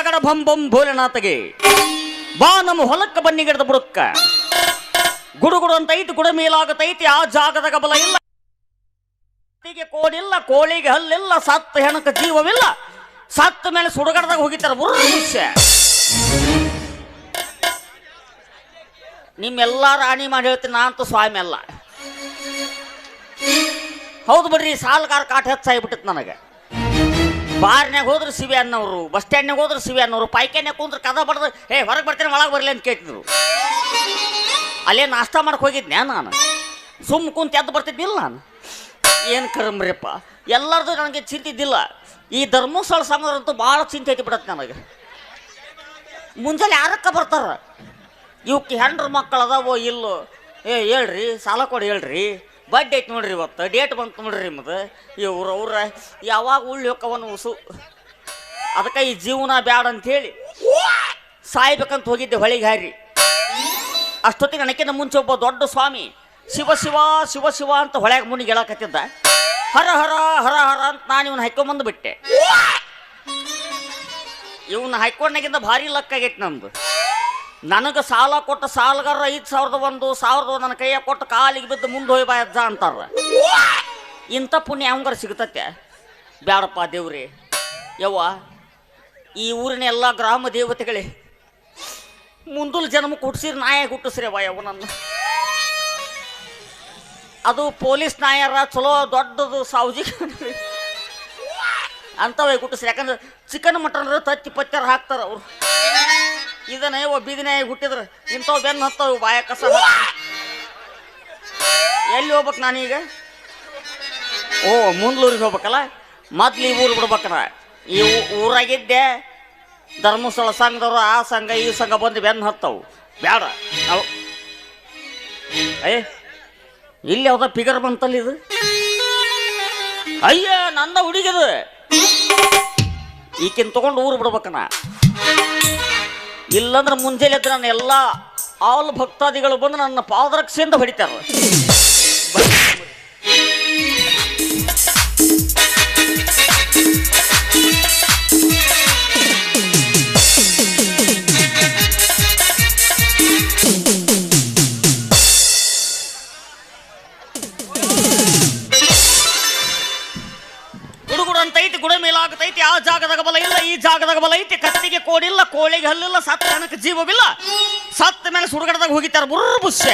ಅಗಡ ಭಂ ಬಂ ಭೋಲೆನಾಥಗೆ ಬಾ ನಮ್ಮ ಹೊಲಕ್ಕ ಬನ್ನಿ ಗಿಡದ ಬುಡಕ್ಕ ಗುಡುಗುಡು ಅಂತ ಐತಿ ಗುಡ ಮೇಲಾಗತೈತಿ ಆ ಜಾಗದ ಗಬಲ ಇಲ್ಲ ಕೋಡಿಲ್ಲ ಕೋಳಿಗೆ ಹಲ್ಲಿಲ್ಲ ಸತ್ತ ಹೆಣಕ ಜೀವವಿಲ್ಲ ಸತ್ತ ಮೇಲೆ ಸುಡುಗಡದಾಗ ಹೋಗಿತಾರ ಬುರ್ಷ ನಿಮ್ಮೆಲ್ಲ ರಾಣಿ ಮಾಡಿ ಹೇಳ್ತೀನಿ ನಾ ಅಂತೂ ಸ್ವಾಮಿ ಅಲ್ಲ ಹೌದು ಬಿಡ್ರಿ ಸಾಲಗಾರ ಕಾಟ ಹೆಚ್ಚಾಗ್ಬಿಟ್ಟಿತ್ತು ನನಗೆ ಬಾರ್ನ್ಯಾಗ ಹೋದ್ರೆ ಸಿವಿ ಅನ್ನೋರು ಬಸ್ ಸ್ಟ್ಯಾಂಡ್ನಾಗ ಹೋದ್ರೆ ಸಿವಿ ಅನ್ನೋರು ಪಾಯ್ಕಾನ್ಯಾಗ ಕುಂದ್ರೆ ಕದ ಬಡ್ದು ಹೊರಗೆ ಬರ್ತೀನಿ ಒಳಗೆ ಬರಲಿ ಅಂತ ಕೇಳ್ತಿದ್ರು ಅಲ್ಲೇ ನಾಷ್ಟ ಮಾಡಕ್ಕೆ ಹೋಗಿದ್ನ್ಯಾ ನಾನು ಸುಮ್ಮ ಕುಂತ ಎದ್ದು ಬರ್ತಿದ್ದಿಲ್ಲ ನಾನು ಏನು ಕರಮ್ರಿಪ್ಪ ಎಲ್ಲರದು ನನಗೆ ಚಿಂತಿದ್ದಿಲ್ಲ ಈ ಧರ್ಮಸ್ಥಳ ಸಂಘದಂತೂ ಭಾಳ ಚಿಂತೆ ಐತಿ ಬಿಡತ್ತೆ ನನಗೆ ಮುಂಜಾನೆ ಯಾರಕ್ಕ ಬರ್ತಾರ ಇವಕ್ಕೆ ಹೆಂಡ್ರ ಮಕ್ಕಳು ಅದಾವೋ ಇಲ್ಲೋ ಹೇಳ್ರಿ ಸಾಲ ಕೊಡಿ ಹೇಳ್ರಿ ಬಡ್ಡಿ ಐತಿ ನೋಡ್ರಿ ಇವತ್ತು ಡೇಟ್ ಬಂತು ನೋಡ್ರಿ ನಿಮ್ಮದು ಅವ್ರ ಯಾವಾಗ ಉಳ್ಳಿ ಹೋಕ್ಕವನು ಉಸು ಅದಕ್ಕೆ ಈ ಜೀವನ ಬ್ಯಾಡ ಅಂಥೇಳಿ ಸಾಯ್ಬೇಕಂತ ಹೋಗಿದ್ದೆ ಹೊಳಿಗೆ ಹಾರಿ ಅಷ್ಟೊತ್ತಿಗೆ ನನಗಿಂತ ಮುಂಚೆ ಒಬ್ಬ ದೊಡ್ಡ ಸ್ವಾಮಿ ಶಿವ ಶಿವ ಶಿವ ಶಿವ ಅಂತ ಹೊಳೆಗೆ ಮುನಿಗೆ ಹೇಳಕತ್ತಿದ್ದ ಹರ ಹರ ಹರ ಹರ ಅಂತ ನಾನು ಇವನ್ನ ಹಾಕೊಂಬಂದು ಬಿಟ್ಟೆ ಇವನ್ನ ಹಾಕೊಂಡಾಗಿಂದ ಭಾರಿ ಲಕ್ಕಾಗೈತಿ ನಮ್ದು ನನಗೆ ಸಾಲ ಕೊಟ್ಟ ಸಾಲಗಾರ 5,001 1,000 ನನ್ನ ಕೈಯಾಗ ಕೊಟ್ಟು ಕಾಲಿಗೆ ಬಿದ್ದು ಮುಂದೆ ಹೋಗಿ ಬಾ ಅಜ್ಜ ಅಂತಾರ ಇಂಥ ಪುಣ್ಯ ಅವಂಗಾರ ಸಿಗುತ್ತತ್ತೆ ಬ್ಯಾಡಪ್ಪ ದೇವ್ರಿ ಯವ್ವ ಈ ಊರಿನ ಎಲ್ಲ ಗ್ರಾಮ ದೇವತೆಗಳೇ ಮುಂದಲ್ ಜನ್ಮ ಹುಟ್ಟಿಸಿರಿ ನಾಯ ಹುಟ್ಟಿಸ್ರಿ ಅವ್ವ ಯವ್ವ ನನ್ನ ಅದು ಪೊಲೀಸ್ ನಾಯರ ಚಲೋ ದೊಡ್ಡದು ಸಾವುಜಿ ಅಂಥವೇ ಹುಟ್ಟಿಸ್ರಿ ಯಾಕಂದ್ರೆ ಚಿಕನ್ ಮಟನ್ ತತ್ತಿ ಪತ್ತರ ಹಾಕ್ತಾರ ಅವ್ರು ಇದನ್ನ ಬೀದಿನ ಹುಟ್ಟಿದ್ರು ಇಂಥವು ಬೆನ್ನು ಹತ್ತವು ಬಾಯ ಕಸ ಎಲ್ಲಿ ಹೋಗ್ಬೇಕು ನಾನೀಗ ಓ ಮುಂದ್ಲೂರಿಗೆ ಹೋಗ್ಬೇಕಲ್ಲ ಮೊದ್ಲು ಈ ಊರು ಬಿಡ್ಬೇಕಲ್ಲ ಈ ಊರಾಗಿದ್ದೆ ಧರ್ಮಸ್ಥಳ ಸಂಘದವ್ರು ಆ ಸಂಘ ಈ ಸಂಘ ಬಂದು ಬೆನ್ನು ಹತ್ತವು ಬೇಡ ನಾವು ಇಲ್ಲಿ ಯಾವ್ದ ಫಿಗರ್ ಬಂತಲ್ಲ ಇದು ಅಯ್ಯ ನಂದ ಹುಡುಗಿದು ಈಕಿನ್ ತಗೊಂಡು ಊರು ಬಿಡ್ಬೇಕನ ಇಲ್ಲಂದ್ರೆ ಮುಂಜಾನೆ ಎದ್ದು ನನ್ನ ಎಲ್ಲ ಆಲ್ ಭಕ್ತಾದಿಗಳು ಬಂದು ನನ್ನ ಪಾದರಕ್ಷೆಯಿಂದ ಹೊಡಿತಾರ ಗುಡುಗುಡಂತೈತಿ ಗುಡ ಮೇಲಾಗತೈತಿ ಆ ಜಾಗದಾಗ ಬಲ ಇಲ್ಲ ಈ ಜಾಗದಾಗ ಬಲ ಐತಿ ಕತ್ತಿಗೆ ಕೋಡಿಲ್ಲ ಕೋಳಿಗೆ ಹಲ್ಲಿಲ್ಲ ಸತ್ತ ನನಗೆ ಜೀವವಿಲ್ಲ ಸತ್ತ ಮೇಲೆ ಸುಡುಗಡದಾಗ ಹೋಗಿತಾರ ಬುರ್ಬುಷ್ಯ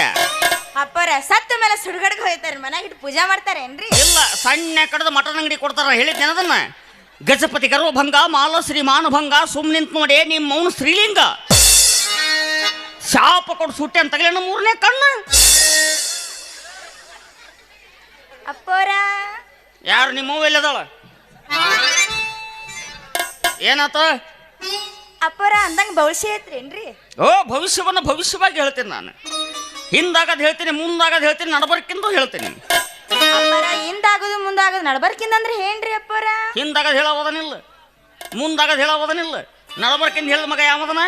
ಅಪ್ಪರ ಸತ್ತ ಮೇಲೆ ಸುಡುಗಡೆಗೆ ಹೋಗ್ತಾರೆ ಮನೆಗೆ ಇಟ್ಟು ಪೂಜೆ ಮಾಡ್ತಾರೇನ್ರಿ ಇಲ್ಲ ಸಣ್ಣ ಕಡದ ಮಟನ್ ಅಂಗಡಿ ಕೊಡ್ತಾರ ಹೇಳಿದ್ದೇನೆ ಅದನ್ನ ಗಜಪತಿ ಗರ್ವಭಂಗ ಮಾಲಶ್ರೀ ಮಾನಭಂಗ ಸುಮ್ ನಿಂತ ನೋಡಿ ನಿಮ್ಮ ಮೌನ ಸ್ತ್ರೀಲಿಂಗ ಶಾಪ ಕೊಡು ಸುಟ್ಟೆ ಅಂತ ತಗಲೇನ 3ನೇ ಕಣ್ಣು ಅಪ್ಪರ ಯಾರು ನಿಮ್ಮ ಎಲ್ಲದಾಳ ಏನಾತ ಅಪ್ಪರ ಅಂದಂಗ ಭವಿಷ್ಯ ಐತ್ರೇನ್ರಿ ಓ ಭವಿಷ್ಯವನ್ನು ಭವಿಷ್ಯವಾಗಿ ಹೇಳ್ತೀನಿ ನಾನು ಹಿಂದಾಗದ್ ಹೇಳ್ತೀನಿ ಮುಂದಾಗದ್ ಹೇಳ್ತೀನಿ ನಡಬರ್ಕಿಂದು ಹೇಳ್ತೀನಿ ಅಪ್ಪರ ಹಿಂದಾಗೋದು ಮುಂದಾಗೋದು ನಡಬರ್ಕಿಂದ ಅಂದ್ರೆ ಏನ್ರಿ ಅಪ್ಪರ ಹಿಂದಾಗದ್ ಹೇಳೋದನಿಲ್ಲ ಮುಂದಾಗದ್ ಹೇಳೋದನಿಲ್ಲ ನಡಬರ್ಕಿಂದ ಹೇಳಿದ ಮಗ ಯಾವದನ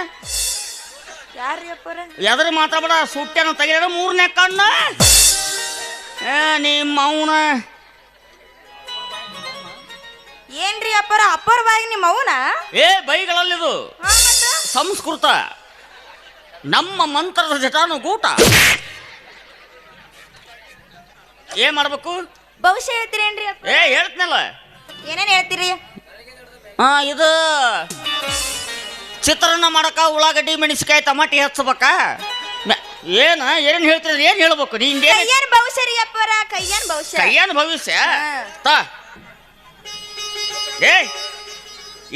ಯಾರ್ರಿ ಅಪ್ಪರ ಎದ್ರ ಮಾತಾಡ ಸುಟ್ಟೆನ ತೆಗೆದ 3ನೇ ಕಣ್ಣ ನಿಮ್ಮ ಅವನ ಏನ್ರಿ ಅಪ್ಪರ ಅಪ್ಪರ ಬಾಯಿ ನಿಮ್ಮ ಅವನ ಬೈಗಳಲ್ಲಿದು ಸಂಸ್ಕೃತ ನಮ್ಮ ಮಂತ್ರದ ಜಟಾನುಗೂಟ ಏನ್ ಮಾಡ್ಬೇಕು ಭವಿಷ್ಯ ಹೇಳ್ತೀರೇನ್ರಿ ಅಪ್ಪ ಹೇಳ್ತೀನಲ್ಲ ಏನೇನ್ ಹೇಳ್ತೀರಿ ಇದು ಚಿತ್ರಾನ್ನ ಮಾಡಕ ಉಳ್ಳಾಗಡ್ಡಿ ಮೆಣಸಿಕಾಯಿ ಟಮಾಟಿ ಹಚ್ಚಬೇಕ ಏನ್ ಹೇಳ್ತೀರಿ ಏನ್ ಹೇಳ್ಬೇಕು ಕೈಯನ್ ಭವಿಷ್ಯ ರೀ ಅಪ್ಪರ ಕೈಯನ್ ಭವಿಷ್ಯ ಕೈಯನ್ ಭವಿಷ್ಯ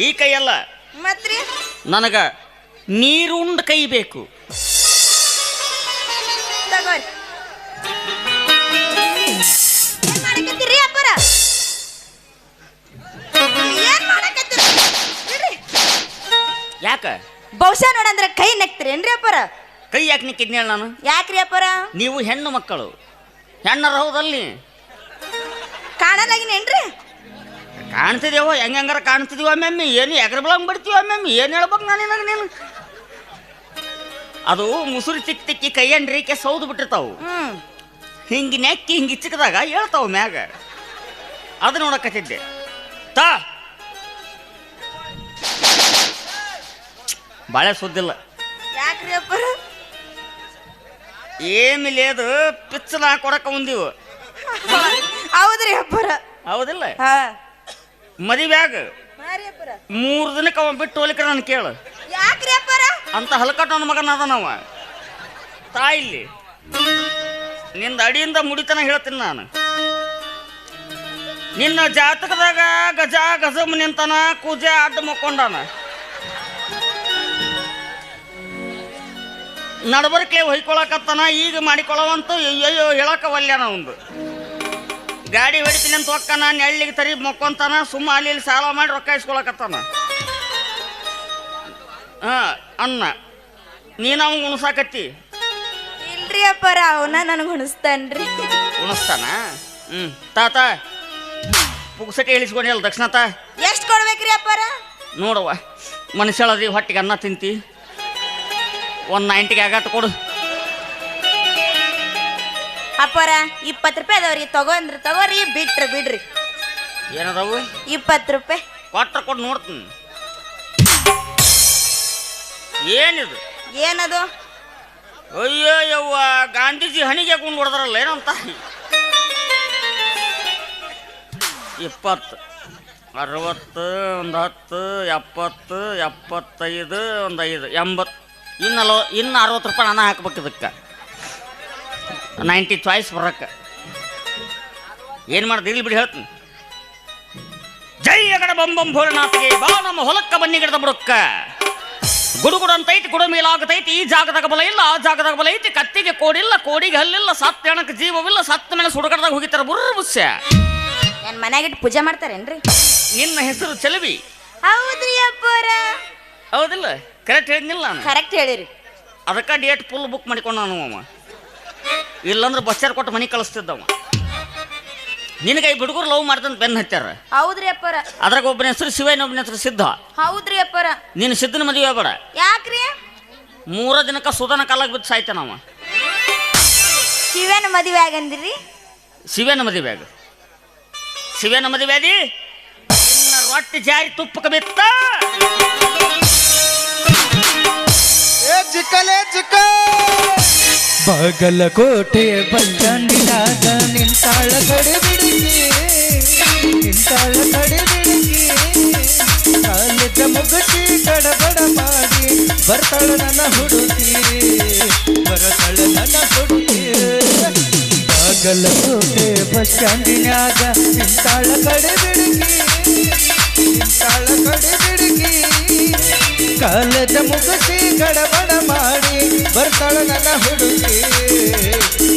ಈ ಕೈಯಲ್ಲ ಮತ್ರಿ ನನಗ ನೀರುಂಡ ಕೈ ಬೇಕು ತಗೋರಿ ಏನ್ ಮಾಡಕತ್ತೀರಿ ಅಪ್ಪರ ಏನ್ ಮಾಡಕತ್ತೀರಿ ಯಾಕ ಭವಿಷ್ಯ ನೋಡಂದ್ರೆ ಕೈ ನೆಕ್ತೀರೇನ್ರಿ ಅಪ್ಪರ ಕೈ ಯಾಕೆ ನಿಕ್ಕಿದ್ನಿ ಹೇಳ ನಾನು ಯಾಕ್ರಿ ಅಪ್ಪರ ನೀವು ಹೆಣ್ಣು ಮಕ್ಕಳು ಹೆಣ್ಣರ ಹೌದಲ್ಲಿ ಕಾಣಲಾಗಿನೇನ್ರಿ ಕಾಣ್ತಿದೇವೋ ಹೆಂಗಾರ ಕಾಣ್ತಿದೀವ ಮ್ಯಾಮ್ಮಿ ಏನು ಎಗರ ಬೆಳಂಗ್ ಬಿಡ್ತೀವ ಮ್ಯಾಮ್ಮಿ ಏನು ಹೇಳ್ಬೇಕು ನಾನು ನೀನು ಅದು ಮುಸುರಿ ತಿಕ್ಕಿ ಕೈಯನ್ ರೇಖೆ ಸೌದು ಬಿಟ್ಟಿರ್ತಾವು ಹಿಂಗೆ ನೆಕ್ಕಿ ಹಿಂಗೆ ಇಚ್ಚಕದಾಗ ಹೇಳ್ತಾವ ಮ್ಯಾಗ ಅದು ನೋಡಕತ್ತಿದ್ದೆ ತಾ ಬಾಳೆ ಸುದ್ದಿಲ್ಲ. ಯಾಕ್ರಿ ಅಪ್ಪರ? ಏಮಿಲ್ಲ ಅದು ಪಿಚ್ಚಲ ಕೊಡಕ ಮುಂದಿವು. ಹೌದ್ರಿ ಅಪ್ಪರ. ಹೌದಿಲ್ಲ? ಹಾ ಮದುವ್ಯಾಗ ಮಾರಿ ಅಪ್ಪರ. 3 ದಿನಕ್ಕೆ ಅವ ಬಿಟ್ಟು ಹೋಲಿಕ ನಾನು ಕೇಳು. ಯಾಕ್ರಿ ಅಪ್ಪರ? ಅಂತ ಹಲಕಟ್ಟು ನನ್ನ ಮಗನ ಅದನವ. ತಾಯಿಲ್ಲಿ ನಿಂದ ಅಡಿಯಿಂದ ಮುಡಿತನ ಹೇಳ್ತೀನಿ ನಾನು. ನಿನ್ನ ಜಾತಕದಾಗ ಗಜ ಗಜಮ್ ನಿಂತನ, ಕೂಜ ಅಡ್ಡ ಮಕ್ಕೊಂಡಾನ, ನಡಬರ್ಕೆ ಹೊಯ್ಕೊಳಕತ್ತಾನ. ಈಗ ಮಾಡಿಕೊಳ್ಳವಂತೂ ಅಯ್ಯೋ ಹೇಳಕ ವಲ್ಯಾನ ಒಂದು. ಗಾಡಿ ಹೊಡಿತೀನಿ ಅಂತ ಹೊಕ್ಕನ, ನೆಳ್ಳಿಗೆ ತರಿ ಮಕ್ಕೊಂತಾನ, ಸುಮ್ಮ ಅಲ್ಲಿ ಸಾಲ ಮಾಡಿ ರೊಕ್ಕ ಇಸ್ಕೊಳಕತ್ತಾನ. ಅನ್ನ ನೀನು ಅವಂಗ ಉಣಸಾಕತ್ತಿ. ಇಲ್ರಿ ಅಪ್ಪರ, ಅವನ ನನಗೆ ಉಣಿಸ್ತಾನ್ರಿ. ಉಣಿಸ್ತಾನ? ತಾತ ಪುಗ್ಸಟಿ ಇಳಿಸ್ಕೊಂಡಿಲ್ಲ ದಕ್ಷಿಣತ. ಎಷ್ಟು ಕೊಡ್ಬೇಕ್ರಿ ಅಪ್ಪರ? ನೋಡವ್ವ, ಮನುಷ್ಯಳದಿ ಹೊಟ್ಟಿಗೆ ಅನ್ನ ತಿಂತಿ, 190ಗೆ ಆಗಾಟ ಕೊಡು. ಅಪ್ಪರ 20 ರೂಪಾಯಿ ಅದಾವ್ರಿ, ತಗೋಂದ್ರಿ ತಗೋರಿ, ಬಿಟ್ರಿ ಬಿಡ್ರಿ. ಏನದವು? 20 ರೂಪಾಯಿ ಕೊಟ್ರ ಕೊಟ್ಟು ನೋಡ್ತೀನಿ. ಏನಿದು? ಏನದು? ಅಯ್ಯೋ ಯವ್ವ, ಗಾಂಧೀಜಿ ಹಣಿಗೆ ಹಾಕೊಂಡು ಹೊಡೆದ್ರಲ್ಲ ಏನಂತ. 20, 60, 10, 70, 75, 5, 80, ಇನ್ನು 60 ರೂಪಾಯಿ ನಾನು ಹಾಕ್ಬೇಕು ಇದಕ್ಕೆ. 90 ಚಾಯ್ಸ್ ಬರಕ್ಕೆ. ಏನು ಮಾಡ್ದು ಇಲ್ಲಿ ಬಿಡಿ ಹೇಳ್ತೀನಿ. ಜೈ ಅಗಡ ಬಂಬಂ ಭೋಲೆನಾಥಿಗೆ ಬಾ ನಮ್ಮ ಹೊಲಕ್ಕ ಬನ್ನಿ ಗಿಡದ ಬುಡಕ್ಕ. ಗುಡುಗುಡು ಅಂತೈತಿ, ಗುಡು ಮೇಲಾಗತೈತಿ, ಈ ಜಾಗದಾಗ ಬಲ ಇಲ್ಲ, ಆ ಜಾಗದಾಗ ಬಲ ಐತಿ. ಕತ್ತಿಗೆ ಕೋಡಿಲ್ಲ, ಕೋಡಿಗೆ ಹಲ್ಲಿಲ್ಲ, ಸತ್ತ ಹೆಣಕ್ಕೆ ಜೀವವಿಲ್ಲ, ಸತ್ತ ಮೇಲೆ ಸುಡುಗಡದಾಗ ಹೋಗಿತಾರ ಬುರ್ರ ಬುಸ್ಯ. ನನ್ನ ಮನೆಯಾಗಿಟ್ಟು ಪೂಜೆ ಮಾಡ್ತಾರೇನ್ರಿ? ನಿನ್ನ ಹೆಸರು ಚೆಲುವಿ. ಹೌದ್ರಿ ಅಪ್ಪರ. ಹೌದಿಲ್ಲ? ಕರೆಕ್ಟ್ ಹೇಳಿದ್ನಿಲ್ಲ ನಾನು? ಕರೆಕ್ಟ್ ಹೇಳಿರಿ. ಅದಕ್ಕೆ ಡೇಟ್ ಫುಲ್ ಬುಕ್ ಮಾಡಿಕೊಂಡು ನಾನು ಅವ. ಇಲ್ಲಂದ್ರೆ ಬಸ್ಚಾರ್ ಕೊಟ್ಟು ಮನೆ ಕಳಿಸ್ತಿದ್ದವ. ನಿನಗೆ ಈ ಹುಡುಗರು ಲವ್ ಮಾಡ್ದಂತ ಬೆನ್ನ ಹತ್ಯಾರ. ಹೌದ್ರಿ ಅಪ್ಪರ. ಅದ್ರಾಗ ಒಬ್ಬನ ಹೆಸರು ಶಿವ, ಇನ್ನೊಬ್ಬನ ಹೆಸರು ಸಿದ್ಧ. ಹೌದ್ರಿ ಅಪ್ಪರ. ನೀನು ಸಿದ್ಧನ ಮದುವೆ ಬೇಡ. ಯಾಕ್ರಿ? 3 ದಿನಕ್ಕೆ ಸುಧನ ಕಾಲಾಗ ಬಿದ್ದು ಸಾಯ್ತಾನವ. ಶಿವನ ಮದುವೆ ಆಗಂದಿರಿ? ಶಿವನ ಮದುವೆ ಆಗ. ಶಿವನ ಮದುವೆ ಆದಿ ಇನ್ನ ರೊಟ್ಟಿ ಜಾರಿ ತುಪ್ಪಕ್ಕೆ ಬಿತ್ತ. ಬಾಗಲಕೋಟೆ ಬಸ್ ಸ್ಟ್ಯಾಂಡಿನಾಗ ನಿಂತಾಳ ಕಡಿಬಿಡಿಗೆ, ನಿಂತಾಳ ಕಡಿಬಿಡಿಗೆ. ಕಾಲೇಜ ಮುಗಿಸಿ ಗಡಬಡ ಮಾಡಿ ಬರ್ತಾಳ ನನ್ನ ಹುಡುಗಿ, ಬರ್ತಾಳ ನನ್ನ ಹುಡುಗಿ. ಬಾಗಲಕೋಟೆ ಬಸ್ ಸ್ಟ್ಯಾಂಡಿನಾಗ ನಿಂತಾಳ ಕಡಿಬಿಡಿಗೆ, ನಿಂತಾಳ ಕಡಿಬಿಡಿಗೆ. ಕಾಲೇಜ ಮುಗಿಸಿ ಗಡಬಡ ಮಾಡಿ ಬರ್ತಾಳ ನನ್ನ ಹುಡುಗಿ,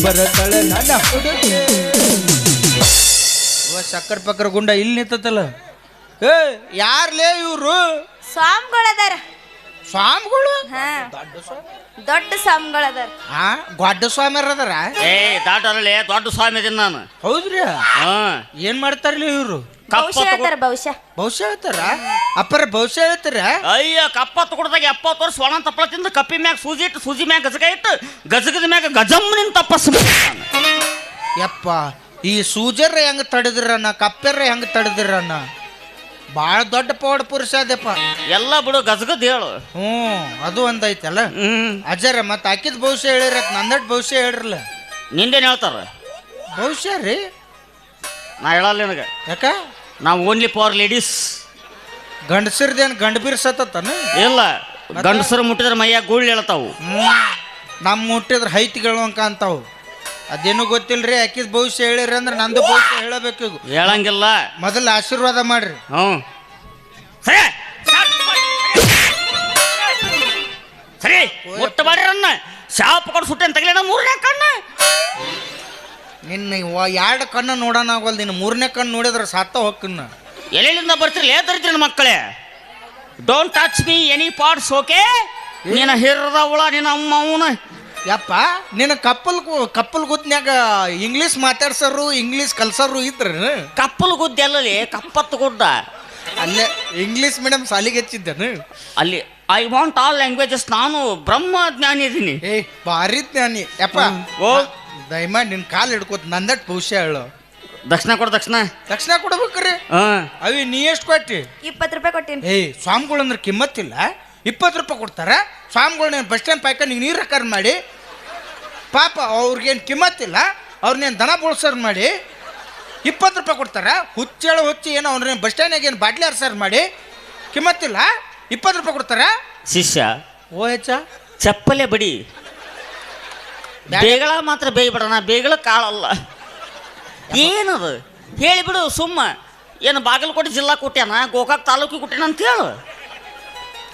ಬರ್ತಾಳ ನನ್ನ ಹುಡುಗಿ. ಸಕ್ಕರ್ ಪಕ್ಕರ ಗುಂಡ ಇಲ್ಲಿ ನಿಂತಲ್ಲ. ಏ ಯಾರ್ಲೇ ಇವ್ರು? ಸ್ವಾಮಿಗಳದಾರ. ಸ್ವಾಮಿಗಳು? ಹಾ, ದೊಡ್ಡ ಸ್ವಾಮಿಗಳದಾರ. ಹಾ, ಗೊಡ್ಡ ಸ್ವಾಮಿ ಅದಾರ? ಏ ದಾಟರಲ್ಲೇ ದೊಡ್ಡ ಸ್ವಾಮಿ ಇದೀನಿ ನಾನು. ಹೌದ್ರಿ? ಏನ್ ಮಾಡ್ತಾರಲ್ಲ ಇವ್ರು? ಭವಿಷ್ಯ ಹೇಳ್ತಾರ. ಭವಿಷ್ಯ ಭವಿಷ್ಯ ಹೇಳ್ತಾರ? ಅಪ್ಪರ ಭವಿಷ್ಯ ಹೇಳ್ತಾರ? ಅಯ್ಯ, ಕಪ್ಪತ್ತು ಕೊಡದಾಗ 70 ವರ್ಷ ಒಣ ತಪ್ಪಳ ತಿಂದು ಕಪ್ಪಿ ಮ್ಯಾಗ ಸೂಜಿ ಇಟ್ಟು, ಸೂಜಿ ಮ್ಯಾಗ ಗಜಗ ಇಟ್ಟು, ಗಜಗದ ಮ್ಯಾಗ ಗಜಮ್ಮನಿಂದ ತಪ್ಪಸ್. ಯಪ್ಪ, ಈ ಸೂಜರ್ ಹೆಂಗ ತಡೆದ್ರನ್ನ, ಕಪ್ಪೆರ ಹೆಂಗ ತಡೆದ್ರನ್ನ? ಬಾಳ ದೊಡ್ಡ ಪೌಡ ಪುರುಷ ಅದಪ್ಪ. ಎಲ್ಲ ಬಿಡು, ಗಜಗದ್ ಹೇಳು. ಅದು ಒಂದೈತಲ್ಲ. ಅಜ್ಜರ ಮತ್ತ ಹಾಕಿದ ಭವಿಷ್ಯ ಹೇಳಿರ, ನಂದಟ್ ಭವಿಷ್ಯ ಹೇಳಿರಲ್ಲ. ನಿಂದೇನು ಹೇಳ್ತಾರ? ಭವಿಷ್ಯ ರೀ ನಾ ಹೇಳಲ್ಲ ನಿನಗೆ. ಯಾಕ? ನಾವು ಓನ್ಲಿ ಫಾರ್ ಲೇಡೀಸ್. ಗಂಡಸರ್ದೇನು ಗಂಡ ಬೀರ್ಸತ್ತಾನ? ಇಲ್ಲ, ಗಂಡಸರು ಮುಟ್ಟಿದ್ರೆ ಮೈಯಾಗ ಗೂಳ್ ಹೇಳ್ತಾವು. ನಮ್ಮ ಮುಟ್ಟಿದ್ರೆ ಹೈತಿಗಳಂಕ ಅಂತಾವು. ಅದೇನು ಗೊತ್ತಿಲ್ರಿ. ಹಾಕಿದ ಭವಿಷ್ಯ ಹೇಳಿರಿ ಅಂದ್ರೆ ನಂದು ಭವಿಷ್ಯ ಹೇಳಬೇಕು. ಹೇಳಂಗಿಲ್ಲ. ಮೊದಲು ಆಶೀರ್ವಾದ ಮಾಡ್ರಿ. ಸರಿ ಸರಿ, ಮುಟ್ಟ ಮಾಡ್ರಿ ಅನ್ನ. ಶಾಪ ಕೊಡು ಸುಟ್ಟೆ ತಗಲಿನ 3ನೇ ಕಣ್ಣು. ನಿನ್ನ 2 ಕಣ್ಣು ನೋಡೋಣ ಆಗೋಲ್. ನಿನ್ನ 3ನೇ ಕಣ್ಣು ನೋಡಿದ್ರೆ ಸತ್ತ ಹೋಗ್ಕನ್ನ. ಎಲ್ಲಿಂದ ಬರ್ತೀರಿ ಲೇದರಿದ್ರಿ ಮಕ್ಕಳೇ? Don't touch me any parts, okay? ನಿನ್ನ ಹಿರದ ಹುಳ, ನಿನ್ನ ಅಮ್ಮ ಅವನ. ಯಪ್ಪ, ನಿನ್ನ ಕಪ್ಪಲ್ ಗುದ್ನ್ಯಾಗ ಇಂಗ್ಲೀಷ್ ಮಾತಾಡ್ಸರು, ಇಂಗ್ಲೀಷ್ ಕಲ್ಸರು ಇದ್ರ? ಕಪ್ಪಲು ಗುದ್ದೆ ಅಲ್ಲಲ್ಲಿ, ಕಪ್ಪತ್ತು ಗುಡ್ಡ. ಅಲ್ಲೇ ಇಂಗ್ಲೀಷ್ ಮೀಡಿಯಂ ಸಾಲಿಗೆ ಹಚ್ಚಿದ್ದೇನು? ಅಲ್ಲಿ ಐ ವಾಂಟ್ ಆಲ್ ಲ್ಯಾಂಗ್ವೇಜಸ್. ನಾನು ಬ್ರಹ್ಮ ಜ್ಞಾನಿ ಇದೀನಿ. ಭಾರಿ ಜ್ಞಾನಿ. ಯಪ್ಪ, ಓ ದಯಮಾಡಿ ನಿನ್ ಕಾಲು ಹಿಡ್ಕೋತ ನಂದಟ್ ಭವಿಷ್ಯ ಹೇಳು. ದಕ್ಷಿಣ ಕೊಡು. ದಕ್ಷಿಣ ಕೊಡ್ಬೇಕ್ರಿ. ಅವಿ ನೀ ಎಷ್ಟು ಕೊಟ್ಟಿ? 20 ರೂಪಾಯಿ ಕೊಟ್ಟಿನಿ. ಸ್ವಾಮಿಗಳು ಅಂದ್ರೆ ಕಿಮ್ಮತ್ತಿಲ್ಲ. 20 ರೂಪಾಯಿ ಕೊಡ್ತಾರ ಸ್ವಾಮಿಗಳನ್ನ ಬಸ್ ಸ್ಟ್ಯಾಂಡ್ ಪಾಯ್ಕೊಂಡು ನೀರು ಹಾಕಾರ ಮಾಡಿ ಪಾಪ ಅವ್ರಿಗೇನು ಕಿಮ್ಮತ್ತಿಲ್ಲ ಅವ್ರನ್ನೇನು ದನ ಬೋಳ್ಸರ್ ಮಾಡಿ 20 ರೂಪಾಯಿ ಕೊಡ್ತಾರ ಹುಚ್ಚೇಳು ಹುಚ್ಚಿ ಏನೋ ಅವ್ರನ್ನೇನು ಬಸ್ ಸ್ಟ್ಯಾಂಡ್ನಾಗ ಏನು ಬಾಟ್ಲಿ ಹರ್ಸರ್ ಮಾಡಿ ಕಿಮ್ಮತ್ತಿಲ್ಲ 20 ರೂಪಾಯಿ ಕೊಡ್ತಾರ ಶಿಷ್ಯ ಓ ಹೆಚ್ಚ ಚಪ್ಪಲೆ ಬಡಿ ಬೇಗಳ ಮಾತ್ರ ಬೇಯ್ಬಿಡೋಣ ಬೇಗಳ ಕಾಳಲ್ಲ ಏನದು ಹೇಳಿಬಿಡು ಸುಮ್ಮ ಏನು ಬಾಗಲಕೋಟೆ ಜಿಲ್ಲಾ ಕೊಟ್ಯಾನ ಗೋಕಾಕ್ ತಾಲೂಕಿಗೆ ಕೊಟ್ಯಾನ ಅಂತ ಹೇಳು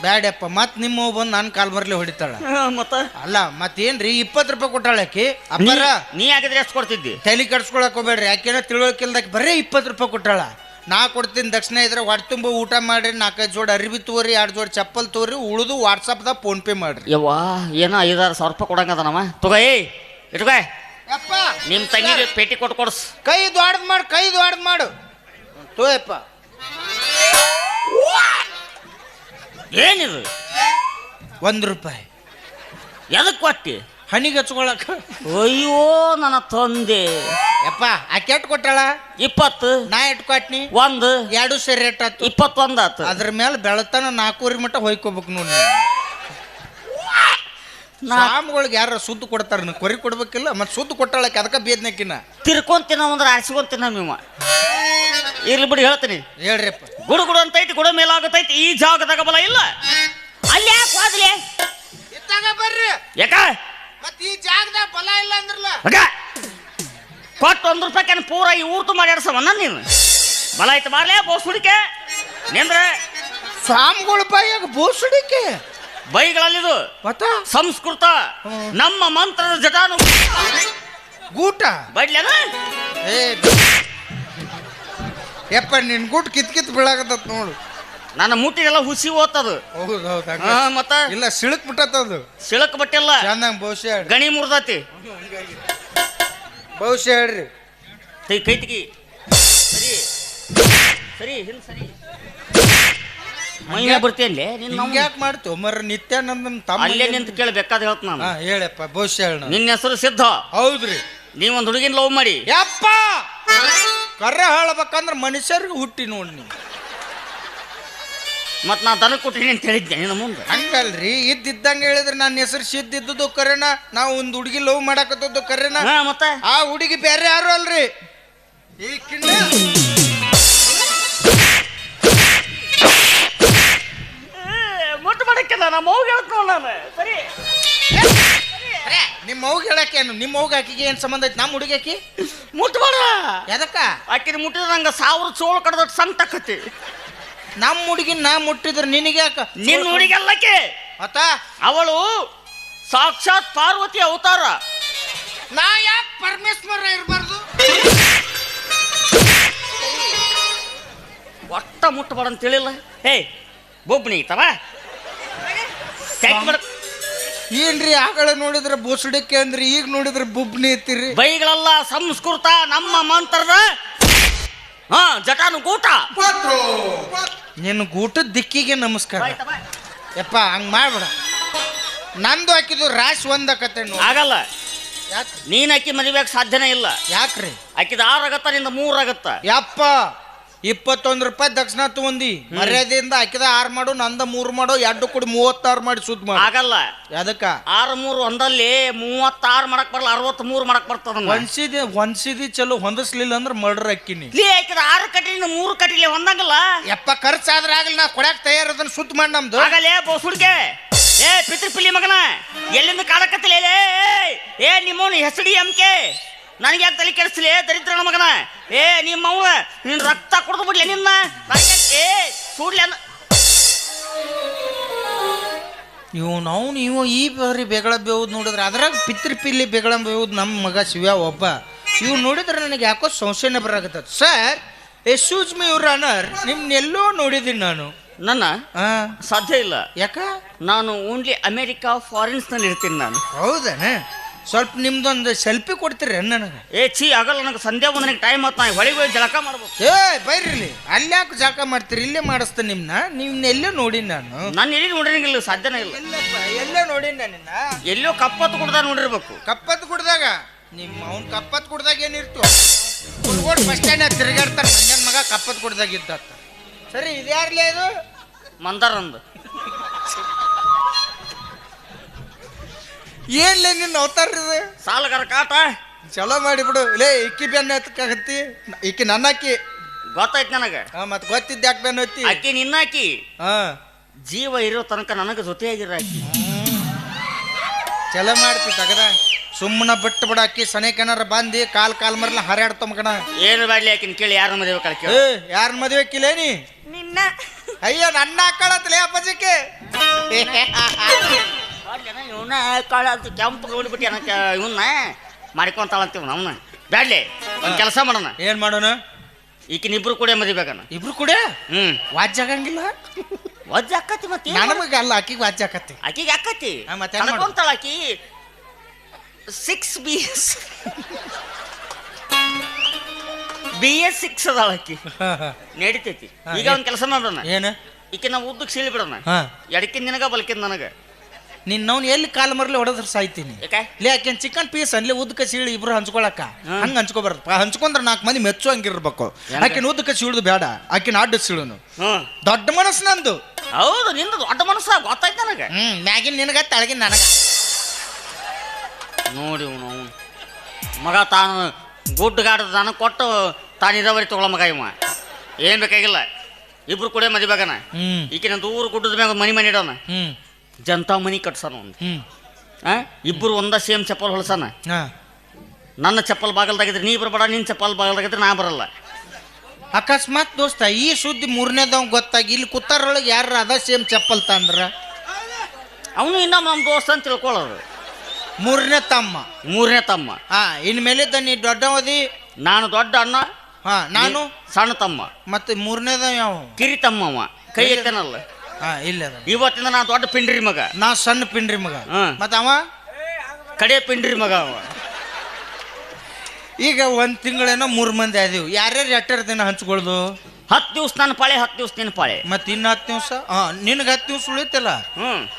ಬ್ಯಾಡಪ್ಪ ಮತ್ತೆ ನಿಮ್ಮ ಬಂದು ನಾನು ಕಾಲ್ ಬರಲಿ ಹೊಡಿತಾಳ ಮತ್ತ ಅಲ್ಲ ಮತ್ತೇನ್ರಿ 20 ರೂಪಾಯಿ ಕೊಟ್ಟಾಳಕಿ ಅಪ್ಪರ ನೀ ಆಗಿದ್ರೆ ಎಷ್ಟು ಕೊಡ್ತಿದ್ದಿ ತಲೆ ಕಡ್ಸ್ಕೊಳಕ್ ಹೋಗ್ಬೇಡ್ರಿ ಯಾಕೆನೋ ತಿಳುವಳಿಕೆಲ್ದಾಕಿ ಬರೀ 20 ರೂಪಾಯಿ ಕೊಟ್ಟಾಳ ನಾ ಕೊಡ್ತೀನಿ ದಕ್ಷಿಣ ಇದ್ರೆ ಹೊಟ್ಟೆ ತುಂಬ ಊಟ ಮಾಡ್ರಿ 4-5 ಜೋಡಿ ಅರಿವಿ ತೋರಿ 2 ಜೋಡಿ ಚಪ್ಪಲ್ ತೋರಿ ಉಳಿದು ವಾಟ್ಸಪ್ದಾಗ ಫೋನ್ ಪೇ ಮಾಡ್ರಿ ಯವ್ವಾ ಏನೋ 5,000 ರೂಪಾಯಿ ಕೊಡಂಗದನವ ತಗೋ ಇಟ್ಕ ಯಪ್ಪ ನಿಮ್ಮ ತಂಗಿಗೆ ಪೇಟಿ ಕೊಟ್ಟು ಕೊಡ್ಸ್ ಕೈ ದ್ವಾಡ್ದು ಮಾಡು ತೋಯಪ್ಪ ಏನಿದು 1 ರೂಪಾಯಿ ಎದಕ್ಕೆ ಕೊಟ್ಟಿ ಹಣಿಗೆ ಹಚ್ಕೊಳಕ ಅಯ್ಯೋ ನನ್ನ ತಂದೆ ಯಪ್ಪ ಆಕೆ ಎಟ್ ಕೊಟ್ಟಾಳ 20 ನಾ ಎಟ್ ಕೊಟ್ನಿ 1 2 ಸೇರಿ ರೇಟ್ ಆತು 21 ಆತು ಅದ್ರ ಮೇಲೆ ಬೆಳತನ 4 ಮಟ್ಟ ಹೊಯ್ಕೋಬೇಕು ನೋಡಿ ನಾ ಸ್ವಾಮಿಗಳಿಗೆ ಯಾರ ಸುದ್ದು ಕೊಡ್ತಾರ ಕೊರಿ ಕೊಡ್ಬೇಕಿಲ್ಲ ಮತ್ತೆ ಸುದ್ದು ಕೊಟ್ಟಾಳಕ್ಕೆ ಅದಕ್ಕೆ ಬೇದ್ನಕ್ಕಿನ ತಿರ್ಕೊಂತಿನ ಅಂದ್ರೆ ಆರಿಸ್ಕೊಂತಿನ ನೀವು ಇರ್ಲಿ ಬಿಡಿ ಹೇಳ್ತೀನಿ ಹೇಳ್ರಿಪ್ಪ ಗುಡು ಅಂತೈತಿ ಗುಡ ಮೇಲಾಗತೈತಿ ಈ ಜಾಗದಾಗ ಬಲ ಇಲ್ಲ ಅಲ್ಲಿ ಯಾಕೆ ಹೋದ್ಲಿ ಇತ್ತಾಗ ಬರ್ರಿ ಯಾಕ ಮತ್ತೆ ಈ ಜಾಗದಾಗ ಬಲ ಇಲ್ಲ ಅಂದ್ರಲ್ಲ ಕೊಟ್ಟು 1 ರೂಪಾಯಿ ಪೂರ ಈ ಊರ್ತು ಮಾಡ್ಯಾಡ್ಸವನ್ನ ನೀನು ಬಲ ಐತೆ ಮಾಡ್ಲೇ ಬೋಸ್ ಹುಡಿಕೆ ನಿಂದ್ರೆ ಸ್ವಾಮಿಗಳ ಬಾಯಾಗ ಬೋಸುಡಿಕೆ ಬೈಗಳಲ್ಲಿದು ಮತ್ತ ಸಂಸ್ಕೃತ ನಮ್ಮ ಮಂತ್ರದ ಜಟಾನು ಗೂಟ ಬಡ್ಲೇನ ಏ ಯಪ್ಪ ನಿನ್ ಗೂಟ್ ಕಿತ್ ಬೀಳಾಕತ್ತ ನೋಡು ನನ್ನ ಮುಟ್ಟಿಗೆಲ್ಲ ಹುಸಿ ಓದ್ತದು ಹೌದು ಮತ್ತ ಇಲ್ಲ ಸಿಳಕ್ ಬಿಟ್ಟತ್ತದು ಸಿಳಕ್ ಬಟ್ಟಿಲ್ಲ ಚಂದಂಗ ಬಹುಶಃ ಹೇಳ್ರಿ ಗಣಿ ಮುರ್ದತಿ ಬಹುಶಃ ಹೇಳ್ರಿ ಕೈ ತೆಗಿ ಸರಿ ಸರಿ ಹಿಂದ್ ಸರಿ ಮೈಯ ಬರ್ತೀಯಲ್ಲೇ ನಿನ್ನ ಹಿಂಗ ಯಾಕೆ ಮಾಡ್ತು ಮರ ನಿತ್ಯಾನಂದನ್ ತಮ್ಮ ಅಲ್ಲೇ ನಿಂತು ಕೇಳಬೇಕಾದ ಹೇಳ್ತ ನಾನು ಹೇಳಪ್ಪ ಬಹುಶಃ ಹೇಳ ನಿನ್ನ ಹೆಸರು ಸಿದ್ಧ ಹೌದ್ರಿ ನೀವೊಂದು ಹುಡುಗಿನ ಲವ್ ಮಾಡಿ ಯಪ್ಪ ಕರ್ರೆ ಹೇಳ್ಬೇಕಂದ್ರ ಮನುಷ್ಯರಿಗೆ ಹುಟ್ಟಿ ನೋಡಿ ನೀವು ಮತ್ ನಾ ದನ ಕೊಟ್ಟಿನಿ ಅಂತ ಹೇಳಿದ್ದೆ ನಿನ್ನ ಮುಂದೆ ಹಂಗಲ್ರಿ ಇದ್ದಂಗ ಹೇಳಿದ್ರೆ ನನ್ನ ಹೆಸರು ಸಿದ್ದಿದ್ದು ಕರೆನ ನಾವು ಒಂದು ಹುಡುಗಿ ಲವ್ ಮಾಡಾಕತ್ತದ್ದು ಕರೆನ ಮತ್ತೆ ಆ ಹುಡುಗಿ ಬೇರೆ ಯಾರು ಅಲ್ರಿ ಈ ಕಿಣ್ಣ ಮುಟ್ಟು ಮಾಡಕ್ಕಿಲ್ಲ ನಮ್ಮ ಮೌಗೆ ಹೇಳ್ತು ನಾನು ಸರಿ ನಿಮ್ಮ ಮೌಗೆ ಹೇಳಕ್ಕೇನು ನಿಮ್ಮ ಮೌಗೆ ಆಕಿಗೆ ಏನ್ ಸಂಬಂಧ ಐತಿ ನಮ್ಮ ಹುಡುಗಿ ಆಕಿ ಮುಟ್ಟು ಮಾಡ ಎದಕ್ಕ ಆಕಿನ ಮುಟ್ಟಿದ್ರೆ ನಂಗೆ 1000 ಚೋಳು ಕಡ್ದಟ್ಟು ಸಂತ ಆಕತಿ ನಮ್ಮ ಹುಡುಗಿ ನಾ ಮುಟ್ಟಿದ್ರೆ ನಿನಗೆ ಯಾಕ ನಿನ್ನ ಹುಡುಗಲ್ಲಕ್ಕೆ ಮತ್ತ ಅವಳು ಸಾಕ್ಷಾತ್ ಪಾರ್ವತಿ ಅವತಾರ ನಾ ಯಾಕೆ ಪರಮೇಶ್ವರ ಇರಬಾರ್ದು ಒಟ್ಟ ಮುಟ್ಟಬೇಡ ಅಂತ ಹೇಳಿಲ್ಲ ಹೇ ಬೊಬ್ಬನಿ ತವ ಏನ್ರಿ ಆಗಳ ನೋಡಿದ್ರೆ ಬೋಸಡಿಕೆ ಅಂದ್ರಿ ಈಗ ನೋಡಿದ್ರೆ ಬುಬ್ನಿ ಎತ್ತೀರಿ ಬೈಗಳೆಲ್ಲ ಸಂಸ್ಕೃತ ನಮ್ಮ ಮಂತ್ರದ ಜಟಾನು ಗೂಟ ನಿನ್ನ ಗೂಟದ ದಿಕ್ಕಿಗೆ ನಮಸ್ಕಾರ ಯಪ್ಪ ಹಂಗ ಮಾಡ್ಬೇಡ ನಂದು ಹಾಕಿದ್ದು ರಾಶಿ ಒಂದಕತ್ತೆ ಆಗಲ್ಲ ಯಾಕೆ ನೀನ್ ಅಕ್ಕಿ ಮದುವೆಗೆ ಸಾಧ್ಯನೇ ಇಲ್ಲ ಯಾಕ್ರಿ ಆಕಿದ 6 ಆಗತ್ತ ನಿಂದ 3 ಆಗತ್ತ ಯಪ್ಪ 21 ರೂಪಾಯಿ ದಕ್ಷಿಣ ತಗೊಂಡಿ ಮರ್ಯಾದೆಯಿಂದ ಹಾಕಿದ 6 ಮಾಡು ನಂದ 3 ಮಾಡು 2 ಕೂಡಿ 36 ಮಾಡಿ ಸುದ್ದ ಮಾಡು ಆಗಲ್ಲ ಅದಕ್ಕ 6 3 ಒಂದಲ್ಲಿ 36 ಮಾಡಕ್ ಬರಲ್ಲ 63 ಮಾಡಕ್ ಬರ್ತದ ಹೊಂದಿಸಿದಿ ಚಲೋ ಹೊಂದಿಸ್ಲಿಲ್ಲ ಅಂದ್ರೆ ಮರ್ಡರ್ ಅಕ್ಕಿನಿ ಆಕಿದ 6 ಕಟ್ಟಿನ 3 ಕಟ್ಟಿಲೆ ಒಂದಂಗಲ್ಲ ಯಪ್ಪ ಖರ್ಚಾದ್ರೆ ಆಗಲ್ಲ ನಾ ಕೊಡಕ್ ತಯಾರದನ್ನ ಸುತ್ತ ಮಾಡಿ ನಮ್ದು ಆಗಲೇ ಬೋಸುಡ್ಗೆ ಪಿತೃಪಿಲಿ ಮಗನ ಎಲ್ಲಿಂದ ಕಾಡಕತ್ತಿಲ್ಲ ಏ ನಿಮ್ಮವನು ಹೆಸಡಿ ಅಂಕೆ ನನಗೆ ಯಾಕೆ ತಲೆ ಕೆಡಿಸ್ಲಿ ದರಿದ್ರ ಮಗನ ನಿಮ್ಮವನ ನಿನ್ನ ರಕ್ತ ಕುಡ್ದು ಬಿಡ್ಲಿ ನಿನ್ನ ಸುಡ್ಲಿ ಅನ್ನ ಇವು ಈ ಬಾರಿ ಬೆಗಳ ಬೇವುದ್ ನೋಡಿದ್ರೆ ಅದ್ರಾಗ ಪಿತೃಪಿಲ್ಲಿ ಬೆಗಳ ಬೇವುದ್ ನಮ್ಮ ಮಗ ಶಿವ್ಯ ಒಬ್ಬ ಇವ್ ನೋಡಿದ್ರೆ ನನಗೆ ಯಾಕೋ ಸಂಶಯನೇ ಬರಾಕತ್ತದ sir excuse me your honour ನಿಮ್ನೆಲ್ಲೋ ನೋಡಿದ್ದೀನಿ ನಾನು ನನ್ನ ಸಾಧ್ಯ ಇಲ್ಲ ಯಾಕ ನಾನು ಓನ್ಲಿ ಅಮೆರಿಕಾ ಫಾರಿನ್ಸ್ ನಲ್ಲಿ ಇರ್ತೀನಿ ನಾನು ಹೌದಾನೆ ಸ್ವಲ್ಪ ನಿಮ್ದೊಂದು ಸೆಲ್ಫಿ ಕೊಡ್ತೀರಿ ನನಗೆ ಛೀ ಆಗಲ್ಲ ನನಗೆ ಸಂಧ್ಯಾ ಬಂದನಿಗೆ ಟೈಮ್ ಆಯ್ತು ನಾ ಹೊಳಿಗೆ ಹೋಗಿ ಜಳಕ ಮಾಡ್ಬೇಕು ಬೈರ್ಲಿ ಅಲ್ಲಿ ಯಾಕೆ ಜಾಕ ಮಾಡ್ತೀರಿ ಇಲ್ಲೇ ಮಾಡಿಸ್ತೇನೆ ನಿಮ್ನೆಲ್ಲೋ ನೋಡಿನಿ ನಾನು ಎಲ್ಲಿ ನೋಡಿರಂಗಿಲ್ಲ ಸಾಧ್ಯನೇ ಇಲ್ಲ ಎಲ್ಲೋ ನೋಡಿನಿ ನಿನ್ನ ಎಲ್ಲೋ ಕಪ್ಪತ್ತು ಕುಡ್ದ ನೋಡಿರ್ಬೇಕು ಕಪ್ಪತ್ತು ಕುಡ್ದಾಗ ನಿಮ್ಮ ಅವ್ನು ಕಪ್ಪತ್ತು ಕುಡ್ದಾಗ ಏನಿರ್ತು ಬಸ್ ಸ್ಟ್ಯಾಂಡ್ ತಿರುಗಾಡ್ತಾನೆ ಮಂಜನ್ ಮಗ ಕಪ್ಪತ್ತು ಕುಡ್ದಾಗ ಇದ್ದ ಸರಿ ಇದು ಯಾರ್ಲೇ ಇದು ಮಂದಾರಂದು ಏನ್ಲೇ ನಿನ್ನ ಅವತಾರ ಸಾಲಗಾರ ಕಾಟ ಚಲೋ ಮಾಡಿಬಿಡು ಲೇ ಇಕ್ಕಿ ಬೆನ್ನ ಹತ್ತಕ್ಕಾಗತ್ತಿ ಇಕ್ಕಿ ನನ್ನ ಅಕ್ಕಿ ಗೊತ್ತಾಯ್ತು ನನಗೆ. ಮತ್ತೆ ಗೊತ್ತಿದ್ದ ಯಾಕೆ ಬೆನ್ನ ಹತ್ತಿ ಅಕ್ಕಿ ನಿನ್ನಾಕಿ ಹಾ ಜೀವ ಇರೋ ತನಕ ನನಗೆ ಜೊತೆಯಾಗಿರ ಅಕ್ಕಿ. ಚಲೋ ಮಾಡ್ತಿ ತಗದ ಸುಮ್ಮನ ಬಿಟ್ಟು ಬಿಡ ಅಕ್ಕಿ ಸನೇಕನಾರ ಬಂದಿ ಕಾಲ್ ಮರ್ಲ ಹರ್ಯಾಡ್ತಮ್ಮ ಕಣ. ಏನು ಬ್ಯಾಡ್ಲಿ ಆಕಿನ ಕೇಳಿ ಯಾರ ಮದುವೆ ಕಳ್ಕಿ ಯಾರ ಮದುವೆ ಕಿಲೇನಿ ನಿನ್ನ ಅಯ್ಯೋ ನನ್ನ ಹಾಕಳತ್ಲೇ ಅಪ್ಪಜಿಕ್ಕೆ ಇವನ್ನ ಕಾಳ ಕೆಂಪು ನೋಡ್ಬಿಟ್ಟು ಏನಕ್ಕೆ ಇವನ್ನ ಮಾಡ್ಕೊಂತಾಳಂತೀವ್ ಅವನ್ನ ಬ್ಯಾಡ್ಲಿ ಒಂದು ಕೆಲಸ ಮಾಡೋಣ. ಏನ್ ಮಾಡೋಣ ಈಕಿನಿಬ್ರು ಕೂಡ ಮದಿಬೇಕನ ಇಬ್ರು ಕೂಡ ವಾಜ್ಯ ಆಗಂಗಿಲ್ಲ ವಜ್ಜ ಆಕತಿ ಮತ್ತೆ ನನಗೆ ಅಲ್ಲ ಆಕಿಗೆ ವಾಜ್ಯ ಆಕತಿ ಆಕಿಗೆ ಆಕತಿ ಮತ್ತೆ ಏನ್ ಮಾಡೋದು? ಕಳ್ಕೊಂತಾಳ ಆಕಿ 6 BS BS 6 ಅದಾಳ ಆಕಿ ನಡೀತೈತಿ. ಈಗ ಒಂದು ಕೆಲಸ ಮಾಡೋಣ. ಏನು ಈಕೆ ನಾವು ಉದ್ದಕ್ಕೆ ಸೀಳಿ ಬಿಡೋಣ. ಹಾ ಎಡಕಿನ ನಿನಗ ಬಲ್ಕಿನ ನನಗೆ ನಿನ್ನವ್ನು ಎಲ್ಲಿ ಕಾಲ್ ಮರ್ಲಿ ಹೊಡೆದ್ರೆ ಸಾಯ್ತೀನಿ ಯಾಕೆ ಲೇ ಆಕೆನ್ ಚಿಕನ್ ಪೀಸ್ ಅನ್ಲಿ ಉದ್ದಕ ಸೀಳಿ ಇಬ್ರು ಹಂಚ್ಕೊಳಕ ಹಂಗ ಹಂಚ್ಕೊಬಾರ್ದು ಹಂಚ್ಕೊಂಡ್ರೆ 4 ಮಂದಿ ಮೆಚ್ಚು ಹಂಗಿರ್ಬೇಕು. ಆಕಿನ ಉದ್ದಕ ಸೀಳುದು ಬೇಡ ಆಕಿನ ಅಡ್ಡ ಸೀಳುನು ದೊಡ್ಡ ಮನಸ್ಸು ನಂದು. ಹೌದು ನಿಂದು ದೊಡ್ಡ ಮನಸ್ಸ ಗೊತ್ತಾಯ್ತು ನನಗೆ. ಮ್ಯಾಗಿನ ನಿನಗ ತಳಗಿನ ನನಗ ನೋಡಿ ನಾವು ಮಗ ತಾನು ಗುಡ್ಡಗಾಡದ ನನಗೆ ಕೊಟ್ಟು ತಾನು ಇದಾವರಿ ತಗೊಳ ಮಗ ಇವ ಏನು ಬೇಕಾಗಿಲ್ಲ. ಇಬ್ರು ಕೂಡ ಮದಿಬೇಕನ. ಈಕಿನ ದೂರ ಗುಡ್ಡದ ಮ್ಯಾಗ ಮನಿ ಇಡೋಣ. ಜನತಾ ಮನಿ ಕಟ್ಸೋಣ ಒಂದು. ಇಬ್ಬರು ಒಂದ ಸೇಮ್ ಚಪ್ಪಲ್ ಹೊಲ್ಸನ. ನನ್ನ ಚಪ್ಪಲ್ ಬಾಗಲ್ದಾಗಿದ್ರೆ ನೀ ಬರಬೇಡ, ನಿನ್ನ ಚಪ್ಪಲ್ ಬಾಗಲ್ದಾಗಿದ್ರೆ ನಾ ಬರಲ್ಲ. ಅಕಸ್ಮಾತ್ ದೋಸ್ತ ಈ ಸುದ್ದಿ 3ನೇದವ್ ಗೊತ್ತಾಗಿ ಇಲ್ಲಿ ಕುತ್ತಾರೊಳಗೆ ಯಾರ ಅದ ಸೇಮ್ ಚಪ್ಪಲ್ ತಂದ್ರ ಅವನು ಇನ್ನೊಮ್ಮೆ ನಮ್ಮ ದೋಸ್ತ ಅಂತ ತಿಳ್ಕೊಳ್ಳೋದು. 3ನೇ ತಮ್ಮ 3ನೇ ತಮ್ಮ. ಇನ್ ಮೇಲಿದ್ದ ನೀ ದೊಡ್ಡವದಿ ನಾನು ದೊಡ್ಡ ಅಣ್ಣ, ನಾನು ಸಣ್ಣ ತಮ್ಮ. ಮತ್ತೆ 3ನೇದ ಯಾವ ಕಿರಿ ತಮ್ಮವ ಕೈ ಎತ್ತನಲ್ಲ. ಇಲ್ಲ ಇವತ್ತಿಂದ ನಾ ದೊಡ್ಡ ಪಿಂಡ್ರಿ ಮಗ, ನಾ ಸಣ್ಣ ಪಿಂಡ್ರಿ ಮಗ. ಮತ್ತ ಅವ ಕಡೆ ಪಿಂಡ್ರಿ ಮಗ ಅವ. ಈಗ 1 ತಿಂಗಳೇನೋ 3 ಮಂದಿ ಆದಿವು. ಯಾರ್ಯಾರು ಎಟ್ಟರ ದಿನ ಹಂಚ್ಕೊಳ್ದು? 10 ದಿವ್ಸ ನನ್ನ ಪಾಳೆ, 10 ದಿವ್ಸ ನಿನ್ನ ಪಾಳೆ. ಮತ್ತೆ ಇನ್ನು 10 ದಿವಸ ನಿನಗೆ 10 ದಿವ್ಸ ಉಳಿತಲ್ಲ.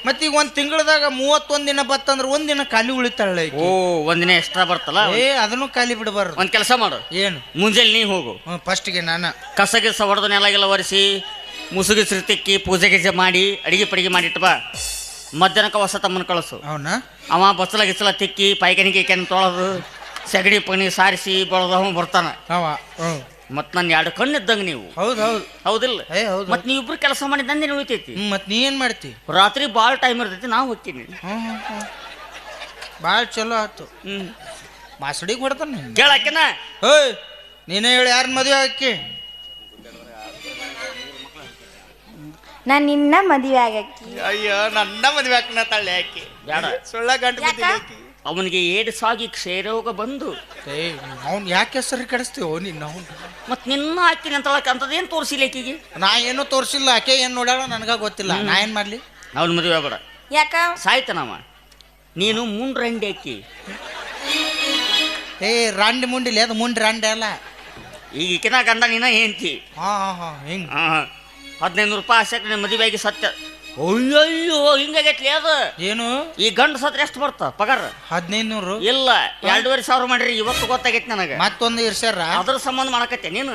ಮತ್ತೆ ಈಗ 1 ತಿಂಗಳದಾಗ 31 ದಿನ ಬತ್ತಂದ್ರೆ 1 ದಿನ ಖಾಲಿ ಉಳಿತಾಳೆ. ಓ ಒಂದಿನ ಎಕ್ಸ್ಟ್ರಾ ಬರ್ತಲ್ಲ, ಅದನ್ನು ಖಾಲಿ ಬಿಡಬಾರ್ದು. ಒಂದ್ ಕೆಲಸ ಮಾಡು. ಏನು? ಮುಂಜಾನೆ ನೀ ಹೋಗು. ಫಸ್ಟ್ಗೆ ನಾನು ಕಸ ಗಿಸ ಹೊಡೆದು ನೆಲಗೆಲ್ಲ ಒರೆಸಿ ಮುಸುಗಿಸ್ರಿ ತಿಕ್ಕಿ ಪೂಜೆ ಗೀಜೆ ಮಾಡಿ ಅಡಿಗೆ ಪಡಿಗೆ ಮಾಡಿಟ್ಟು ಬಾ. ಮಧ್ಯಾಹ್ನಕ್ಕೆ ಹೊಸ ತಮ್ಮನ ಕಳಿಸು. ಅವನ ಅವ ಬಚ್ಚಲ ಗಿಚ್ಚಲ ತಿಕ್ಕಿ ಪಾಯ್ಕನಿ ಗೀಕನಿ ತೊಳೆದು ಸಗಣಿ ಪಗಣಿ ಸಾರಿಸಿ ಬಳದವ ಬರ್ತಾನ. ಮತ್ ನನ್ನ 2 ಕಣ್ಣಿದ್ದಂಗ ನೀವು. ಹೌದು ಹೌದಿಲ್ಲ? ಹೌದು. ಮತ್ ನೀವಿಬ್ರು ಕೆಲಸ ಮಾಡಿ ನಂದೇನು ಉಳಿತೈತಿ. ಮತ್ ನೀ ಏನ್ ಮಾಡ್ತಿ? ರಾತ್ರಿ ಭಾಳ ಟೈಮ್ ಇರ್ತೈತಿ, ನಾವು ಹೋಗ್ತೀನಿ. ಭಾಳ ಚಲೋ ಆಯ್ತು. ಮಾಸಡಿಗೆ ಹೊಡ್ತಾನ ಕೇಳಾಕಿನ. ಓಯ್ ನೀನೇ ಹೇಳಿ ಯಾರ ಮದುವೆ ಆಕಿ? ನಾನು ನಿನ್ನ ಮದುವೆ ಆಗಕ್ಕಿ. ಅಯ್ಯೋ ನನ್ನ ಮದುವೆ ಹಾಕಿನ ತಳ್ಳಿ ಹಾಕಿ ಬೇಡ, ಸುಳ್ಳ ಗಂಟು ಬಿದ್ದಿ. ಅವನಿಗೆ ಏಡ್ ಸಾಗಿ ಕ್ಷಯರೋಗ ಬಂದು ಅವ್ನು ಯಾಕೆ ಹೆಸರು ಕಡಿಸ್ತೀವೋ ನಿನ್ನ? ಮತ್ ನಿನ್ನ ಹಾಕಿನ ಅಂತಳಕ್ಕೆ ಅಂತದೇನು ತೋರಿಸಿಲ್ಲ ಆಕಿಗೆ. ನಾ ಏನೂ ತೋರಿಸಿಲ್ಲ, ಆಕೆ ಏನು ನೋಡ್ಯಾಳ ನನಗ ಗೊತ್ತಿಲ್ಲ. ನಾ ಏನು ಮಾಡಲಿ? ಅವ್ನ ಮದುವೆ ಬೇಡ, ಯಾಕ ಸಾಯ್ತಾನವ. ನೀನು ಮುಂಡ್ರಂಡಿ ಆಕಿ. ರಾಂಡಿ ಮುಂಡಿಲಿ, ಅದು ಮುಂಡಿ ರಾಂಡಿ ಅಲ್ಲ. ಈಗ ಈಕಿನ ಗಂಡ ನೀನ ಹೆಂಡ್ತಿ. ಹಿಂಗೆ 1500 ರೂಪಾಯಿ ಆಸೆ ಮದುವೆ ಆಗಿ ಸತ್ಯ. ಅಯ್ಯಯ್ಯೋ ಹಿಂಗಾಗೈತ್ಲಿ ಅದು. ಏನು ಈ ಗಂಡು ಸತ್ರ ಎಷ್ಟು ಬರ್ತ ಪಗಾರ? 1500 ಇಲ್ಲ 2500 ಮಾಡ್ರಿ. ಇವತ್ತು ಗೊತ್ತಾಗೈತಿ ನನಗೆ. ಮತ್ತೊಂದು ಇರ್ಸ್ಯಾರ, ಅದ್ರ ಸಂಬಂಧ ಮಾಡಕತ್ತೆ. ನೀನು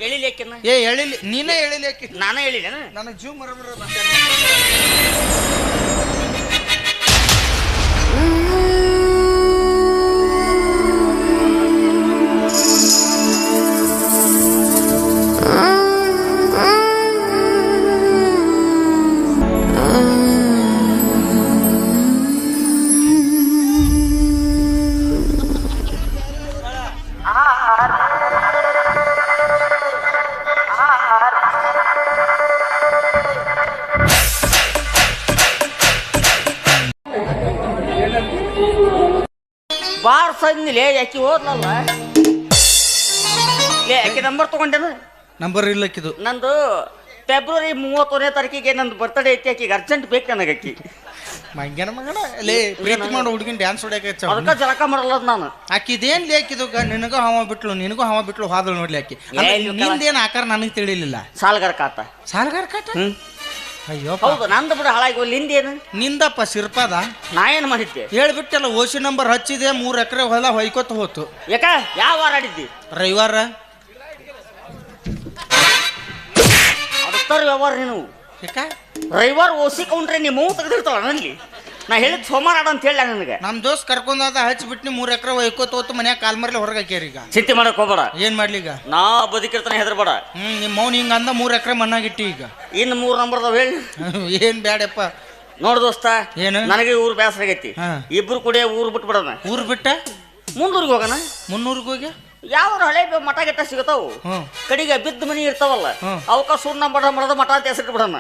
ಎಳಿಲೇಕಿನ ಹೇಳಿಲಿ, ನೀನೇ ಹೇಳಿಲಿ. ನಾನೇ ಹೇಳಿದ್ದೇನೆ. ನನಗೆ ಜೀವ ಮರಬರ. ಬಾರ್ ಸಂದಿಲೇ ಯಾಕೆ ಹೋದ್ಲಲ್ಲ. ಯಾಕೆ ನಂಬರ್ ತಗೊಂಡೇನ? ನಂಬರ್ ಇಲ್ಲಕ್ಕಿದು ನಂದು ಫೆಬ್ರವರಿ 31ನೇ ತಾರೀಕಿಗೆ ನಂದು ಬರ್ತಡೇ ಐತಿ. ಆಕಿಗೆ ಅರ್ಜೆಂಟ್ ಬೇಕು ನನಗೆ. ಆಕಿ ಮಂಗ್ಯನ ಮಗನ ಲೇ ಪ್ರೀತಿ ಮಾಡೋ ಹುಡುಗಿನ ಡ್ಯಾನ್ಸ್ ಹೊಡ್ಯಾಕ ಅದಕ್ಕೆ ಜಲಕ ಮಾಡಲ್ಲ ನಾನು. ಆಕಿದೇನ್ ಲೇಕಿದು ನಿನಗೂ ಹವ ಬಿಟ್ಲು, ನಿನಗೂ ಹವ ಬಿಟ್ಲು ಹಾದಳು ನೋಡ್ಲಿ ಆಕಿ. ನಿಂದೇನು ಆಕಾರ ನನಗೆ ತಿಳಿಲಿಲ್ಲ. ಸಾಲ್ಗಾರ ಕಾಟ. ಸಾಲ್ಗಾರ ಕಾಟ? ಅಯ್ಯೋ ಹೌದು, ನಂದು ಬಿಡ ಹಾಳಾಗಿ ಹೋಗ್ಲಿ. ನಿಂದೇನು? ನಿಂದಪ್ಪ ಸಿರ್ಪಾದ. ನಾ ಏನು ಮಾಡಿದ್ದೆ ಹೇಳ್ಬಿಟ್ಟಲ್ಲ, ಓಸಿ ನಂಬರ್ ಹಚ್ಚಿದೆ, 3 ಎಕರೆ ಹೊಲ ಹೊಯ್ಕೋತ ಹೋತು. ಯಾಕ ಯಾವ ವಾರ ಆಡಿದ್ದಿ? ರವಿವಾರ. ಅದಕ್ಕಾರ ವ್ಯವಹಾರ ನೀನು. ಯಾಕ ರವಿವಾರ ಓಸಿ ಕೌಂಟ್ರೆ ನಿಮ್ಮ ತೆಗೆದಿರ್ತಾವ ನಲ್ಲಿ. ನಾ ಹೇಳಿದ್ ಸೋಮವಾರ ಆಡ ಅಂತ ಹೇಳ ನನಗೆ. ನಮ್ ದೋಸ್ತ್ ಕರ್ಕೊಂಡಾದ ಹಚ್ಚಿಬಿಟ್ನಿ 3 ಎಕರೆ ಒಯ್ಕೋತ ಮನ್ಯಾಗ ಕಾಲ್ ಮರ್ಲಿ ಹೊರಗೆ ಹಾಕ್ಯಾರ ಈಗ. ಚಿಂತೆ ಮಾಡಕ್ ಹೋಗ್ಬೇಡ. ಏನ್ ಮಾಡ್ಲಿ ಈಗ? ನಾ ಬದುಕಿರ್ತಾನೆ ಹೆದರ್ಬೇಡ. ನಿಮ್ಮ ಮೌನ್ ಹಿಂಗ ಅಂದ 3 ಎಕರೆ ಮಣ್ಣಾಗಿಟ್ಟಿ ಈಗ. ಇನ್ನು 3 ನಂಬರ್ದಾವ ಹೇಳಿ. ಏನ್ ಬ್ಯಾಡಪ್ಪ. ನೋಡ್ ದೋಸ್ತ, ಏನು ನನಗೆ ಊರ್ ಬೇಸರ ಆಗೈತಿ. ಇಬ್ರು ಕೂಡ ಊರ್ ಬಿಟ್ಟು ಬಿಡೋಣ. ಊರ್ ಬಿಟ್ಟ ಮುಂದೂರ್ಗೆ ಹೋಗೋಣ. ಮುನ್ನೂರ್ಗೆ ಹೋಗಿ ಯಾವ ಹಳೆ ಮಠ ಗಿಟ್ಟ ಸಿಗತಾವು. ಕಡೆಗೆ ಬಿದ್ದ ಮನಿ ಇರ್ತಾವಲ್ಲ, ಅವಕ್ಕ ಸುಣ್ಣ ಬಡ ಮರದ ಮಠ ಅಂತ ಹೆಸರು ಬಿಡೋಣ.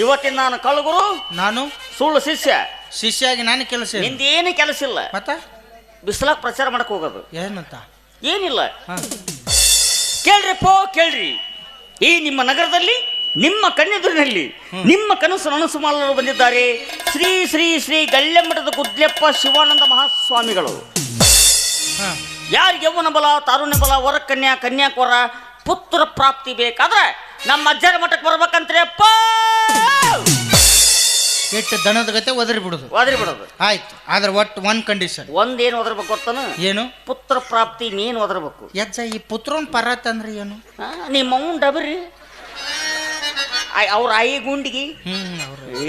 ಇವತ್ತಿನ ನಾನು ಕಳ್ಗುರು, ನಾನು ಸುಳ್ಳು ಶಿಷ್ಯ ಆಗಿ ನಾನು ಕೆಲಸ. ನಿಂದೇನು ಕೆಲಸ ಇಲ್ಲ. ಮತ್ತ ಬಿಸಿಲಾಗ ಪ್ರಚಾರ ಮಾಡಕ್ ಹೋಗೋದು ಏನಂತ ಏನಿಲ್ಲ. ಕೇಳ್ರಿ ಕೇಳ್ರಿ, ಈ ನಿಮ್ಮ ನಗರದಲ್ಲಿ ನಿಮ್ಮ ಕಣ್ಣೆದುರಿನಲ್ಲಿ ನಿಮ್ಮ ಕನಸು ನನಸು ಮಾಡಲು ಬಂದಿದ್ದಾರೆ ಶ್ರೀ ಶ್ರೀ ಶ್ರೀ ಗಳ್ಳೆಮಠದ ಗುದ್ಲೆಪ್ಪ ಶಿವಾನಂದ ಮಹಾಸ್ವಾಮಿಗಳು. ಯಾರಿಗೆ ಯೌವನ ಬಲ, ತಾರುಣ್ಯ ಬಲ, ವರ ಕನ್ಯಾಕುವರ ಪುತ್ರ ಪ್ರಾಪ್ತಿ ಬೇಕಾದ್ರೆ ನಮ್ಮ ಅಜ್ಜರ ಮಠಕ್ಕೆ ಬರ್ಬೇಕಂತ್ರಿ ಅಪ್ಪ. ಎಷ್ಟು ದನದ ಗತೆ ಒದರಿ ಬಿಡುದು. ಆಯ್ತು, ಆದ್ರೆ ಒಟ್ಟು ಒಂದ್ ಕಂಡೀಷನ್. ಒಂದೇನು ಒದರ್ಬೇಕು ಗೊತ್ತಾನ? ಏನು? ಪುತ್ರ ಪ್ರಾಪ್ತಿ. ನೀನು ಒದರ್ಬೇಕು. ಯಜ್ಜ, ಈ ಪುತ್ರನ್ ಪರತ್ ಅಂದ್ರೆ ಏನು? ನಿಮ್ಮ ಅವ್ನ್ ಡಬರಿ ಅವ್ರ ಆಯಿ ಗುಂಡಿಗೆ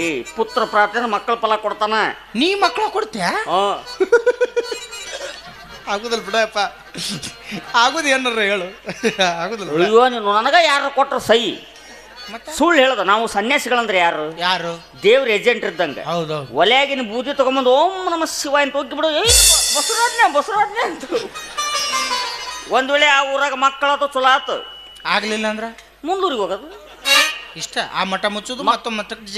ಏ ಪುತ್ರ ಪ್ರಾರ್ಥನೆ ಮಕ್ಕಳ ಫಲ ಕೊಡ್ತಾನ. ನೀ ಮಕ್ಕಳ ಕೊಡ್ತೀಯ? ಆಗುದಿಲ್ಲ ಬಿಡಪ್ಪ. ಆಗುದು ಏನಾರ ಹೇಳು. ಆಗುದಿಲ್ಲ. ಅಯ್ಯೋ, ನೀನು ನನಗ ಯಾರು ಕೊಟ್ರ ಸೈ ಸುಳ್ಳು ಹೇಳದ. ನಾವು ಸನ್ಯಾಸಿಗಳಂದ್ರೆ ಯಾರು? ದೇವ್ರ ಏಜೆಂಟ್ ಇದ್ದಂಗ. ಒಲೆಯಾಗಿನ ಬೂದಿ ತಗೊಂಬಂದು ಓಂ ನಮ ಶಿವ ಅಂತ ಹೋಗಿ ಬಿಡು. ಬಸರಾಜ್ಞೆ ಅಂತ. ಒಂದ್ ವೇಳೆ ಆ ಊರಾಗ ಮಕ್ಕಳಾತು ಚಲೋ ಆತು, ಆಗ್ಲಿಲ್ಲ ಅಂದ್ರ ಮುಂದೂರಿಗೆ ಹೋಗೋದು ಇಷ್ಟ. ಆ ಮಠ ಮುಚ್ಚೋದು ಮತ್ತೊಂದು ಮಠಕ್ಕೆ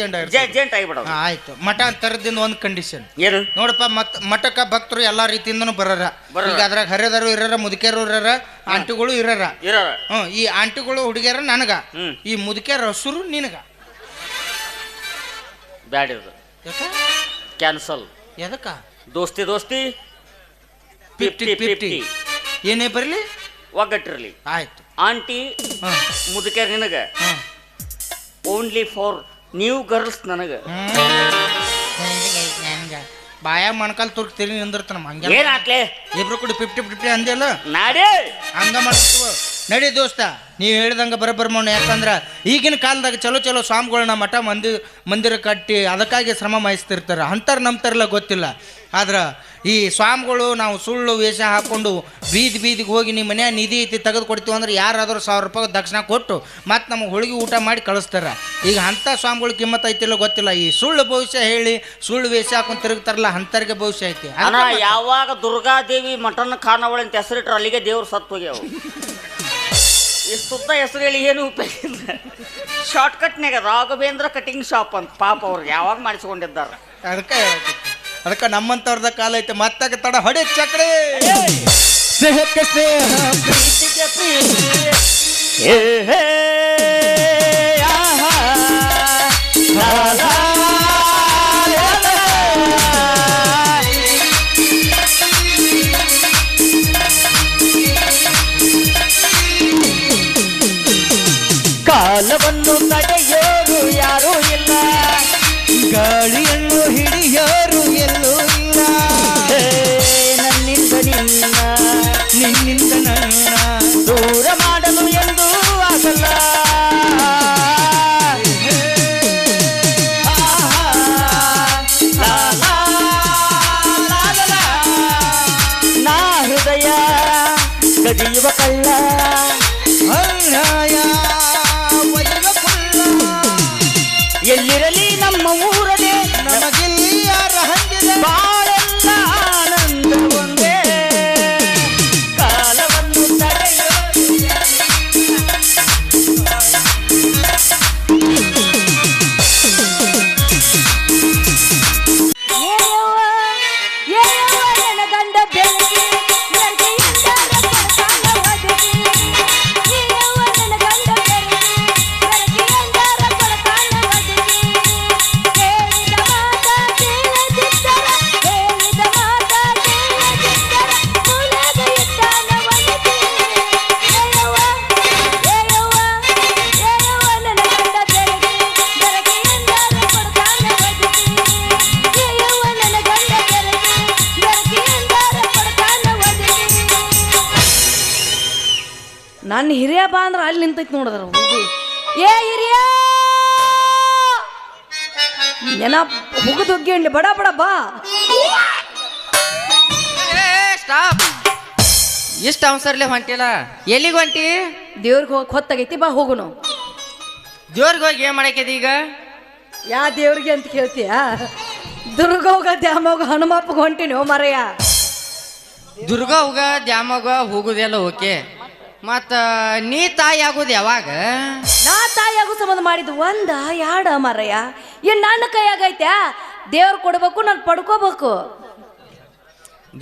ಜೆಂಟ್ ಆಗಿಬಿಡೋದು. ಆಯ್ತು, ಮಠ ತರದಿಂದ ಒಂದು ಕಂಡೀಷನ್ ಏನು ನೋಡಪ್ಪ. ಮಠಕ್ಕ ಭಕ್ತರು ಎಲ್ಲಾ ರೀತಿಯಿಂದನೂ ಬರಾರ. ಈಗ ಅದ್ರಾಗ ಹರಿಯದರು ಇರಾರ, ಮುದುಕಿಯರು ಇರಾರ, ಆಂಟಿಗಳು ಇರಾರ. ಈ ಆಂಟಿಗಳು ಹುಡುಗಿಯರ ನನಗ, ಈ ಮುದುಕಿಯರ ಹಸುರು ನಿನಗ. ಬ್ಯಾಡ, ಕ್ಯಾನ್ಸಲ್. ಎದಕ್ಕ? ದೋಸ್ತಿ 50-50 ಏನೇ ಬರಲಿ ಒಗ್ಗಟ್ಟಿರಲಿ. ಆಯ್ತು. ಆಂಟಿ ಮುದುಕಿಯರ್ ನಿನಗ, ಓನ್ಲಿ ಫಾರ್ ನ್ಯೂ ಗರ್ಲ್ಸ್ ನನಗ. ಬಾಯ ಮಣಕಾಲ್ ತುರ್ಕ್ ತಿರುಗಿ ನಿಂದಿರ್ತಾನ. ಏನಾಗ್ಲೇ ಇಬ್ರು ಕೂಡ 50-50 ಅಂದೆಲ್ಲ ನಾಡೇ ಹಂಗ ಮಾಡ್ತೀವ. ನಡಿ ದೋಸ್ತ, ನೀವು ಹೇಳಿದಂಗೆ ಬರೋಬ್ಬರ ಮಾಡೋಣ. ಯಾಕಂದ್ರೆ ಈಗಿನ ಕಾಲದಾಗ ಚಲೋ ಸ್ವಾಮಿಗಳನ್ನ ಮಠ ಮಂದಿರ ಕಟ್ಟಿ ಅದಕ್ಕಾಗಿ ಶ್ರಮ ವಹಿಸ್ತಿರ್ತಾರೆ. ಅಂತಾರೆ ನಂಬ್ತಾರಲ್ಲ ಗೊತ್ತಿಲ್ಲ. ಆದ್ರೆ ಈ ಸ್ವಾಮಿಗಳು ನಾವು ಸುಳ್ಳು ವೇಷ ಹಾಕ್ಕೊಂಡು ಬೀದಿಗೆ ಹೋಗಿ ನಿಮ್ಮ ಮನೆಯ ನಿಧಿ ಐತಿ ತೆಗೆದು ಕೊಡ್ತೀವಿ ಅಂದ್ರೆ ಯಾರಾದರೂ 1000 ರೂಪಾಯಿ ದಕ್ಷಿಣ ಕೊಟ್ಟು ಮತ್ತೆ ನಮಗೆ ಹೋಳಿಗೆ ಊಟ ಮಾಡಿ ಕಳಿಸ್ತಾರೆ. ಈಗ ಅಂಥ ಸ್ವಾಮಿಗಳು ಕಿಮ್ಮತ್ ಐತಿಲ್ಲ ಗೊತ್ತಿಲ್ಲ. ಈ ಸುಳ್ಳು ಭವಿಷ್ಯ ಹೇಳಿ ಸುಳ್ಳು ವೇಷ ಹಾಕೊಂಡು ತಿರುಗ್ತಾರಲ್ಲ, ಅಂಥವ್ರಿಗೆ ಭವಿಷ್ಯ ಐತಿ. ಯಾವಾಗ ದುರ್ಗಾದೇವಿ ಮಠನ ಖಾನಾವಳಿ ಅಂತ ಹೆಸರಿಟ್ರು ಅಲ್ಲಿಗೆ ದೇವ್ರು ಸತ್ತು ಹೋಗ್ಯಾವ. ಈ ಸುತ್ತ ಹೆಸರು ಹೇಳಿ ಏನು ಉಪಯೋಗ ಇಲ್ಲ. ಶಾರ್ಟ್ಕಟ್ನಾಗ ರಾಘವೇಂದ್ರ ಕಟಿಂಗ್ ಶಾಪ್ ಅಂತ ಪಾಪ ಅವ್ರಿಗೆ ಯಾವಾಗ ಮಾಡಿಸ್ಕೊಂಡಿದ್ದಾರೆ. ಅದಕ್ಕೆ ನಮ್ಮಂತವ್ರದ ಕಾಲ ಐತೆ. ಮತ್ತಾಗ ತಡ ಹೊಡೆ ಚಕ್ರೆ ಸ್ನೇಹಕ್ಕೆ ಸ್ನೇಹ, ಪ್ರೀತಿಗೆ ಪ್ರೀತಿ. ಕಾಲವನ್ನು ತಡೆಯೋರು ಯಾರೂ ಇಲ್ಲ, ಗಾಳಿಯನ್ನು ಹಿಡಿಯೋರು ಎಲ್ಲೂ ಇಲ್ಲ. ನನ್ನಿಂದ ನಿನ್ನಿಂದ ನನ್ನ ದೂರ ಮಾಡಲು ಎಂದೂ ಆಗಲ್ಲ. ನಾ ಹೃದಯ ಕದಿಯುವ ಕಳ್ಳ, ಎಲ್ಲಿರಲಿ ನಮ್ಮ ಊರದೇ ನಮಗಿಲ್ಲಿ ಯಾರ ಹಂಗಿದೆ. ಬಾಳೆಲ್ಲ ಆನಂದ ಒಂದೇ, ಕಾಲವನ್ನು ತಡೆಯೋ. ಗಂಡ ಬೆಳಗಿ ನನ್ನ ಹಿರಿಯ ಬಾ ಅಂದ್ರೆ ಅಲ್ಲಿ ನಿಂತೈತಿ ನೋಡಿದ್ರ. ಏ ಹಿರಿಯ ನೆನಪ್ ಮುಗಿದು ಹೋಗಿ ಬಡ ಬಡ ಬಾ. ಸ್ಟಾಪ್. ಇಷ್ಟ ಅವಸರ್ಲೆ ಹೊಂಟಿಲ್ಲ, ಎಲ್ಲಿಗೆ ಹೊಂಟಿ? ದೇವ್ರಿಗೆ ಹೋಗಕ್ ಹೊತ್ತಾಗೈತಿ, ಬಾ ಹೋಗುನು. ದೇವ್ರಿಗೆ ಹೋಗಿ ಏನ್ ಮಾಡಕ್ಕಿದೆ ಈಗ? ಯಾ ದೇವ್ರಿಗೆ ಅಂತ ಕೇಳ್ತೀಯ? ದುರ್ಗೋಗ ದ್ಯಾಮೋಗ ಹನುಮಪ್ಪಗೆ ಹೊಂಟಿನಿ ಓ ಮರಯ್ಯ. ದುರ್ಗಾವ್ಗ ದ್ಯಾಮವ್ಗ ಹೋಗುದೆಲ್ಲ ಓಕೆ, ಮತ್ತ ನೀ ತಾಯಿ ಆಗೋದು ಯಾವಾಗ? ನಾ ತಾಯಿ ಆಗೋ ಸಂಬಂಧ ಮಾಡಿದ್ದು ಒಂದ ಯಾಡ ಮರಯ್ಯ. ಏನ್ ನನ್ನ ಕೈಯಾಗೈತ್ಯಾ? ದೇವ್ರು ಕೊಡ್ಬೇಕು, ನಾನು ಪಡ್ಕೋಬೇಕು.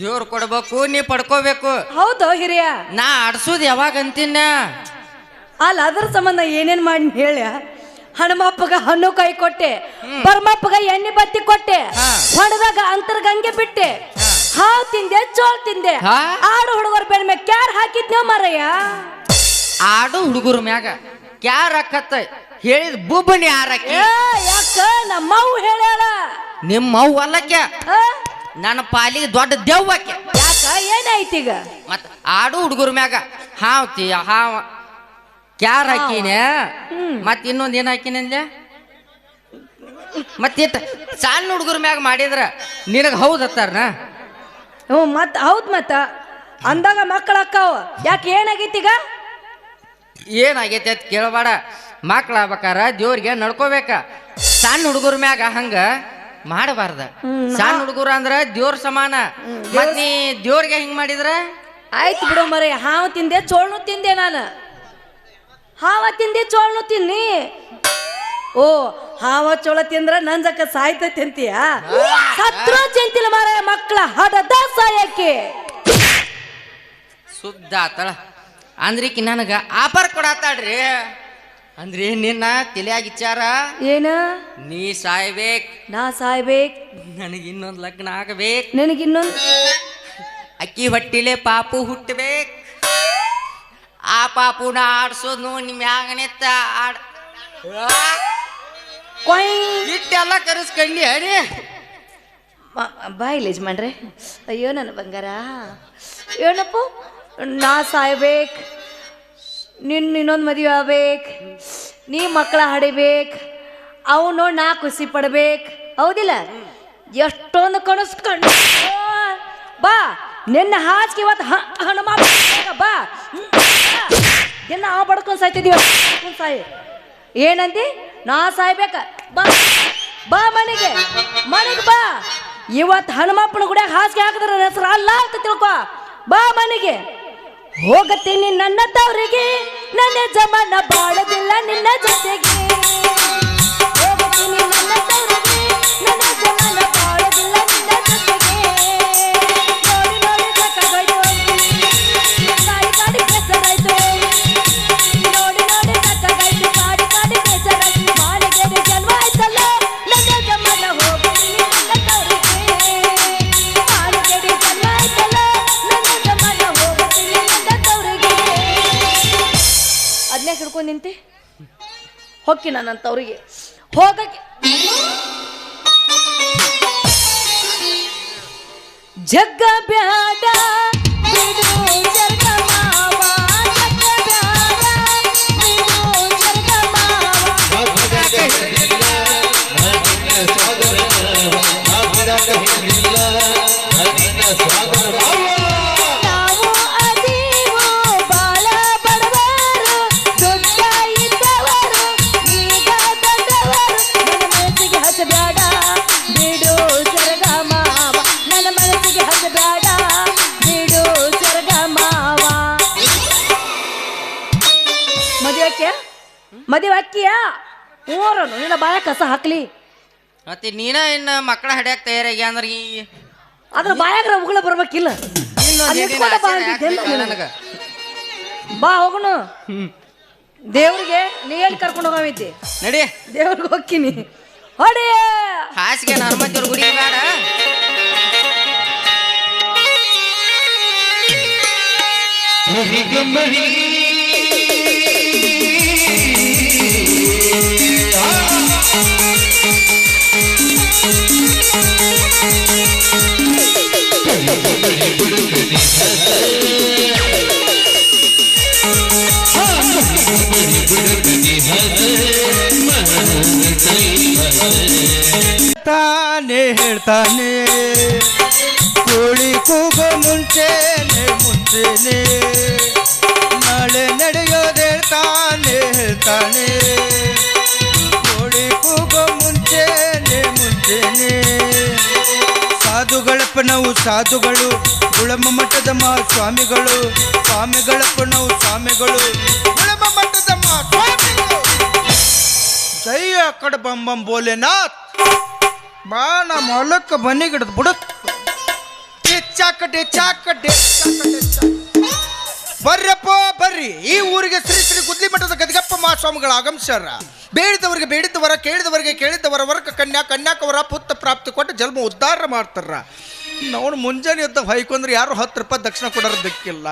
ದೇವ್ರು ಕೊಡ್ಬೇಕು, ನೀ ಪಡ್ಕೋಬೇಕು. ಹೌದು ಹಿರಿಯ. ನಾ ಆಡ್ಸೋದು ಯಾವಾಗ ಅಂತೀನ? ಅಲ್ಲ ಅದ್ರ ಸಂಬಂಧ ಏನೇನ್ ಮಾಡಿ ಹೇಳ. ಹನುಮಪ್ಪಗ ಹಣ್ಣು ಕಾಯಿ ಕೊಟ್ಟೆ, ಪರಮಪ್ಪಗ ಎಣ್ಣೆ ಬತ್ತಿ ಕೊಟ್ಟೆ, ಹೊಡೆದಾಗ ಅಂತರ್ಗಂಗೆ ಬಿಟ್ಟೆ, ಹಾವು ತಿಂದೆ, ಚೋಳ್ ತಿಂದೆ, ಆಡು ಹುಡುಗರ ಬೆಳ ಮ್ಯಾಗ ಕ್ಯಾರ್ ಹಾಕಿದ್ನೇವ್ ಮರಯ್ಯ. ಆಡು ಹುಡುಗರ ಮ್ಯಾಗ ಕ್ಯಾರ್ ಹಾಕತ್ತ ಹೇಳಿದ ಬುಬ್ಬಣಿ ಹಾರಾಕಿ. ಯಾಕ ನಮ್ಮವ್ ಹೇಳ್ಯಾಳ. ನಿಮ್ಮ ಅವ್ವ ಅಲ್ಲಕ್ಕೆ ನನ್ನ ಪಾಲಿಗೆ ದೊಡ್ಡ ದೆವ್ವಕ್ಕೆ. ಯಾಕ ಏನಾಯ್ತೀಗ? ಮತ್ತ ಆಡು ಹುಡುಗರ ಮ್ಯಾಗ ಹಾವ ಕ್ಯಾರ್ ಹಾಕಿನ, ಮತ್ ಇನ್ನೊಂದ್ ಏನ್ ಹಾಕಿನಂದೆ? ಮತ್ತಿಟ್ಟ ಸಣ್ಣ ಹುಡುಗರ ಮ್ಯಾಗ ಮಾಡಿದ್ರ ನಿನಗ ಹೌದತ್ತಾರನ? ಹ್ಞೂ ಮತ್ ಹೌದ್ ಮತ್ತ ಅಂದಾಗ ಮಕ್ಕಳ ಅಕ್ಕಾವ. ಯಾಕೆ ಏನಾಗೈತೀಗ? ಏನಾಗೈತೆ ಅಂತ ಕೇಳಬೇಡ. ಮಕ್ಳು ಆಗ್ಬೇಕಾರ ದೇವ್ರಿಗೆ ನಡ್ಕೋಬೇಕ. ಸಣ್ಣ ಹುಡುಗರ ಮ್ಯಾಗ ಹಂಗ ಮಾಡಬಾರ್ದ. ಸಣ್ಣ ಹುಡುಗರು ಅಂದ್ರ ದೇವ್ರ ಸಮಾನ. ಮತ್ ನೀ ದೇವ್ರಿಗೆ ಹಿಂಗ್ ಮಾಡಿದ್ರ ಆಯ್ತು ಬಿಡು ಮರಯ್ಯ. ಹಾವು ತಿಂದೆ, ಚೋಳ್ನು ತಿಂದೆ. ನಾನು ಹಾವ ತಿಂದೆ, ಚೋಳ್ನು ತಿನ್ನಿ. ಓ ಹಾವ ಚೋಳ ತಿಂದ್ರ ನಂಜಕ್ಕ ಸಾಯ್ತೈತಿ ಅಂತೀಯ? ಸತ್ರ ಚಿಂತಿಲ್ಲ ಮಾರಾಯ, ಮಕ್ಕಳ ಹಡದ ಸಾಯಕ್ಕೆ. ಸುದ್ದ ಆತಳ ಅಂದ್ರಿಕಿ ನನಗ ಆಫರ್ ಕೊಡತ್ತಾಳ್ರಿ. ಅಂದ್ರಿ ನಿನ್ನ ತಲೆಯಾಗ ವಿಚಾರ ಏನ? ನೀ ಸಾಯ್ಬೇಕ್, ನಾ ಸಾಯ್ಬೇಕ್, ನನಗೆ ಇನ್ನೊಂದು ಲಗ್ನ ಆಗಬೇಕು, ನಿನಗಿನ್ನೊಂದು ಅಕ್ಕಿ ಹೊಟ್ಟಿಲೆ ಪಾಪು ಹುಟ್ಟಬೇಕು. ಆ ಪಾಪುನ ಆಡ್ಸೋದು ನೋಡಿ ಮ್ಯಾಗನೆತ್ತ ಇಟ್ಟೆಲ್ಲ ಕರೆಸ್ಕೊಂಡಿ ಅರಿ ಬಾಯಿಲ್ ಯಜಮಾನ್ರೆ. ಅಯ್ಯೋ ನನ್ನ ಬಂಗಾರ, ಏನಪ್ಪ ನಾ ಸಾಯ್ಬೇಕ್, ಇನ್ನೊಂದು ಮದುವೆ ಆಗ್ಬೇಕು, ನೀ ಮಕ್ಕಳ ಹಡಿಬೇಕು, ಅವನು ನಾ ಖುಷಿ ಪಡ್ಬೇಕು. ಹೌದಿಲ್ಲ? ಎಷ್ಟೊಂದು ಕನಸ್ಕೊಂಡು ಬಾ. ನಿನ್ನ ಹಾಸಿಗೆ ಇವತ್ತು ಹಣ ಬಾ. ದಿನ ನಾವು ಬಡ್ಕೊಂಡು ಸಾಯ್ತಿದೀವ. ಸಾಯಿ ಏನಂದಿ? ನಾ ಸಾಯ್ಬೇಕ? ಬಾ ಬಾ ಮನೆಗೆ ಬಾ. ಇವತ್ತು ಹನುಮಪ್ಪನ ಗುಡಿಯಾಗ ಹಾಸಿಗೆ ಹಾಕಿದ್ರೆ ಹೆಸರು ಅಲ್ಲ ಅಂತ ತಿಳ್ಕೊ. ಬಾ ಮನೆಗೆ. ಹೋಗತ್ತೀನಿ ನನ್ನ ತವರಿಗೆ, ನನ್ನ ಜಮಾನ ಬಾಳದಿಲ್ಲ ನಿನ್ನ ಜೊತೆಗೆ. ಹೋಗತ್ತೀನಿ ನನ್ನ ತವರಿಗೆ, ನನ್ನ ಜಮಾನ ಬಾಳದಿಲ್ಲ ನಿನ್ನ ಜೊತೆಗೆ. ನೋಡಿ ನೋಡಿ ಸಾಕಾಗೋಯ್ತು, ಕಾಡಿ ಕಾಡಿ ಬೇಸರಾಯ್ತು. ನೋಡಿ ನೋಡಿ ಸಾಕಾಗೋಯ್ತು, ಕಾಡಿ ಕಾಡಿ ಬೇಸರಾಯ್ತು. ಮಾಳಿಗೆರೆ ಜನ್ಮ ಆಯ್ತಲ್ಲ, ನನ್ನ ಜಮಾನ ಹೋಗತ್ತೀನಿ ನನ್ನ ತವರಿಗೆ. ಮಾಳಿಗೆರೆ ಜನ್ಮ ಆಯ್ತಲ್ಲ, ನನ್ನ ಜಮಾನ ಹೋಗತ್ತೀನಿ ನನ್ನ ತವರಿಗೆ. ಅದನ್ನೇ ಹಿಡ್ಕೊಂಡು ನಿಂತೆ ಹೊಕ್ಕಿ ನನ್ನ ತವರಿಗೆ ಹೋಗಕ್ಕೆ. ಜಗ್ಗ ಬ್ಯಾಡ ಬಿಡು ಜರ್ಗ ಮಾವ, ಜಗ್ಗ ಬ್ಯಾಡ ಬಿಡು ಜರ್ಗ ನಾವು ಅದೀವು ಬಾಳ ಬಡವರು, ದುಡ್ಡ ಇದ್ದವರು ಈಗ ದೊಡ್ಡವರು. ನನ್ನ ಮನಸ್ಸಿಗೆ ಹಚ್ಚಬೇಡ ಬಿಡು ಜರ್ಗ ಮಾವ, ನನ್ನ ಮನಸ್ಸಿಗೆ ಹಚ್ಚಬೇಡ ಬಿಡು ಜರ್ಗ ಮಾವ. ಮದುವೆ ಅಕ್ಕಿಯ ಊರನು ನಿನ್ನ ಬಾಯ ಕಸ ಹಾಕ್ಲಿ. ಮತ್ತೆ ನೀನ ಇನ್ನ ಮಕ್ಕಳ ಹಡ್ಯಾಕ ತಯಾರಾಗಿ ಅಂದ್ರೆ ಅದ್ರ ಬಾಯಾಗ್ರ ಉಗುಳ ಬರ್ಬೇಕಿಲ್ಲ. ನನಗ ಬಾ ಹೋಗುನು. ದೇವ್ರಿಗೆ ನೀ ಎಲ್ಲಿ ಕರ್ಕೊಂಡು ಹೋಗವಿದ್ದಿ? ನಡಿ ದೇವ್ರಿಗೆ ಹೋಗ್ತೀನಿ. ಹೊಡಿ ಹಾಸಿಗೆ ಹನುಮಂತವ್ರ ಗುಡಿಗೆ ಬೇಡ. Hey ಹೇಳ್ತಾನೆ ಹೇಳ್ತಾನೆ ಕೋಳಿ ಕೂಗೋ ಮುಂಚೆನೆ ಮುಂಚೆನೆ ನಾಳೆ ನಡೆಯೋದು ಹೇಳ್ತಾನೆ ಹೇಳ್ತಾನೆ ಕೋಳಿ ಕೂಗೋ ಮುಂಚೆನೆ ಮುಂಚೆನೆ ಸಾಧುಗಳಪ್ಪ ನಾವು ಸಾಧುಗಳು ಗುಳಮ ಮಠದ ಸ್ವಾಮಿಗಳು ಸ್ವಾಮಿಗಳಪ್ಪ ನಾವು ಸ್ವಾಮಿಗಳು ಗುಳಮ ಮಠದ ಸ್ವಾಮಿಗಳು ಜಯ ಕಡ ಬಂಬಂ ಬೋಲೆನಾಥ್ ಬಾ ನಮ್ಮ ಹೊಲಕ್ಕೆ ಬನ್ನಿಗಿಡದ್ ಬಿಡುತ್ತ ಬರ್ರಪ್ಪ ಬರ್ರಿ ಈ ಊರಿಗೆ ಶ್ರೀ ಶ್ರೀ ಗುದ್ಲಿ ಮಠದ ಗದಿಗಪ್ಪ ಮಹಾಸ್ವಾಮಿಗಳ ಆಗಮಿಸ್ಯಾರ ಬೇಡಿದವರಿಗೆ ಬೇಡಿದವರ ಕೇಳಿದವರಿಗೆ ಕೇಳಿದವರ ವರ್ಗ ಕನ್ಯಾಕವರ ಪುತ್ರ ಪ್ರಾಪ್ತಿ ಕೊಟ್ಟು ಜನ್ಮ ಉದ್ಧಾರ ಮಾಡ್ತಾರ ನಾವು ಮುಂಜಾನೆ ಎದ್ದ ಹೊಯ್ಕೊಂಡ್ರೆ ಯಾರು 10 ರೂಪಾಯಿ ದಕ್ಷಿಣ ಕೊಡೋರು ದಿಕ್ಕಿಲ್ಲ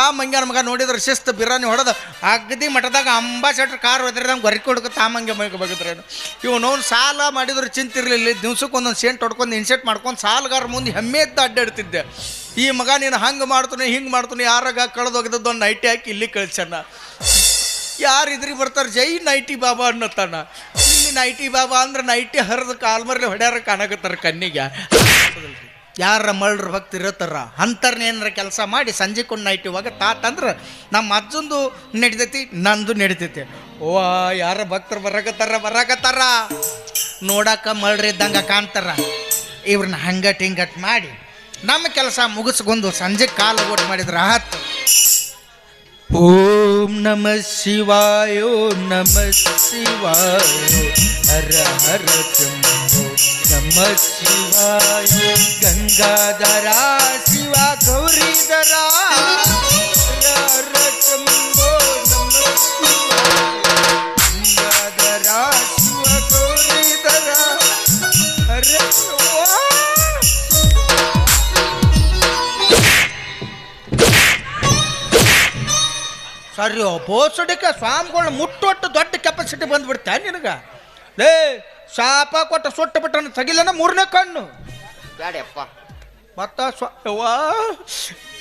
ಆ ಮಂಗ್ಯಾನ ಮಗ ನೋಡಿದ್ರೆ ಶಿಸ್ತು ಬಿರಾನಿ ಹೊಡೆದ ಅಗದಿ ಮಠದಾಗ ಅಂಬಾಸೆಡ್ರ್ ಕಾರ್ ಹೋದ್ರಂಗೆ ಗೊರಕೆ ಹುಡುಕ ತಾಮಂಗೆ ಮಗ ಬಗದ್ರೇನು ಇವನವ್ನು ಸಾಲ ಮಾಡಿದ್ರೆ ಚಿಂತಿರ್ಲಿಲ್ಲ ದಿವ್ಸಕ್ಕೆ ಒಂದೊಂದು ಸೆಂಟ್ ಹೊಡ್ಕೊಂಡು ಇನ್ಸೆಟ್ ಮಾಡ್ಕೊಂಡು ಸಾಲಗಾರ ಮುಂದೆ ಹೆಮ್ಮೆ ಎದ್ದು ಅಡ್ಡಾಡ್ತಿದ್ದೆ ಈ ಮಗ ನೀನು ಹಂಗೆ ಮಾಡ್ತಾನೆ ಹಿಂಗೆ ಮಾಡ್ತಾನೆ ಯಾರಾಗ ಕಳೆದೋಗಿದ್ದು ಒಂದು ನೈಟಿ ಹಾಕಿ ಇಲ್ಲಿ ಕಳ್ಸಣ್ಣ ಯಾರು ಇದ್ರಿಗೆ ಬರ್ತಾರೆ ಜೈ ನೈಟಿ ಬಾಬಾ ಅನ್ನತ್ತಾನ ಇಲ್ಲಿ ನೈಟಿ ಬಾಬಾ ಅಂದ್ರೆ ನೈಟಿ ಹರಿದು ಕಾಲ್ಮರ್ಲಿ ಹೊಡ್ಯಾರ ಕಾಣಕತ್ತಾರ ಕಣ್ಣಿಗೆ ಯಾರ ಮಳ್ರ ಭಕ್ತಿ ಇರತ್ತಾರ ಅಂತರ್ನ ಏನಾರ ಕೆಲಸ ಮಾಡಿ ಸಂಜೆ ಕೊಂಡು ನೈಟ್ ಇವಾಗ ತಾತಂದ್ರೆ ನಮ್ಮ ಅಜ್ಜಂದು ನಡಿತೈತಿ ನಂದು ನಡಿತೈತಿ ಓ ಯಾರ ಭಕ್ತರು ಬರಕತ್ತಾರ ನೋಡಕ್ಕ ಮಳ್ರ ಇದ್ದಂಗೆ ಕಾಣ್ತಾರ ಇವ್ರನ್ನ ಹಂಗಟ್ ಮಾಡಿ ನಮ್ಮ ಕೆಲಸ ಮುಗಿಸ್ಕೊಂಡು ಸಂಜೆ ಕಾಲು ಓಟ್ ಮಾಡಿದ್ರೆ ಹತ್ತು ಓಂ ನಮಃ ಶಿವಾಯ ಓಂ ನಮಃ ಶಿವಾಯ ಹರ ಹರ ಶಂಭೋ ನಮಃ ಶಿವಾಯ ಗಂಗಾಧರ ಶಿವ ಗೌರೀಧರ ಹರ ಹರ ಶಂಭೋ ನಮಃ ಶಿವಾಯ ಗಂಗಾಧರ ಶಿವ ಗೌರೀಧರ ಹರ ಸರಿ ಬೋಸಡಿಕೆ ಸ್ವಾಮಿಗಳನ್ನ ಮುಟ್ಟೊಟ್ಟು ದೊಡ್ಡ ಕೆಪಾಸಿಟಿ ಬಂದ್ಬಿಡ್ತಾ ನಿನಗೆ ಲೇ ಶಾಪ ಕೊಟ್ಟ ಸುಟ್ಟ ಬಿಟ್ಟನ ತಗಿಲನ 3ನೇ ಕಣ್ಣು ಬ್ಯಾಡಪ್ಪ ಮತ್ತ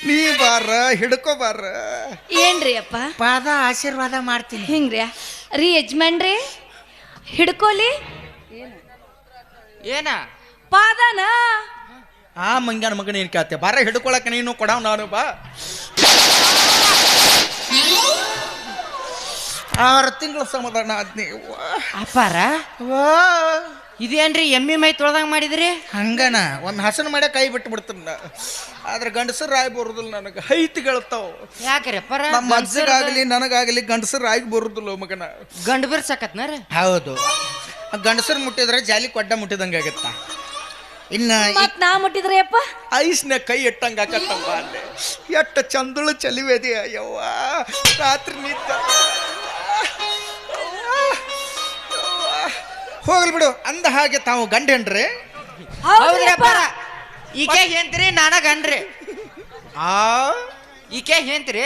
ನೀ ಬಾರ ಹಿಡ್ಕೋ ಬಾರ ಏನ್ರಿ ಅಪ್ಪ ಪಾದ ಆಶೀರ್ವಾದ ಮಾಡ್ತೀನಿ ಹಿಂಗ್ರಿ ರೀ ಯಜಮಾನ್ರಿ ಹಿಡ್ಕೋಲಿ ಏನ ಪಾದನ ಆ ಮಂಗ್ಯಾನ ಮಗನ ಏನ್ ಕೇಳ್ತೆ ಬಾರ ಹಿಡ್ಕೊಳಕ್ಕೆ ನೀನು ಕೊಡವ್ ನಾನು ಬಾ 6 ತಿಂಗಳ ಸಮಾಧಾನ ಆದ್ನಿ ಅಪ್ಪಾರ ಇದೇನ್ರಿ ಎಮ್ಮಿ ಮೈ ತೊಳ್ದಂಗ ಮಾಡಿದ್ರಿ ಹಂಗನ ಒಂದು ಹಸನ ಮಾಡ್ಯ ಕೈ ಬಿಟ್ಟು ಬಿಡ್ತೀನಿ ಆದ್ರೆ ಗಂಡಸರು ಆಗಿ ಬರುದಿಲ್ಲ ನನಗೆ ಹೈತಿಗಳತ್ತಾವ ಯಾಕ್ರಿ ಅಪ್ಪಾರ ನಮ್ಮ ಅಜ್ಜಗಾಗಲಿ ನನಗಾಗಲಿ ಗಂಡಸರು ಆಗಿ ಬರುದಿಲ್ಲ ಮಗನ ಗಂಡು ಬಿರ್ಸಕತ್ನಾರ ಹೌದು ಗಂಡಸರು ಮುಟ್ಟಿದ್ರೆ ಜಾಲಿ ಕೊಡ್ಡ ಮುಟ್ಟಿದಂಗೆ ಆಗತ್ತ ಇನ್ನ ಮತ್ ನಾ ಮುಟ್ಟಿದ್ರಿ ಅಪ್ಪ ಐಸ್ನ ಕೈ ಎಟ್ಟಂಗ ಆಕತ್ತಮ್ಮ ಅಲ್ಲೇ ಎಟ್ಟ ಚಂದಳು ಚಲಿವೆದಿ ಅಯ್ಯವ್ವ ರಾತ್ರಿ ನಿದ್ದ ಹೋಗ್ಲಿ ಬಿಡು ಅಂದ ಹಾಗೆ ತಾವು ಗಂಡೇನ್ರಿ ಹೌದ್ರಿ ಅಪ್ಪಾರ ಈಕೆ ಹೇಂತ್ರಿ ನಾನ ಗಂಡ್ರಿ ಆ ಈಕೆ ಹೇಂತ್ರಿ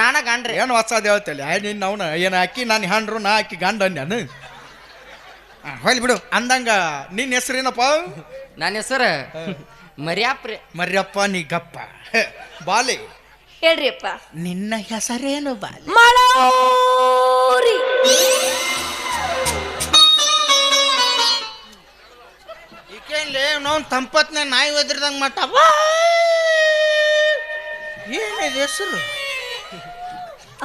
ನಾನ ಗಂಡ್ರಿ ಏನು ಹೊಸದ ಹೇಳ್ತಲ್ಲ ನಿನ್ನ ಅವನ ಏನು ಅಕ್ಕಿ ನಾನು ಹ್ಯಾಂಡ್ರು ನಾ ಅಕ್ಕಿ ಗಂಡ ನಾನು ಹೋಗ್ಲಿ ಬಿಡು ಅಂದಂಗ ನಿನ್ನ ಹೆಸರೇನಪ್ಪ ನನ್ನ ಹೆಸರು ಮರ್ಯಾಪ್ರಿ ಮರ್ಯಪ್ಪ ನೀ ಗಪ್ಪ ಬಾಲೆ ಹೇಳ್ರಿ ಅಪ್ಪ ನಿನ್ನ ಹೆಸರೇನು ಬಾಲೆ ಮಳೋರಿ ಈಕೇನ್ಲೇ ನಾವು ತಂಪತ್ನ ನಾಯಿ ಒದ್ರದಂಗೆ ಮಾತಾವ ಏನಿದೆ ಹೆಸರು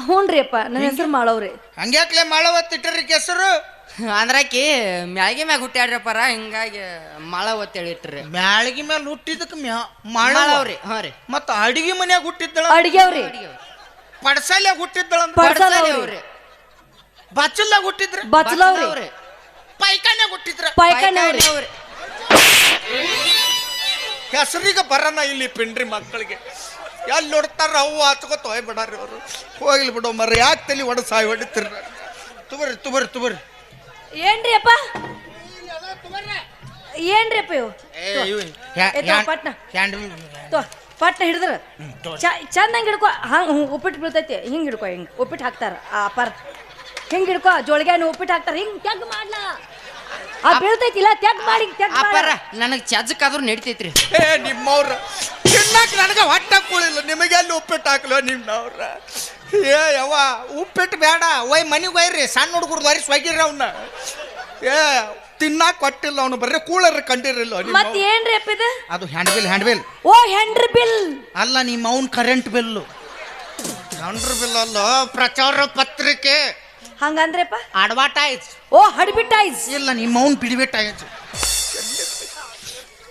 ಹ್ಞೂನ್ರಿ ಅಪ್ಪ ನನ್ನ ಹೆಸರು ಮಾಡವ್ರಿ ಹಂಗ್ಯಾಕ್ಲೆ ಮಾಡವತ್ತಿಟ್ಟರಿ ಹೆಸರು ಅಂದ್ರಾಕಿ ಮ್ಯಾಳ್ಗಿ ಮ್ಯಾಗ ಹುಟ್ಟ್ಯಾಡ್ರಪ್ಪಾರ ಹಿಂಗಾಗಿ ಮಳ ಒತ್ತೇಳಿ ಇಟ್ರಿ ಮ್ಯಾಳಗಿ ಮೇಲೆ ಹುಟ್ಟಿದಕ್ಕೆ ಮಾಡವ್ರಿ ಹಾ ರೀ ಮತ್ತ ಅಡಿಗೆ ಮನ್ಯಾಗ ಹುಟ್ಟಿದ್ದಳ ಅಡ್ಗ್ಯಾವ್ರಿ ಪಡಸಾಲ್ಯಾಗ ಹುಟ್ಟಿದ್ದಳ ಪಡ್ಸಲವ್ರಿ ಬಚ್ಚಲ್ದಾಗ ಹುಟ್ಟಿದ್ರ ಬಚ್ಚಲವ್ರಿ ಪೈಖಾನ್ಯಾಗ ಹುಟ್ಟಿದ್ರ ಪಾಯ್ಕಾನವ್ರಿ ಹೆಸರಿಗೆ ಬರೋಣ ಇಲ್ಲಿ ಪಿಂಡ್ರಿ ಮಕ್ಕಳಿಗೆ ಎಲ್ಲಿ ನೋಡ್ತಾರ ಅವು ಹಚ್ಕೋತ ಹೋಗ್ಬಿಡಾರಿ ಅವರು ಹೋಗ್ಲಿ ಬಿಡು ಮರ ಯಾಕೆ ತಲೆ ಒಡ ಸಾಯಿ ಹೊಡಿತಿರ ತುಬರ್ರಿ ಏನ್ರಿ ಅಪ್ಪ ಏನ್ರಿ ಅಪ್ಪ ಇವು ಪಟ್ನ ಪಟ್ನ ಹಿಡಿದ್ರ ಚಂದಂಗೆ ಹಿಡ್ಕೊ ಹಂಗೆ ಉಪ್ಪಿಟ್ಟು ಬೀಳ್ತೈತಿ ಹಿಂಗೆ ಹಿಡ್ಕೊ ಹಿಂಗೆ ಉಪ್ಪಿಟ್ಟು ಹಾಕ್ತಾರ ಆ ಅಪ್ಪಾರ ಹಿಂಗೆ ಹಿಡ್ಕೊ ಜೋಳಿಗೆನ ಉಪ್ಪಿಟ್ಟು ಹಾಕ್ತಾರ ಹಿಂಗೆ ತೆಗ್ ಮಾಡ್ಲಾ ಆ ಬೀಳ್ತೈತಿಲ್ಲ ತೆಗ್ ಮಾಡಿ ತೆಗ್ ಅಪ್ಪಾರ ನನಗೆ ಚಜ್ಜಕ್ಕಾದ್ರೂ ನಡಿತೈತ್ರಿ ನಿಮ್ಮವ್ರ ತಿನ್ನಕ್ಕೆ ನನಗೆ ಹೊಟ್ಟೆ ಕೂಳಿಲ್ಲ ನಿಮಗೆ ಅಲ್ಲಿ ಉಪ್ಪಿಟ್ಟು ಹಾಕಲ್ವ ನಿಮ್ಮವ್ರ ಏ ಯವ್ವ ಉಪ್ಪಿಟ್ಟು ಬೇಡ ಒಯ್ ಮನೆಗೆ ಒಯ್ರಿ ಸಣ್ಣ ಹುಡುಗರು ವರಿ ಸ್ವಗಿರಿ ಅವನ್ನ ಏ ತಿನ್ನಾಕ ಕೊಟ್ಟಿಲ್ಲ ಅವನು ಬರೀ ಕೂಳರ್ ಕಂಡಿರಲಿಲ್ಲ ಮತ್ ಏನ್ರಿ ಅಪ್ಪ ಇದು ಅದು ಹ್ಯಾಂಡ್ ಬಿಲ್ ಓ ಹೆಂಡ್ರಿ ಬಿಲ್ ಅಲ್ಲ ನಿಮ್ಮ ಅವನ್ ಕರೆಂಟ್ ಬಿಲ್ಲು ಹ್ಯಾಂಡ್ರ್ ಬಿಲ್ ಅಲ್ಲ ಪ್ರಚಾರ ಪತ್ರಿಕೆ ಹಂಗಂದ್ರಪ್ಪ ಅಡ್ವರ್ಟೈಸ್ ಓ ಅಡ್ವರ್ಟೈಸ್ ಇಲ್ಲ ನಿಮ್ಮ ಅವನ್ ಬಿಡ್ಬಿಟ್ಟಾಯ್ತು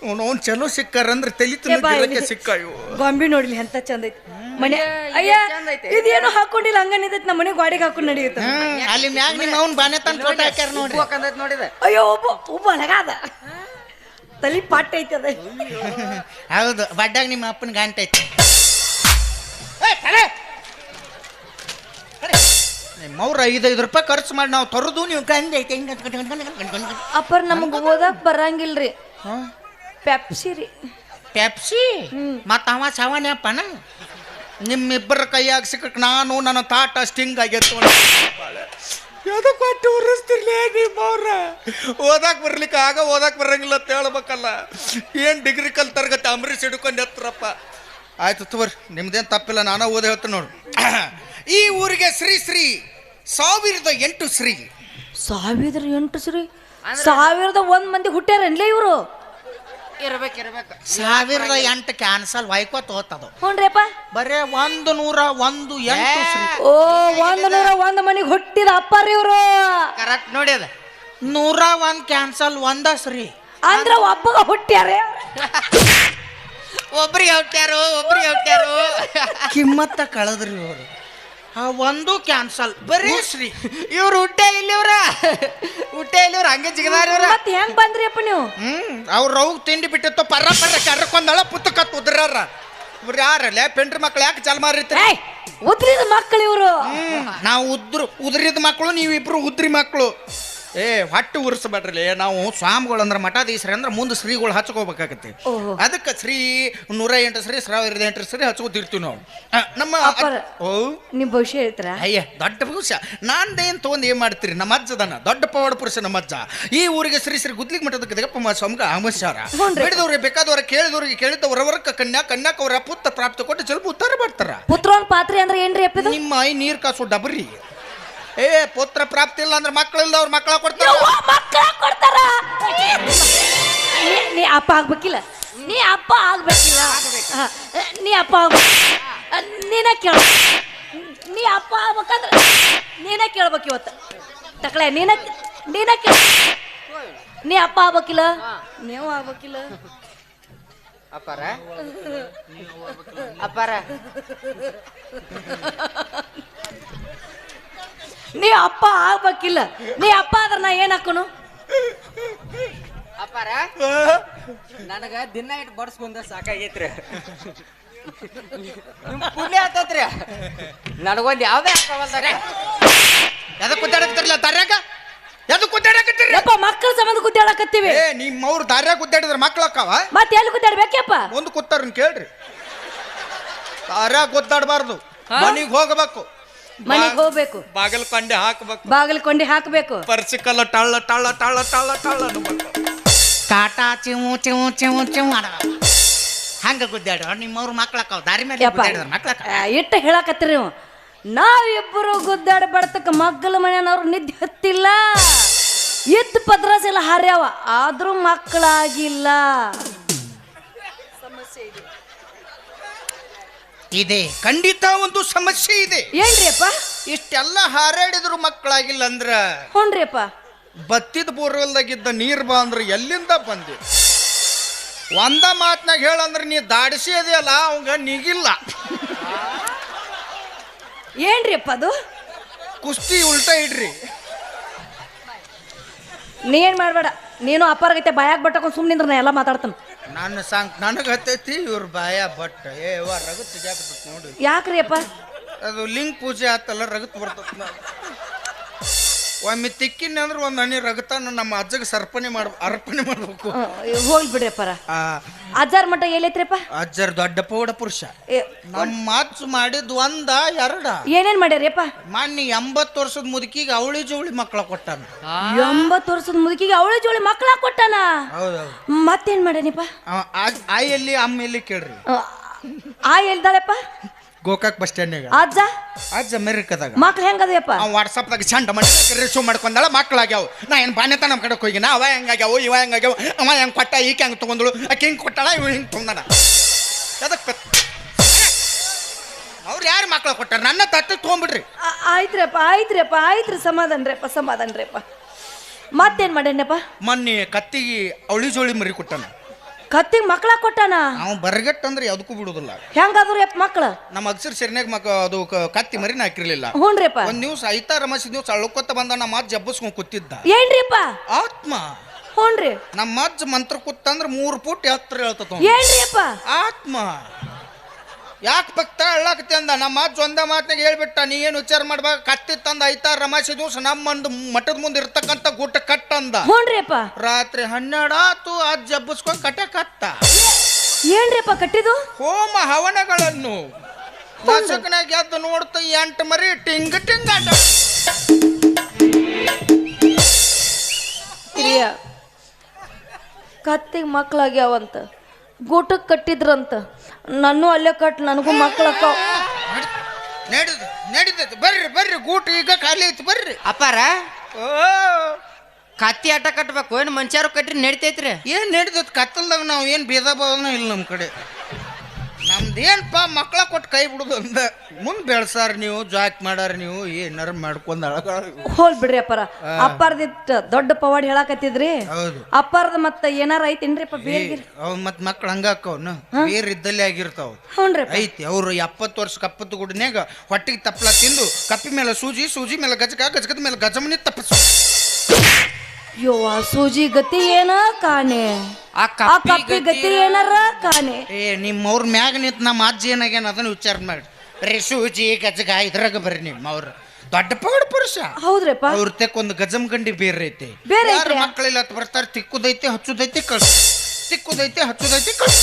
ಅವ್ನು ಚಲೋ ಸಿಕ್ಕಾರಂದ್ರೆ ತಲಿ ತಿನ್ನಕ್ಕೆ ಸಿಕ್ಕ ಇವು ಗೊಂಬಿ ನೋಡ್ಲಿ ಎಂತ ಚಂದ ಐತಿ ಮನೆ ಅಯ್ಯ ಇದೇನು ಹಾಕೊಂಡಿಲ್ಲ ಹಂಗ ನಿಂತೈತಿ ನಮ್ಮ ಮನೆ ಗಾಡಿಗೆ ಹಾಕೊಂಡು ನಡೆಯುತ್ತ ಅಲ್ಲಿ ಮ್ಯಾಗ ನಿಮ್ಮ ಅವ್ನ ಬಾನೆ ತಂದು ಫೋಟೋ ಹಾಕ್ಯಾರ ನೋಡ್ರಿ ನೋಡಿದೆ ಅಯ್ಯೋ ಒಬ್ಬ ಅಲಗಾದ ತಲಿ ಪಾಟ್ ಐತಿ ಅದ ಹೌದು ಬಡ್ಡಾಗ ನಿಮ್ಮ ಅಪ್ಪನ ಗಂಟೆ ಐತಿ ನಿಮ್ಮವ್ರ 5 ರೂಪಾಯಿ ಖರ್ಚು ಮಾಡಿ ನಾವು ತರೋದು ನೀವು ಗಂಜ ಐತೆ ಅಪ್ಪರ್ ನಮಗ್ ಓದಕ್ ಬರಂಗಿಲ್ರಿ ಪೆಪ್ಸಿ ರೀ ಪೆಪ್ಸಿ ಮತ್ತ ಅವ ಸಾವನ್ಯಪ್ಪನ ನಿಮ್ಮಿಬ್ಬರ ಕೈಯಾಗ ಸಿಕ್ಕಕ್ಕೆ ನಾನು ನನ್ನ ತಾಟ ಸ್ಟಿಂಗ್ ಆಗೈತೆ ಯಾವ್ದು ಕೊಟ್ಟು ಉರಿಸ್ತಿರ್ಲಿ ನಿಮ್ಮವ್ರ ಓದಾಕ್ ಬರ್ಲಿಕ್ಕೆ ಆಗ ಓದಾಕ್ ಬರಂಗಿಲ್ಲ ಅಂತ ಹೇಳ್ಬೇಕಲ್ಲ ಏನ್ ಡಿಗ್ರಿ ಕಲ್ ತರಗತಿ ಅಂಬರೀಷ್ ಹಿಡ್ಕೊಂಡು ಎತ್ತರಪ್ಪ ಆಯ್ತು ತಗೋರಿ ನಿಮ್ದೇನು ತಪ್ಪಿಲ್ಲ ನಾನು ಓದಿ ಹೇಳ್ತೀನಿ ನೋಡು ಈ ಊರಿಗೆ ಶ್ರೀ 1008 ಶ್ರೀ 1008 ಶ್ರೀ 1001 ಮಂದಿ ಹುಟ್ಟ್ಯಾರನ್ಲೇ ಇವರು ಇರ್ಬೇಕು 1008 ಕ್ಯಾನ್ಸಲ್ ವೈಕೋತ್ ಹೋತದು ಹ್ಞೂನ್ರಿಪ್ಪ ಬರೇ 101 ಶ್ರೀ ಓ 101 ಮನಿಗೆ ಹುಟ್ಟಿದ ಅಪ್ಪಾರಿ ಇವರು ಕರೆಕ್ಟ್ ನೋಡಿ ಅದ 101 ಕ್ಯಾನ್ಸಲ್ ಒಂದ ಶ್ರೀ ಅಂದ್ರ ಒಬ್ಬಗ ಹುಟ್ಟ್ಯಾರೆ ಒಬ್ರಿಗೆ ಹುಟ್ಟ್ಯಾರು ಕಿಮ್ಮತ್ತ ಕಳೆದ್ರಿ ಇವರು ಆ ಒಂದು ಕ್ಯಾನ್ಸಲ್ ಬರೀ ಶ್ರೀ ಇವ್ರು ಹುಟ್ಟೆ ಇಲ್ಲಿವ್ರ ಹಂಗೆ ಜಿಗದಾರ ಇವ್ರ ಮತ್ ಹೆಂಗ್ ಬಂದ್ರಿ ಅಪ್ಪ ನೀವು ಅವ್ರ ರವ್ ತಿಂಡಿ ಬಿಟ್ಟಿತ್ತು ಪರ್ರ ಕರ್ಕೊಂಡಳ ಪುತ್ತಕ ಉದ್ರಾರ ಇವ್ರು ಯಾರಲ್ಲ ಪೆಂಡ್ರಿ ಮಕ್ಳು ಯಾಕೆ ಚಾಲ್ ಮಾರಿರ್ತೀರಿ ಏಯ್ ಉದ್ರಿದ ಮಕ್ಕಳು ಇವರು ನಾವು ಉದ್ರಿದ ಮಕ್ಕಳು ನೀವಿಬ್ರು ಉದ್ರಿ ಮಕ್ಕಳು ಹೊಟ್ಟೆ ಉರ್ಸ್ಬೇಡ್ರಿ ನಾವು ಸ್ವಾಮಿಗಳು ಅಂದ್ರೆ ಮಠಾಧೀಶರು ಅಂದ್ರೆ ಮುಂದೆ ಶ್ರೀಗಳು ಹಚ್ಕೋಬೇಕಾಗತ್ತೆ ಅದಕ್ಕೆ ಶ್ರೀ 108 ಶ್ರೀ 1008 ಶ್ರೀ ಹಚ್ಕೋತಿರ್ತೀವಿ ನಾವು ನಮ್ಮ ಓ ನಿಮ್ ಭವಿಷ್ಯ ಹೇಳ್ತಾರ ಅಯ್ಯ ದೊಡ್ಡ ಭವಿಷ್ಯ ನಾನ್ದೇನು ತೊಗೊಂಡು ಏನ್ ಮಾಡ್ತೀರಿ ನಮ್ಮ ಅಜ್ಜದನ ದೊಡ್ಡ ಪವಾಡ ಪುರುಷ ನಮ್ಮ ಅಜ್ಜ ಈ ಊರಿಗೆ ಶ್ರೀ ಗುದ್ಲಿಗೆ ಮಠದ ಗದಗಪ್ಪ ಸ್ವಾಮಿಗೆ ಆಮಸ್ಯಾರ ಬೇಡಿದವ್ರಿಗೆ ಬೇಕಾದವ್ರಿಗೆ ಕೇಳಿದವ್ರವರ್ಕ ಕನ್ಯಾಕವ್ರ ಪುತ್ರ ಪ್ರಾಪ್ತಿ ಕೊಟ್ಟು ಸ್ವಲ್ಪ ಉತ್ತರ ಬರ್ತಾರ ಪುತ್ರೋನ್ ಪಾತ್ರೆ ಅಂದ್ರೆ ಏನ್ರಿ ಅಪ್ಪಿದು ನಿಮ್ಮ ಐ ನೀರ್ ಕಾಸು ಡಬರಿ ಪುತ್ರ ಪ್ರಾಪ್ತಿ ಇಲ್ಲ ಅಂದ್ರೆ ಮಕ್ಕಳಿಲ್ಲ ಅವ್ರ ಮಕ್ಕಳ ಕೊಡ್ತಾರ ಮಕ್ಕಳ ಕೊಡ್ತಾರ ನೀ ಅಪ್ಪ ಆಗ್ಬೇಕಿಲ್ಲ ನೀ ಅಪ್ಪ ಆಗ್ಬೇಕಿಲ್ಲ ನೀ ಅಪ್ಪ ನೀನ ಕೇಳ ನೀ ಅಪ್ಪ ಆಗ್ಬೇಕಂದ್ರೆ ನೀನ ಕೇಳ್ಬೇಕು ಇವತ್ತು ತಕಳೆ ನೀನ ಕೇಳ ನೀ ಅಪ್ಪ ಆಗ್ಬೇಕಿಲ್ಲ ನೀವು ಆಗ್ಬೇಕಿಲ್ಲ ಅಪ್ಪಾರ ನೀ ಅಪ್ಪ ಆಗ್ಬೇಕಿಲ್ಲ ನೀ ಅಪ್ಪ ಆದ್ರ ನಾ ಏನ್ ಹಾಕೋನು ಅಪ್ಪಾರ ನನಗ ದಿನ ಇಟ್ಟು ಬಡ್ಸ್ಕೊಂಡ ಸಾಕಾಗೈತ್ರಿ ನಿಮ್ ಪುಣ್ಯ ಆತತ್ರಿ ನನಗೊಂದು ಯಾವ್ದೇ ಹಾಕವಲ್ದಾರೆ ಎದಕ್ಕೆ ಕುದ್ದಾಡಕತ್ತಿರಲ್ಲ ದಾರ್ಯಾಗ ಎದಕ್ಕೆ ಕುದ್ದಾಡಕತ್ತೀರಿ ಯಪ್ಪ ಮಕ್ಕಳ ಸಂಬಂಧ ಗುದ್ದಾಡಕತ್ತೀವಿ ನಿಮ್ಮವ್ರು ದಾರ್ಯಾಗ ಗುದ್ದಾಡಿದ್ರೆ ಮಕ್ಳು ಅಕ್ಕವ ಮತ್ತೆ ಎಲ್ಲಿ ಗುದ್ದಾಡ್ಬೇಕಪ್ಪ ಮುಂದೆ ಕೂತಾರನ್ ಕೇಳ್ರಿ ದಾರ್ಯಾಗ ಗುದ್ದಾಡಬಾರ್ದು ಮನಿಗೆ ಹೋಗಬೇಕು ಮನೆಗೆ ಹೋಗ್ಬೇಕು ಬಾಗಲ್ ಕೊಂಡೆ ಹಾಕಬೇಕು ಬಾಗಿಲು ಕೊಂಡಿ ಹಾಕಬೇಕು ಪರ್ಸಿಕಲ್ಲ ಟಳ್ಳ ಟಳ್ಳ ಟಳ್ಳ ಟಳ್ಳ ಟಳ್ಳ ಕಾಟ ಚಿವು ಚಿವು ಚಿವು ಚಿವು ಹಂಗ ಗುದ್ದಾಡ ನಿಮ್ಮವ್ರ ಮಕ್ಳಕ್ಕಾವ ದಾರಿ ಮೇಲೆ ಮಕ್ಳಕ್ಕ ಇಟ್ಟ ಹೇಳಕತ್ತೀರಿ ನೀವು ನಾವಿಬ್ಬರು ಗುದ್ದಾಡ ಬಡ್ತಕ್ಕ ಮಗ್ಗಲ ಮನೆಯವ್ರು ನಿದ್ದೆ ಹತ್ತಿಲ್ಲ ಇದ್ದ ಪದ್ರಾಸ್ ಎಲ್ಲ ಹಾರ್ಯಾವ ಆದ್ರೂ ಮಕ್ಕಳಾಗಿಲ್ಲ ಇದೆ ಖಂಡಿತ ಒಂದು ಸಮಸ್ಯೆ ಇದೆ ಏನ್ರಿ ಅಪ್ಪ ಇಷ್ಟೆಲ್ಲ ಹಾರಾಡಿದ್ರು ಮಕ್ಕಳಾಗಿಲ್ಲ ಅಂದ್ರ ಹ್ಞೂನ್ರಿ ಅಪ್ಪ ಬತ್ತಿದ ಬೋರ್ವೆಲ್ದಾಗಿದ್ದ ನೀರ್ ಬಾ ಅಂದ್ರೆ ಎಲ್ಲಿಂದ ಬಂದಿ ಒಂದ ಮಾತ್ನಾಗ ಹೇಳಂದ್ರೆ ನೀ ದಾಡಿಸಿ ಅದೆಯಲ್ಲ ಅವಂಗ ನೀಗಿಲ್ಲ ಏನ್ರಿ ಅಪ್ಪ ಅದು ಕುಸ್ತಿ ಉಲ್ಟಾ ಇಡ್ರಿ ನೀ ಏನ್ ಮಾಡ್ಬೇಡ ನೀನು ಅಪ್ಪಾರ್ಗೈತೆ ಬಾಯಾಗ ಬಟ್ಟಕೊಂಡು ಸುಮ್ಮನಿಂದ್ರ ನಾ ಎಲ್ಲ ಮಾತಾಡ್ತಾನ ನನ್ನ ನನಗೆ ಹತ್ತೈತಿ ಇವ್ರ ಬಾಯ ಬಟ್ ರಗತ್ ತೆಗ್ಯಾಕತ್ತ ನೋಡಿ ಯಾಕ್ರಿ ಅಪ್ಪ ಅದು ಲಿಂಗ ಪೂಜೆ ಆತಲ್ಲ ರಗತ್ ಬರ್ತದ ಒಮ್ಮೆ ತಿಕ್ಕಿನ ಅಂದ್ರೆ ಒಂದು ಹನಿ ರಗತಾನ ನಮ್ಮ ಅಜ್ಜಗೆ ಅರ್ಪಣೆ ಮಾಡ್ಬೇಕು ಹೋಗ್ಲಿ ಬಿಡ್ರಿ ಅಪ್ಪಾರ ಅಜ್ಜಾರ್ ಮಠ ಎಲ್ಲೈತ್ರಿಪ್ಪ ಅಜ್ಜರ್ ದೊಡ್ಡ ಪೌಡ ಪುರುಷ ನಮ್ಮ ಅಜ್ಜ ಮಾಡಿದ್ ಒಂದ ಎರಡ ಏನೇನ್ ಮಾಡ್ಯಾರಿಪ್ಪ ಮಾನ್ಯ 80 ವರ್ಷದ ಮುದುಕಿಗೆ ಅವಳಿ ಜವಳಿ ಮಕ್ಕಳ ಕೊಟ್ಟಾನ 80 ವರ್ಷದ ಮುದುಕಿಗೆ ಅವಳಿ ಜೋಳಿ ಮಕ್ಕಳ ಕೊಟ್ಟಾನ ಹೌದೌದು ಮತ್ತೇನ್ ಮಾಡ್ಯಾನಿಪ್ಪ ಆಯ್ ಎಲ್ಲಿ ಅಮ್ಮ ಎಲ್ಲಿ ಕೇಳ್ರಿ ಆ ಎಲ್ದಾಳೆಪ್ಪ ಗೋಕಾಕ್ ಬಸ್ ಸ್ಟ್ಯಾಂಡ್ನಾಗ ಅಜ್ಜ ಅಜ್ಜ ಅಮೆರಿಕದಾಗ ಮಕ್ಳು ಹೆಂಗದಪ್ಪ ಅವ್ ವಾಟ್ಸಪ್ದಾಗ ಚಂಡ ಮಾಡಿ ರಿಸೀವ್ ಮಾಡ್ಕೊಂಡಾಳ ಮಕ್ಕಳಾಗ್ಯಾವ ನಾ ಏನು ಬಾನ್ಯತ ನಮ್ಮ ಕಡೆಗೆ ಹೋಗಿನ ಅವ ಹೆಂಗಾಗ್ಯಾವ ಇವ ಹೆಂಗಾಗ್ಯಾವ ಅವ ಹೆಂಗೆ ಕೊಟ್ಟ ಈಕೆ ಹೆಂಗೆ ತೊಗೊಂಡಳು ಆಕೆ ಹಿಂಗೆ ಕೊಟ್ಟಾಳ ಇವ ಹಿಂಗೆ ತೊಗೊಂಡಾನ ಅದಕ್ಕೆ ಅವ್ರು ಯಾರು ಮಕ್ಕಳು ಕೊಟ್ಟಾರ ನನ್ನ ತಟ್ಟೆ ತೊಗೊಂಬಿಡ್ರಿ ಆಯ್ತ್ರಿ ಸಮಾಧಾನ್ರಿಪ್ಪ ಮತ್ತೇನ್ ಮಾಡೇನಪ್ಪ ಮೊನ್ನೆ ಕತ್ತಿಗೆ ಅವಳಿ ಜೋಳಿ ಮರಿ ಕೊಟ್ಟಾನ ಕತ್ತಿಗೆ ಮಕ್ಳ ಕೊಟ್ಟಾನ ಅವ ಬರಗಟ್ಟ ಅಂದ್ರೆ ಯಾವುದಕ್ಕೂ ಬಿಡುದಿಲ್ಲ ಹೆಂಗಾದ್ರು ಯಪ್ಪ ಮಕ್ಳು ನಮ್ಮ ಅಕ್ಷರ ಸೆರ್ನ್ಯಾಗ ಅದು ಕತ್ತಿ ಮರಿನ ಹಾಕಿರ್ಲಿಲ್ಲ ಹ್ಞೂನ್ರಿಪ್ಪ ಒಂದ್ ದಿವ್ಸ ಐತಾ ರಮಸಿ ದಿವ್ಸ ಅಳ್ಕೊತ ಬಂದ ನಮ್ಮ ಅಜ್ಜ ಹಬ್ಬಸ್ಕೊಂಡ್ ಕೂತಿದ್ದ ಏನ್ರಿಪ್ಪ ಆತ್ಮ ಹ್ಞೂನ್ರಿ ನಮ್ಮ ಅಜ್ಜ ಮಂತ್ರ ಕೂತಂದ್ರ 3 ಫುಟ್ ಎತ್ತರ ಹೇಳ್ತತ ಏನ್ರಿಪ್ಪ ಆತ್ಮ ಯಾಕೆ ಭಕ್ತ ಅಳ್ಳಾಕತಿ ಅಂದ ನಮ್ಮ ಅಜ್ಜ ಒಂದ ಮಾತ್ನಾಗ ಹೇಳ್ಬಿಟ್ಟ ನೀ ಏನು ವಿಚಾರ ಮಾಡ್ಬೇಕು ಕತ್ತಿ ತಂದ ಐತಾ ರಮಾಸಿ ದಿವ್ಸ ನಮ್ಮಂದು ಮಠದ ಮುಂದೆ ಇರ್ತಕ್ಕಂಥ ಗುಟ್ಟ ಕಟ್ಟ ಅಂದ ಹ್ಞೂನ್ರಿಪ್ಪ ರಾತ್ರಿ 12 ಆತು ಅಜ್ಜ ಹಬ್ಬಸ್ಕೊಂಡ್ ಕಟ್ಟ ಏನ್ರಿಪ್ಪ ಕಟ್ಟಿದು ಹೋಮ ಹವನಗಳನ್ನು ನಸಕನಾಗ ಎದ್ದು ನೋಡ್ತ 8 ಮರಿ ಟಿಂಗ್ ಆಟ ಹಿರಿಯ ಕತ್ತಿಗೆ ಮಕ್ಳಾಗ್ಯಾವಂತ ಗೂಟಕ್ಕೆ ಕಟ್ಟಿದ್ರಂತ ನಾನು ಅಲ್ಲೇ ಕಟ್ ನನಗೂ ಮಕ್ಳಕ್ಕ ನಡೀತೈತಿ ಬರ್ರಿ ಗೂಟ ಈಗ ಖಾಲಿ ಐತಿ ಬರ್ರಿ ಅಪ್ಪಾರ ಓ ಕತ್ತಿ ಆಟ ಕಟ್ಬೇಕು ಏನು ಮನುಷ್ಯರು ಕಟ್ರಿ ನಡಿತೈತ್ರಿ ಏನ್ ನಡೀತೈತಿ ಕತ್ತಲ್ದಾಗ ನಾವು ಏನ್ ಭೇದ ಭಾವನ ಇಲ್ಲ ನಮ್ಮ ಕಡೆ ನಮ್ದೇನ್ಪ ಮಕ್ಕಳ ಕೊಟ್ಟು ಕೈ ಬಿಡುದು ಅಂದ ಮುಂದ್ ಬೆಳ್ಸಾರ ನೀವು ಜಾಕ್ ಮಾಡಾರ ನೀವು ಏನಾರ ಮಾಡ್ಕೊಂಡ್ ಹೋಲ್ ಬಿಡ್ರಿ ಅಪ್ಪಾರ್ದಿಟ್ಟು ದೊಡ್ಡ ಪವಾಡ್ ಹೇಳಾಕತ್ತಿದ್ರಿ ಹೌದು ಅಪ್ಪಾರ್ದ ಮತ್ತ ಏನಾರ ಐತೇನ್ರಿಪ್ಪ ಬೇರೆ ಅವ್ ಮತ್ ಮಕ್ಳು ಹಂಗ ಹಾಕವ್ನ ಬೇರೆ ಇದ್ದಲ್ಲಿ ಆಗಿರ್ತಾವ ಹ್ಞೂನ್ರಿ ಐತಿ ಅವ್ರು 70 ವರ್ಷ ಕಪ್ಪತ್ತು ಗುಡ್ನ್ಯಾಗ ಹೊಟ್ಟಿಗೆ ತಪ್ಪಲ ತಿಂದು ಕಪ್ಪಿ ಮೇಲೆ ಸೂಜಿ ಮೇಲೆ ಗಜಕದ ಮೇಲೆ ಗಜಮನಿ ತಪ್ಪಸ ಯವ್ವ ಸೂಜಿ ಗತಿ ಏನ ಕಾಣೆ ಆ ಕಪ್ಪಿ ಗತಿ ಏನಾರ ಕಾಣೆ ನಿಮ್ಮವ್ರ ಮ್ಯಾಗ ನಿಂತ ನಮ್ಮ ಅಜ್ಜ ಏನಾಗ್ಯಾನ ಅದನ್ನ ವಿಚಾರ ಮಾಡಿ ಬರೀ ಸೂಜಿ ಗಜಗ ಇದ್ರಾಗ ಬರ್ರಿ ನಿಮ್ಮವ್ರ ದೊಡ್ಡ ಪವಾಡ ಪುರುಷ ಹೌದ್ರಪ್ಪ ಅವ್ರ ತೆಕ್ಕೊಂದು ಗಜಮ್ ಗಂಡಿ ಬೇರೆ ಐತಿ ಬೇರೆ ಯಾರು ಮಕ್ಕಳಿಲ್ಲ ಅಂತ ಬರ್ತಾರೆ ತಿಕ್ಕುದೈತಿ ಹಚ್ಚುದೈತಿ ಕಳ್ಸ ತಿಕ್ಕುದೈತಿ ಹಚ್ಚುದೈತಿ ಕಳ್ಸ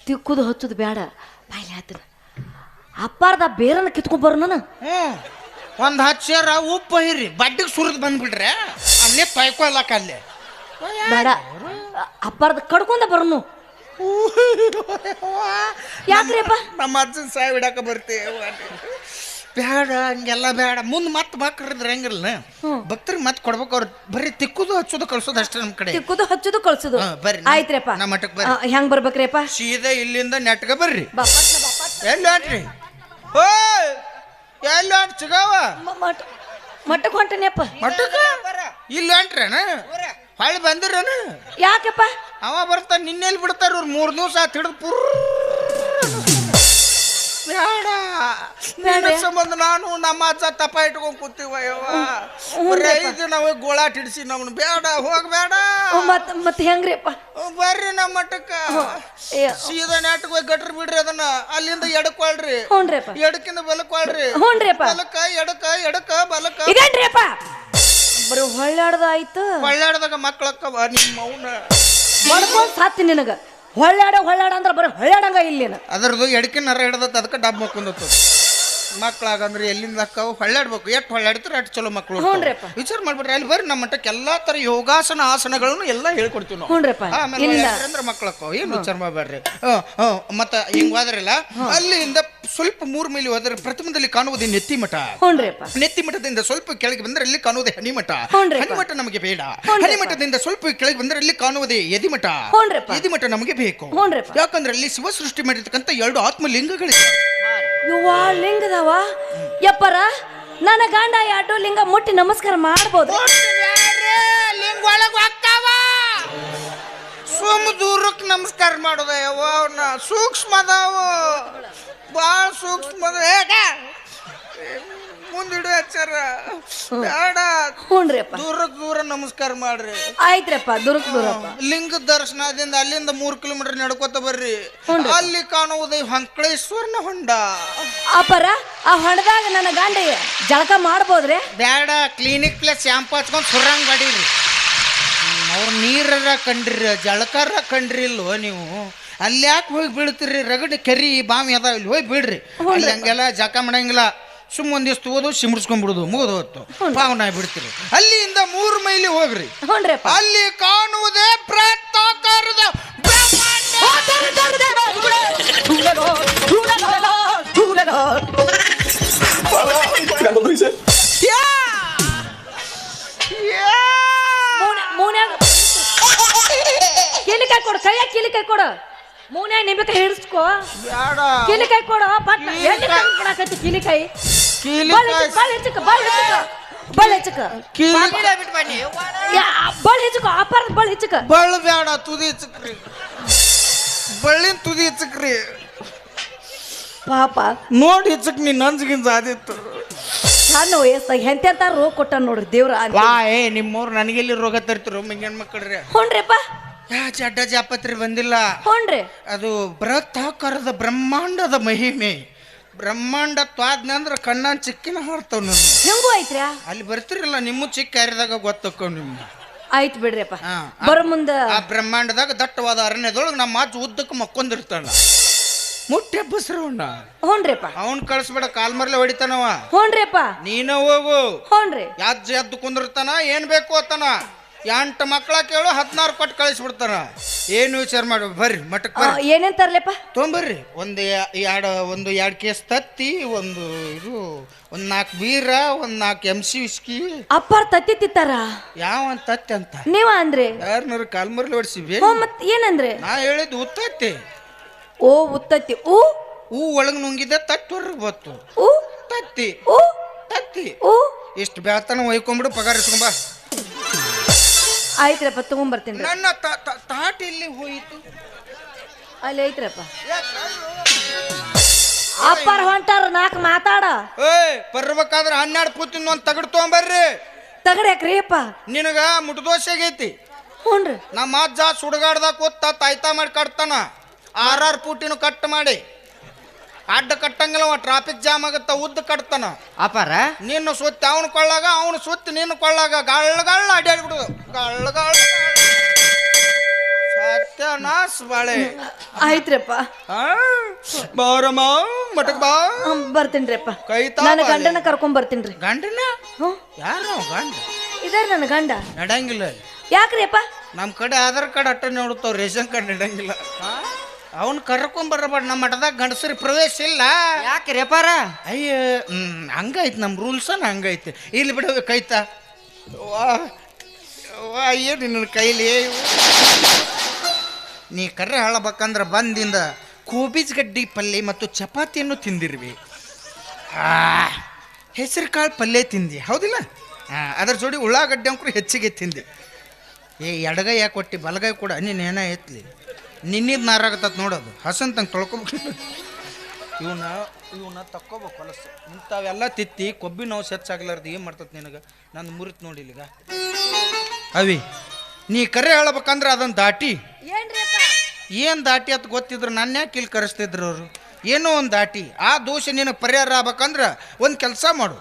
ತಿಕ್ಕುದು ಹಚ್ಚುದು ಬೇಡ ಬಾಯ್ಲಿ ಆತನ ಅಪ್ಪಾರ್ದ ಬೇರನ್ನ ಕಿತ್ಕೊಂಡ್ ಬರು ನಾನು ಒಂದ್ 10 ಸೇರ ಉಪ್ಪು ಹಿರಿ ಬಡ್ಡಿಗೆ ಸುರಿದ್ ಬಂದ್ಬಿಡ್ರೆ ಅನ್ನೇ ತೊಯ್ಕೊಲ್ಲಕ್ಕ ಅಲ್ಲೇ ಬೇಡ ಅಪ್ಪಾರ್ದ ಕಡ್ಕೊಂಡ ಬರನು ಯಾಕ್ರಿಪ್ಪ ನಮ್ಮ ಅಜ್ಜನ ಸಾಯ್ ಬಿಡಾಕ ಬರ್ತೇವೆ ಬೇಡ ಹಂಗೆಲ್ಲ ಬೇಡ ಮುಂದ್ ಮತ್ತೆ ಮಕ್ಕಳಿದ್ರೆ ಹೆಂಗಿಲ್ಲ ಭಕ್ತರಿಗೆ ಮತ್ತೆ ಕೊಡ್ಬೇಕು ಅವ್ರು ಬರೀ ತಿಕ್ಕುದು ಹಚ್ಚೋದು ಕಳ್ಸೋದು ಅಷ್ಟೇ ನಮ್ಮ ಕಡೆ ತಿಕ್ಕುದು ಹಚ್ಚುದು ಕಳ್ಸುದು ಬರ್ರಿ ಆಯ್ತ್ರಿಪ್ಪ ನಮ್ಮ ಮಠಕ್ಕೆ ಬರ್ರಿ ಹೆಂಗ್ ಬರ್ಬೇಕ್ರಿಪ್ಪ ಸೀದಾ ಇಲ್ಲಿಂದ ನೆಟ್ಗ ಬರ್ರಿ ಎಲ್ಲಿ ಹೊಂಟ್ರಿ ಓ ಎಲ್ಲಿ ಹೊಂಟ್ ಸಿಗವ ಮಟ್ಟಕ್ಕೆ ಹೊಂಟನೇಪ್ಪ ಮಠಕ್ಕ ಇಲ್ಲಿ ಹೊಂಟ್ರೇನ ಹೊಳ್ಳಿ ಬಂದಿರೇನ ಯಾಕಪ್ಪ ಅವ ಬರ್ತಾನ ನಿನ್ನೆಲ್ಲಿ ಬಿಡ್ತಾರ ಇವ್ರು 3 ದಿವಸ ಆತ್ ಹಿಡಿದು ಪುರ್ ಬೇಡ ಸಂಬಂಧ ನಾನು ನಮ್ಮ ಅಜ್ಜ ತಪ್ಪ ಇಟ್ಕೊಂಡ್ ಕೂತೀವ ನಾವು ಗೋಳಾಟ ಹಿಡಿಸಿ ನಮ್ಮನ್ನ ಬೇಡ ಹೋಗ್ಬೇಡ ಮತ್ತೆ ಹೆಂಗ್ರಿಪ್ಪ ಬರ್ರಿ ನಮ್ಮ ಮಠಕ್ಕ ಸೀದಾ ನಾಟಕ ಹೋಗಿ ಗಟ್ರ ಬಿಡ್ರಿ ಅದನ್ನ ಅಲ್ಲಿಂದ ಎಡಕ್ವಾಳ್ರಿ ಹ್ಞೂನ್ರಿಪ್ಪ ಎಡಕ್ಕಿಂದ ಬಲಕ್ವಾಳ್ರಿ ಹ್ಞೂನ್ರಿಪ್ಪ ಬಲಕ್ಕ ಎಡಕ ಬಲಕ್ಕ ಇದೇನ್ರಿಪ್ಪ ಬರೀ ಹೊಳ್ಳಾಡ್ದ ಆಯ್ತು ಹೊಳ್ಳಾಡ್ದಾಗ ಮಕ್ಕಳಕ್ಕ ನಿಮ್ಮ ಮೌನ ಮಾಡ್ಕೊಂಡ್ ಸಾತಿ ನಿನಗ ಹೊಳ್ಳಾಡ ಅಂದ್ರೆ ಬರೀ ಹೊಳ್ಳಾಡಂಗ ಇಲ್ಲೇನ ಅದ್ರದ್ದು ಎಡಕಿನ ನರ ಹಿಡ್ದತ್ತ ಅದಕ್ಕೆ ಡಬ್ ಮಕ್ಕೊಂದತ್ತು ಮಕ್ಳಾಗಂದ್ರೆ ಎಲ್ಲಿಂದ ಅಕ್ಕವು ಹೊಳ್ಳಾಡ್ಬೇಕು ಎಷ್ಟು ಹೊಳ್ಳಾಡ್ತಾರೆ ಅಷ್ಟು ಚಲೋ ಮಕ್ಕಳು ವಿಚಾರ ಮಾಡ್ಬಿಟ್ರೆ ಅಲ್ಲಿ ಬರ್ರಿ ನಮ್ಮ ಮಟ್ಟಕ್ಕೆ ಎಲ್ಲಾ ತರ ಯೋಗಾಸನ ಆಸನಗಳನ್ನು ಎಲ್ಲ ಹೇಳ್ಕೊಡ್ತೀವಿ ನಾವು ಆಮೇಲೆ ಅಂದ್ರೆ ಮಕ್ಕಳಕ್ಕ ಏನು ವಿಚಾರ ಮಾಡ್ಬೇಡ್ರಿ ಮತ್ತ ಹಿಂಗ್ ಹೋದ್ರಲ್ಲ ಅಲ್ಲಿಂದ ಸ್ವಲ್ಪ 3 ಮೈಲಿ ಹೋದ್ರೆ ಪ್ರಥಮದಲ್ಲಿ ಕಾಣುವುದೇ ನೆತ್ತಿ ಮಠ ನೆತ್ತಿ ಮಠದಿಂದ ಸ್ವಲ್ಪ ಕೆಳಗೆ ಬಂದ್ರೆ ಅಲ್ಲಿ ಕಾಣುವುದೇ ಹನಿಮಠ ಹನಿಮಠ ನಮಗೆ ಬೇಡ ಹನಿಮಠದಿಂದ ಸ್ವಲ್ಪ ಕೆಳಗೆ ಬಂದ್ರೆ ಅಲ್ಲಿ ಕಾಣುವುದೇ ಯದಿಮಠ ಯದಿಮಠ ನಮಗೆ ಬೇಕು ಯಾಕಂದ್ರೆ ಅಲ್ಲಿ ಶಿವ ಸೃಷ್ಟಿ ಮಾಡಿರ್ತಕ್ಕಂಥ 2 ಆತ್ಮಲಿಂಗಗಳಿವೆ ಯುವಾ ಲಿಂಗದವ ಯಪ್ಪರ ನನ್ನ ಗಂಡ 2 ಲಿಂಗ ಮುಟ್ಟಿ ನಮಸ್ಕಾರ ಮಾಡ್ಬೋದು ಲಿಂಗ ಒಳಗ ಹಾಕ್ತಾವ ಸುಮ್ ದೂರಕ್ಕೆ ನಮಸ್ಕಾರ ಮಾಡೋದ ಅವನ್ನ ಸೂಕ್ಷ್ಮ ಅದಾವ ಭಾಳ ಸೂಕ್ಷ್ಮ ಹೇಗ ಮುಂದಿಡು ಹಚ್ಚಾರ ಬೇಡ ದೂರ ನಮಸ್ಕಾರ ಮಾಡ್ರಿ ಆಯ್ತ್ರಪ್ಪ ದೂರಪ್ಪ ಲಿಂಗ ದರ್ಶನದಿಂದ ಅಲ್ಲಿಂದ 3 ಕಿಲೋಮೀಟರ್ ನಡ್ಕೋತ ಬರ್ರಿ ಅಲ್ಲಿ ಕಾಣುವುದು ಹೊಂಕಳೇಶ್ವರನ ಹೊಂಡ ಅಪ್ಪರ ಆ ಹೊಂಡದಾಗ ನನ್ನ ಗಂಡ ಜಳಕ ಮಾಡ್ಬೋದ್ರಿ ಬೇಡ ಕ್ಲಿನಿಕ್ ಪ್ಲಸ್ ಶಾಂಪು ಹಚ್ಕೊಂಡ್ ಸುರಂಗ್ ಬಡೀರಿ ಅವ್ರ ನೀರರ ಕಂಡ್ರಿ ಜಳಕಾರ ಕಂಡ್ರಿ ಇಲ್ವೋ ನೀವು ಅಲ್ಲಿ ಯಾಕೆ ಹೋಗಿ ಬೀಳ್ತೀರಿ ರಗಡ್ ಕೆರಿ ಬಾವಿ ಅದಾವ ಇಲ್ಲಿ ಹೋಗಿ ಬಿಡ್ರಿ ಅಲ್ಲಿ ಹಂಗೆಲ್ಲ ಜಳಕ ಮಾಡಂಗಿಲ್ಲ ಸುಮ್ಮ ಒಂದಿಷ್ಟು ಓದು ಸಿಮ್ರಿಸ್ಕೊಂಡ್ಬಿಡುದು ಮುಗಿದು ಹೊತ್ತು ಪಾವನ ಬಿಡ್ತೀರಿ ಅಲ್ಲಿಂದ 3 ಮೈಲಿ ಹೋಗ್ರಿ ಅಲ್ಲಿ ಕಾಣುವುದೇ ಬೃಹತ್ತಾಕಾರದ ಕೀಲಿಕಾಯಿ ಕೊಡು ಕೈಯಾಗ ಕೀಲಿಕಾಯಿ ಕೊಡು ಮೂನ್ಯಾಗ ನಿಂಬೆಕಾಯಿ ಹಿಡಿಸ್ಕೋ ಬ್ಯಾಡ ಕೀಲಿಕಾಯಿ ಕೊಡು ಪಟ್ನ ಎಲ್ಲಿ ಕೊಡಾಕತ್ತಿ ಕೀಲಿಕಾಯಿ ಬಾಳ್ ಹೆಚ್ಚಕ ಬಾಳ್ ಹೆಚ್ಚಕ ಬಾಳ್ ಹೆಚ್ಚಕ ಅಪಾರ ಬಾಳ್ ಹೆಚ್ಚಕ ಬಳ್ಳ ಬ್ಯಾಡ ತುದಿ ಹಚ್ಚಕ್ರಿ ಬಳ್ಳಿನ ತುದಿ ಹಚ್ಚಕ್ರಿ ಪಾಪ ನೋಡಿ ಹಚ್ಚಕ್ ನೀ ನಂಜ್ಗಿಂತ ಆದಿತ್ತು ಸಣ್ಣ ವಯಸ್ಸಾಗ ಎಂತೆಂತ ರೋಗ ಕೊಟ್ಟ ನೋಡ್ರಿ ದೇವ್ರ ವಾ ಏ ನಿಮ್ಮವ್ರು ನನಗೆಲ್ಲಿ ರೋಗ ತರ್ತಿರೋ ಮಂಗ್ಯಾನ್ ಮಕ್ಕಳ್ರಿ ಹುಣ್ರಿಪ್ಪ ಚಡ್ಡ ಜಾಪತ್ರಿ ಬಂದಿಲ್ಲ ಹುಣ್ರಿ ಅದು ಬೃಹತ್ತಾಕಾರದ ಬ್ರಹ್ಮಾಂಡದ ಮಹಿಮೆ ಬ್ರಹ್ಮಾಂಡ ತ್ವಾದ್ನಂದ್ರ ಕಣ್ಣನ್ ಚಿಕ್ಕಿನ ಹಾರ್ತಾವ ನನ್ನ ಹೆಂಗೂ ಐತ್ರ್ಯಾ ಅಲ್ಲಿ ಬರ್ತಿರಲ್ಲ ನಿಮ್ಮ ಚಿಕ್ಕ ಕ್ಯಾರಿದಾಗ ಗೊತ್ತಕ್ಕವ್ ನಿಮ್ ಆಯ್ತು ಬಿಡ್ರಿಪ್ಪ ಬರೋ ಮುಂದ ಆ ಬ್ರಹ್ಮಾಂಡದಾಗ ದಟ್ಟವಾದ ಅರಣ್ಯದೊಳಗೆ ನಮ್ಮ ಮಾತು ಉದ್ದಕ್ಕೆ ಮಕ್ಕೊಂದಿರ್ತಾಳ ಮುಟ್ಟಿ ಬಸ್ರವಣ್ಣ ಹುಣ್ರಿಪ್ಪ ಅವನ್ ಕಳಿಸ್ಬೇಡ ಕಾಲ್ ಮರ್ಲೆ ಹೊಡಿತಾನವ ಹುಣ್ರಿಪ್ಪ ನೀನ ಹೋಗು ಹುಣ್ರಿ ಎದ್ದು ಕುಂದಿರ್ತಾನ ಏನ್ ಬೇಕು ಅತ್ತಾನ 8 ಮಕ್ಕಳ ಕೇಳು 16 ಕೊಟ್ಟು ಕಳಿಸ್ಬಿಡ್ತಾನ ಏನು ವಿಚಾರ ಮಾಡಿ ಬರ್ರಿ ಮಠಕ್ ಬರ್ರಿ ಏನೇನ್ ತರ್ಲೆಪ್ಪ ತೊಂಬರ್ರಿ ಒಂದು ಎರಡು ಕೇಸ್ ತತ್ತಿ ಒಂದು 4 ಬೀರ 4 MC ವಿಸ್ಕಿ ಅಪ್ಪಾರ ತತ್ತಿ ತಿತ್ತಾರ ಯಾವ ತತ್ತಿ ಅಂತ ನೀವ ಅಂದ್ರೆ ಯಾರನ್ನಾರು ಕಾಲ್ಮರ್ಲಿ ಹೊಡ್ಸಿವಿ ಮತ್ ಏನಂದ್ರೆ ನಾ ಹೇಳಿದ್ದು ಉತ್ತತ್ತಿ ಓ ಉತ್ತತ್ತಿ ಹೂ ಒಳಗ್ ನುಂಗಿದ ತತ್ತಿ ಹೊರಗೆ ಬತ್ತು ತತ್ತಿ ತತ್ತಿ ಇಷ್ಟು ಬ್ಯಾತನ ಒಯ್ಕೊಂಬಿಡು ಪಗಾರ ಇಸ್ಕೊಂಬ ಆಯ್ತ್ರಪ್ಪ ತಗೊಂಬರ್ತೀನಿ ನನ್ನ ತಾಟ್ ಇಲ್ಲಿ ಹೋಯಿತು ಅಲ್ಲಿ ಐತ್ರಪ್ಪ ಅಪ್ಪಾರ ಹೊಂಟಾರ 4 ಮಾತಾಡ ಬರ್ಬೇಕಾದ್ರೆ 12 ಪೂತಿನ ಒಂದು ತಗಡ್ ತೊಗೊಂಬರ್ರಿ ತಗಡ್ಯಾಕ್ರಿ ಅಪ್ಪ ನಿನಗ ಮುಟ್ದೋಷ ಆಗೈತಿ ಹುಣ್ರಿ ನಮ್ಮ ಅಜ್ಜ ಸುಡಗಾಡ್ದಾಗ ಕೂತ ತಾಯ್ತಾ ಮಾಡಿ ಕಟ್ತಾನ 6 ಪೂಟಿನ ಕಟ್ ಮಾಡಿ ಅಡ್ಡ ಕಟ್ಟಂಗಿಲ್ಲ ಟ್ರಾಫಿಕ್ ಜಾಮ್ ಆಗತ್ತ ಉದ್ದ ಕಟ್ತಾನ ಅಪಾರ ನಿನ್ನ ಸುತ್ತಿ ಅವನು ಕೊಳ್ಳಾಗ ಅವನು ಸುತ್ತಿ ನಿನ್ನ ಕೊಳ್ಳಾಗ ಗಳ್ಳ ಅಡ್ಡಾಡ್ಬಿಡುದು ಗಳ್ಳ ಸತ್ಯನಾಸ್ ಬಾಳೆ ಆಯ್ತ್ರಪ್ಪ ಬಾರಮ್ಮ ಮಟಕ್ ಬಾ ಬರ್ತೀನ್ರಿಪ್ಪ ಕೈತಾ ನನ್ನ ಗಂಡನ ಕರ್ಕೊಂಡ್ ಬರ್ತೀನ್ರಿ ಗಂಡನ ಯಾರು ಗಂಡ ಇದಾರ ನನ್ನ ಗಂಡ ನಡಂಗಿಲ್ಲ ಯಾಕ್ರಿ ಅಪ್ಪ ನಮ್ಮ ಕಡೆ ಆಧಾರ್ ಕಾರ್ಡ್ ಅಟ್ಟ ನೋಡ್ತಾವ ರೇಷನ್ ಕಾರ್ಡ್ ನಡಂಗಿಲ್ಲ ಅವನ್ ಕರ್ಕೊಂಬರ್ಬೇಡ ನಮ್ಮ ಮಠದಾಗ ಗಂಡಸರಿ ಪ್ರವೇಶ ಇಲ್ಲ ಯಾಕೆ ರೇಪಾರ ಅಯ್ಯ ಹಂಗೈತಿ ನಮ್ಮ ರೂಲ್ಸನ ಹಂಗೈತಿ ಇಲ್ಲಿ ಬಿಡ ಕೈತಾ ವಾ ಏನು ನಿನ್ನ ಕೈಲಿ ನೀ ಕರ್ರೆ ಹೇಳಬೇಕಂದ್ರೆ ಬಂದಿಂದ ಕೋಬೀಜ್ ಗಡ್ಡಿ ಪಲ್ಯ ಮತ್ತು ಚಪಾತಿಯನ್ನು ತಿಂದಿರ್ವಿ ಹೆಸರು ಕಾಳು ಪಲ್ಯ ತಿಂದಿ ಹೌದಿಲ್ಲ ಅದ್ರ ಜೋಡಿ ಉಳ್ಳಾಗಡ್ಡೆ ಅಂಕರು ಹೆಚ್ಚಿಗೆ ತಿಂದಿ ಎಡಗೈ ಯಾಕೆ ಕೊಟ್ಟು ಬಲಗೈ ಕೂಡ ನೀನು ಏನ ಎತ್ತಲಿ ನಿನ್ನಿದ್ ನಾರಾಗತ್ತ ನೋಡೋದು ಹಸಂತಂಗೆ ತೊಳ್ಕೊಬೇಕು ಇವನ್ನ ತಕ್ಕೋಬೇಕು ಹೊಲಸು ಇಂಥವೆಲ್ಲ ತಿತ್ತಿ ಕೊಬ್ಬಿ ನೋವು ಹೆಚ್ಚಾಗ್ಲಾರ್ದು ಏನು ಮಾಡ್ತತ್ ನಿನಗೆ ನಾನು ಮುರಿತು ನೋಡಿಲಿಗ ಅವಿ ನೀ ಕರೆ ಹೇಳ್ಬೇಕಂದ್ರೆ ಅದನ್ನು ದಾಟಿ ಏನು ದಾಟಿ ಅಂತ ಗೊತ್ತಿದ್ರು ನನ್ನ ಯಾಕೆ ಇಲ್ಲಿ ಕರೆಸ್ತಿದ್ರು ಅವರು ಏನೋ ಒಂದು ದಾಟಿ ಆ ದೋಷ ನಿನಗೆ ಪರಿಹಾರ ಆಗ್ಬೇಕಂದ್ರೆ ಒಂದು ಕೆಲಸ ಮಾಡು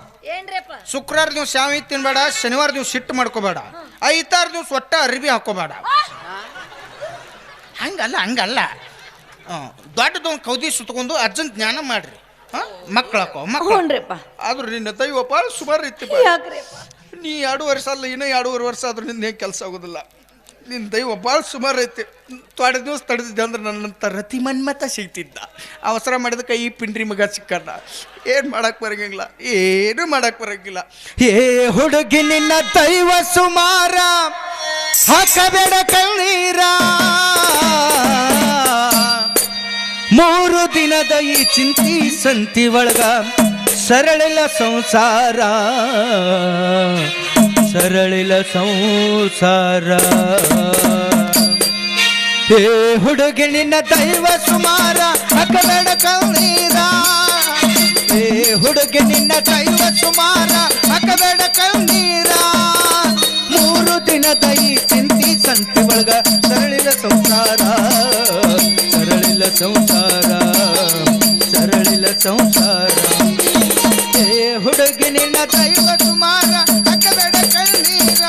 ಶುಕ್ರವಾರ ದಿವಸ ಶಾವಿ ತಿನ್ಬೇಡ ಶನಿವಾರ ದಿವಸ ಸಿಟ್ಟು ಮಾಡ್ಕೋಬೇಡ 5 ದಿವಸ ಒಟ್ಟ ಅರಿವಿ ಹಾಕೋಬೇಡ ಹಂಗಲ್ಲ ದೊಡ್ಡದೊಂದು ಕೌದಿ ಸುತ್ಕೊಂಡು ಅಜ್ಜನ್ ಜ್ಞಾನ ಮಾಡ್ರಿ ಮಕ್ಕಳಕ್ಕೋ ಮಕ್ಕಳ್ರಪ್ಪ ಆದ್ರೂ ನಿನ್ನ ದೈವಪ್ಪ ಸುಮಾರು ಇತ್ತು ನೀ 2 ವರ್ಷ ಅಲ್ಲ ಇನ್ನೂ 2.5 ವರ್ಷ ಆದ್ರೂ ನಿನ್ನ ಏನು ಕೆಲಸ ಆಗೋದಿಲ್ಲ ನಿನ್ನ ದೈವ ಭಾಳ ಸುಮಾರು ಐತಿ ತೊಡೆ ದಿವಸ ತಡೆದಿದ್ದೆ ಅಂದ್ರೆ ನನ್ನಂತ ರತಿ ಮನ್ಮತ ಸಿಗ್ತಿದ್ದ ಅವಸರ ಮಾಡಿದಕ್ಕೆ ಈ ಪಿಂಡ್ರಿ ಮಗ ಸಿಕ್ಕಣ್ಣ ಏನು ಮಾಡಕ್ ಬರಂಗಿಲ್ಲ ಏನು ಮಾಡಕ್ ಬರಂಗಿಲ್ಲ ಏ ಹುಡುಗಿ ನಿನ್ನ ದೈವ ಸುಮಾರ ಹಾಕಬೇಡ ಕಣ್ಣೀರ 3 ದಿನದ ಈ ಚಿಂತಿ ಸಂತಿ ಒಳಗ ಸರಳಿಲ ಸಂಸಾರ ಹೇ ಹುಡುಗಿ ನಿನ್ನ ದೈವ ಸುಮಾರ ಹಾಕಬೇಡ ಕಣ್ಣೀರ ಹೇ ಹುಡುಗಿ ನಿನ್ನ ದೈವ ಸುಮಾರ ಹಾಕಬೇಡ ಕಣ್ಣೀರ 3 ದಿನದ ಈ ಚಿಂತಿ ಸಂತಿ ಒಳಗ ಸರಳಿಲ ಸಂಸಾರ ಹೇ ಹುಡುಗಿ ನಿನ್ನ ದೈವ ಸುಮಾರ ಹಾಕಬೇಡ ಕಣ್ಣೀರ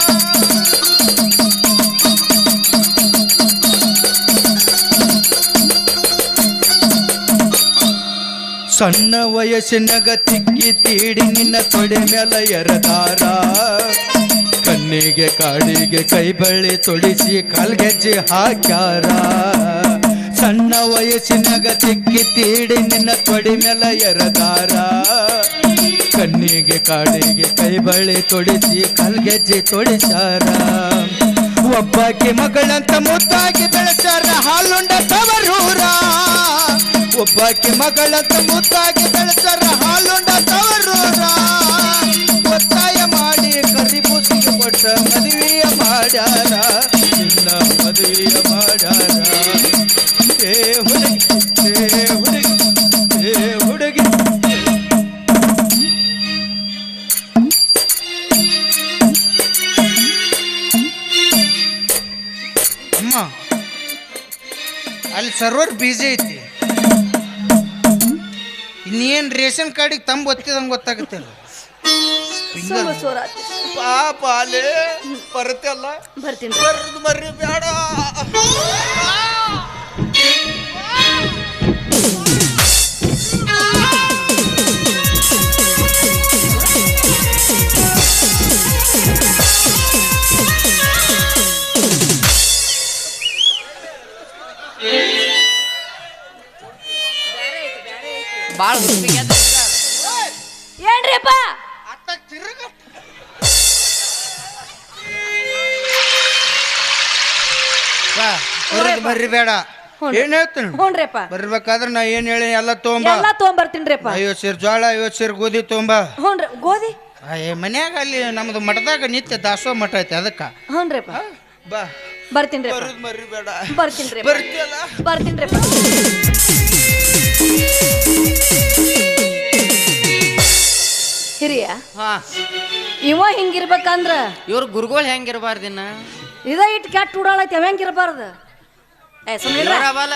ಸಣ್ಣ ವಯಸ್ಸಿನಾಗ ತಿಕ್ಕಿ ತೀಡಿ ನಿನ್ನ ತೊಡೆ ಮೇಲೆ ಎರದಾರ ಕಣ್ಣಿಗೆ ಕಾಡಿಗೆ ಕೈ ಬಳ್ಳಿ ತೊಡಿಸಿ ಕಾಲ್ಗೆಜ್ಜೆ ಹಾಕ್ಯಾರ ಸಣ್ಣ ವಯಸ್ಸಿನಾಗ ತಿಕ್ಕಿ ತೀಡಿ ನಿನ್ನ ತೊಡೆ ಮೇಲೆ ಎರದಾರ ಕಣ್ಣಿಗೆ ಕಾಡಿಗೆ ಕೈ ಬಳ್ಳಿ ತೊಡಿಸಿ ಕಾಲ್ಗೆಜ್ಜೆ ತೊಡಿಸಾರ ಒಬ್ಬಾಕಿ ಮಗಳಂತ ಮುದ್ದಾಗಿ ಬೆಳೆಸಾರ ಹಾಲುಂಡ ತವರೂರ ಒಬ್ಬಾಕಿ ಮಗಳಂತ ಮುದ್ದಾಗಿ ಬೆಳೆಸಾರ ಹಾಲುಂಡ ತವರೂರ ಒತ್ತಾಯ ಮಾಡಿ ಕರಿಬೂಸಿಗೆ ಕೊಟ್ಟ ಮದುವೆಯ ಮಾಡ್ಯಾರ ಇನ್ನ ಮದುವೆಯ ಮಾಡ್ಯಾರ ಏ ಹುಡುಗಿ ಏ ಹುಡುಗಿ ಏ ಹುಡುಗಿ ಅಮ್ಮ ಅಲ್ಲಿ ಸರ್ವರ್ ಬಿಜಿ ಐತಿ ಇನ್ನೇನು ರೇಷನ್ ಕಾರ್ಡಿಗೆ ತಂಬ ಒತ್ತಿದಂಗೆ ಗೊತ್ತಾಗುತ್ತಿಲ್ಲ ಸುಮ್ಮ ಸೋರಾತಿ ಪಾಪ ಅಲ್ಲೇ ಬರುತ್ತಲ್ಲ ಬರ್ತೀನಿ ಬರ್ದು ಬರ್ರಿ ಬೇಡ ಬಾಳ ಹುಡುಗಿಗೆ ಏನ್ರಿಪ್ಪ ಅತ್ತ ತಿರುಗ ಬರ್ರಿ ಬೇಡ ಏನ್ ಹೇಳ್ತೀನಿ ಹ್ಞೂನ್ರಿಪ್ಪ ಬರ್ಬೇಕಾದ್ರೆ ನಾ ಏನ್ ಹೇಳಿ ಎಲ್ಲ ತೊಗೊಂಬ ಎಲ್ಲ ತೊಗೊಂಬರ್ತೀನ್ರಿಪ್ಪ 50 ಸೇರ್ ಜೋಳ 50 ಸೇರ್ ಗೋಧಿ ತೊಗೊಂಬ ಹ್ಞೂನ್ರಿ ಗೋಧಿ ಮನ್ಯಾಗ ಅಲ್ಲಿ ನಮ್ದು ಮಠದಾಗ ನಿತ್ಯ ದಾಸೋ ಮಠ ಐತೆ ಅದಕ್ಕ ಹ್ಞೂನ್ರಿಪ್ಪ ಬಾ ಬರ್ತೀನ್ರಿ ಬರೋದ್ ಬರ್ರಿ ಬೇಡ ಬರ್ತೀನ್ರಿ ಬರ್ತೀಯಲ್ಲ ಬರ್ತೀನ್ರಿಪ್ಪ ಹಿರಿಯ ಹಾ ಇವ ಹಿಂಗಿರ್ಬೇಕಂದ್ರ ಇವ್ರ ಗುರುಗಳು ಹೆಂಗಿರ್ಬಾರ್ದಿನ್ನ ಇದ ಇಟ್ಟು ಕೆಟ್ಟ ಉಡಾಳೈತಿ ಅವ ಹೆಂಗಿರ್ಬಾರ್ದು ಏ ಸುಮ್ಮನೆ ಇವ್ರವಲ್ಲ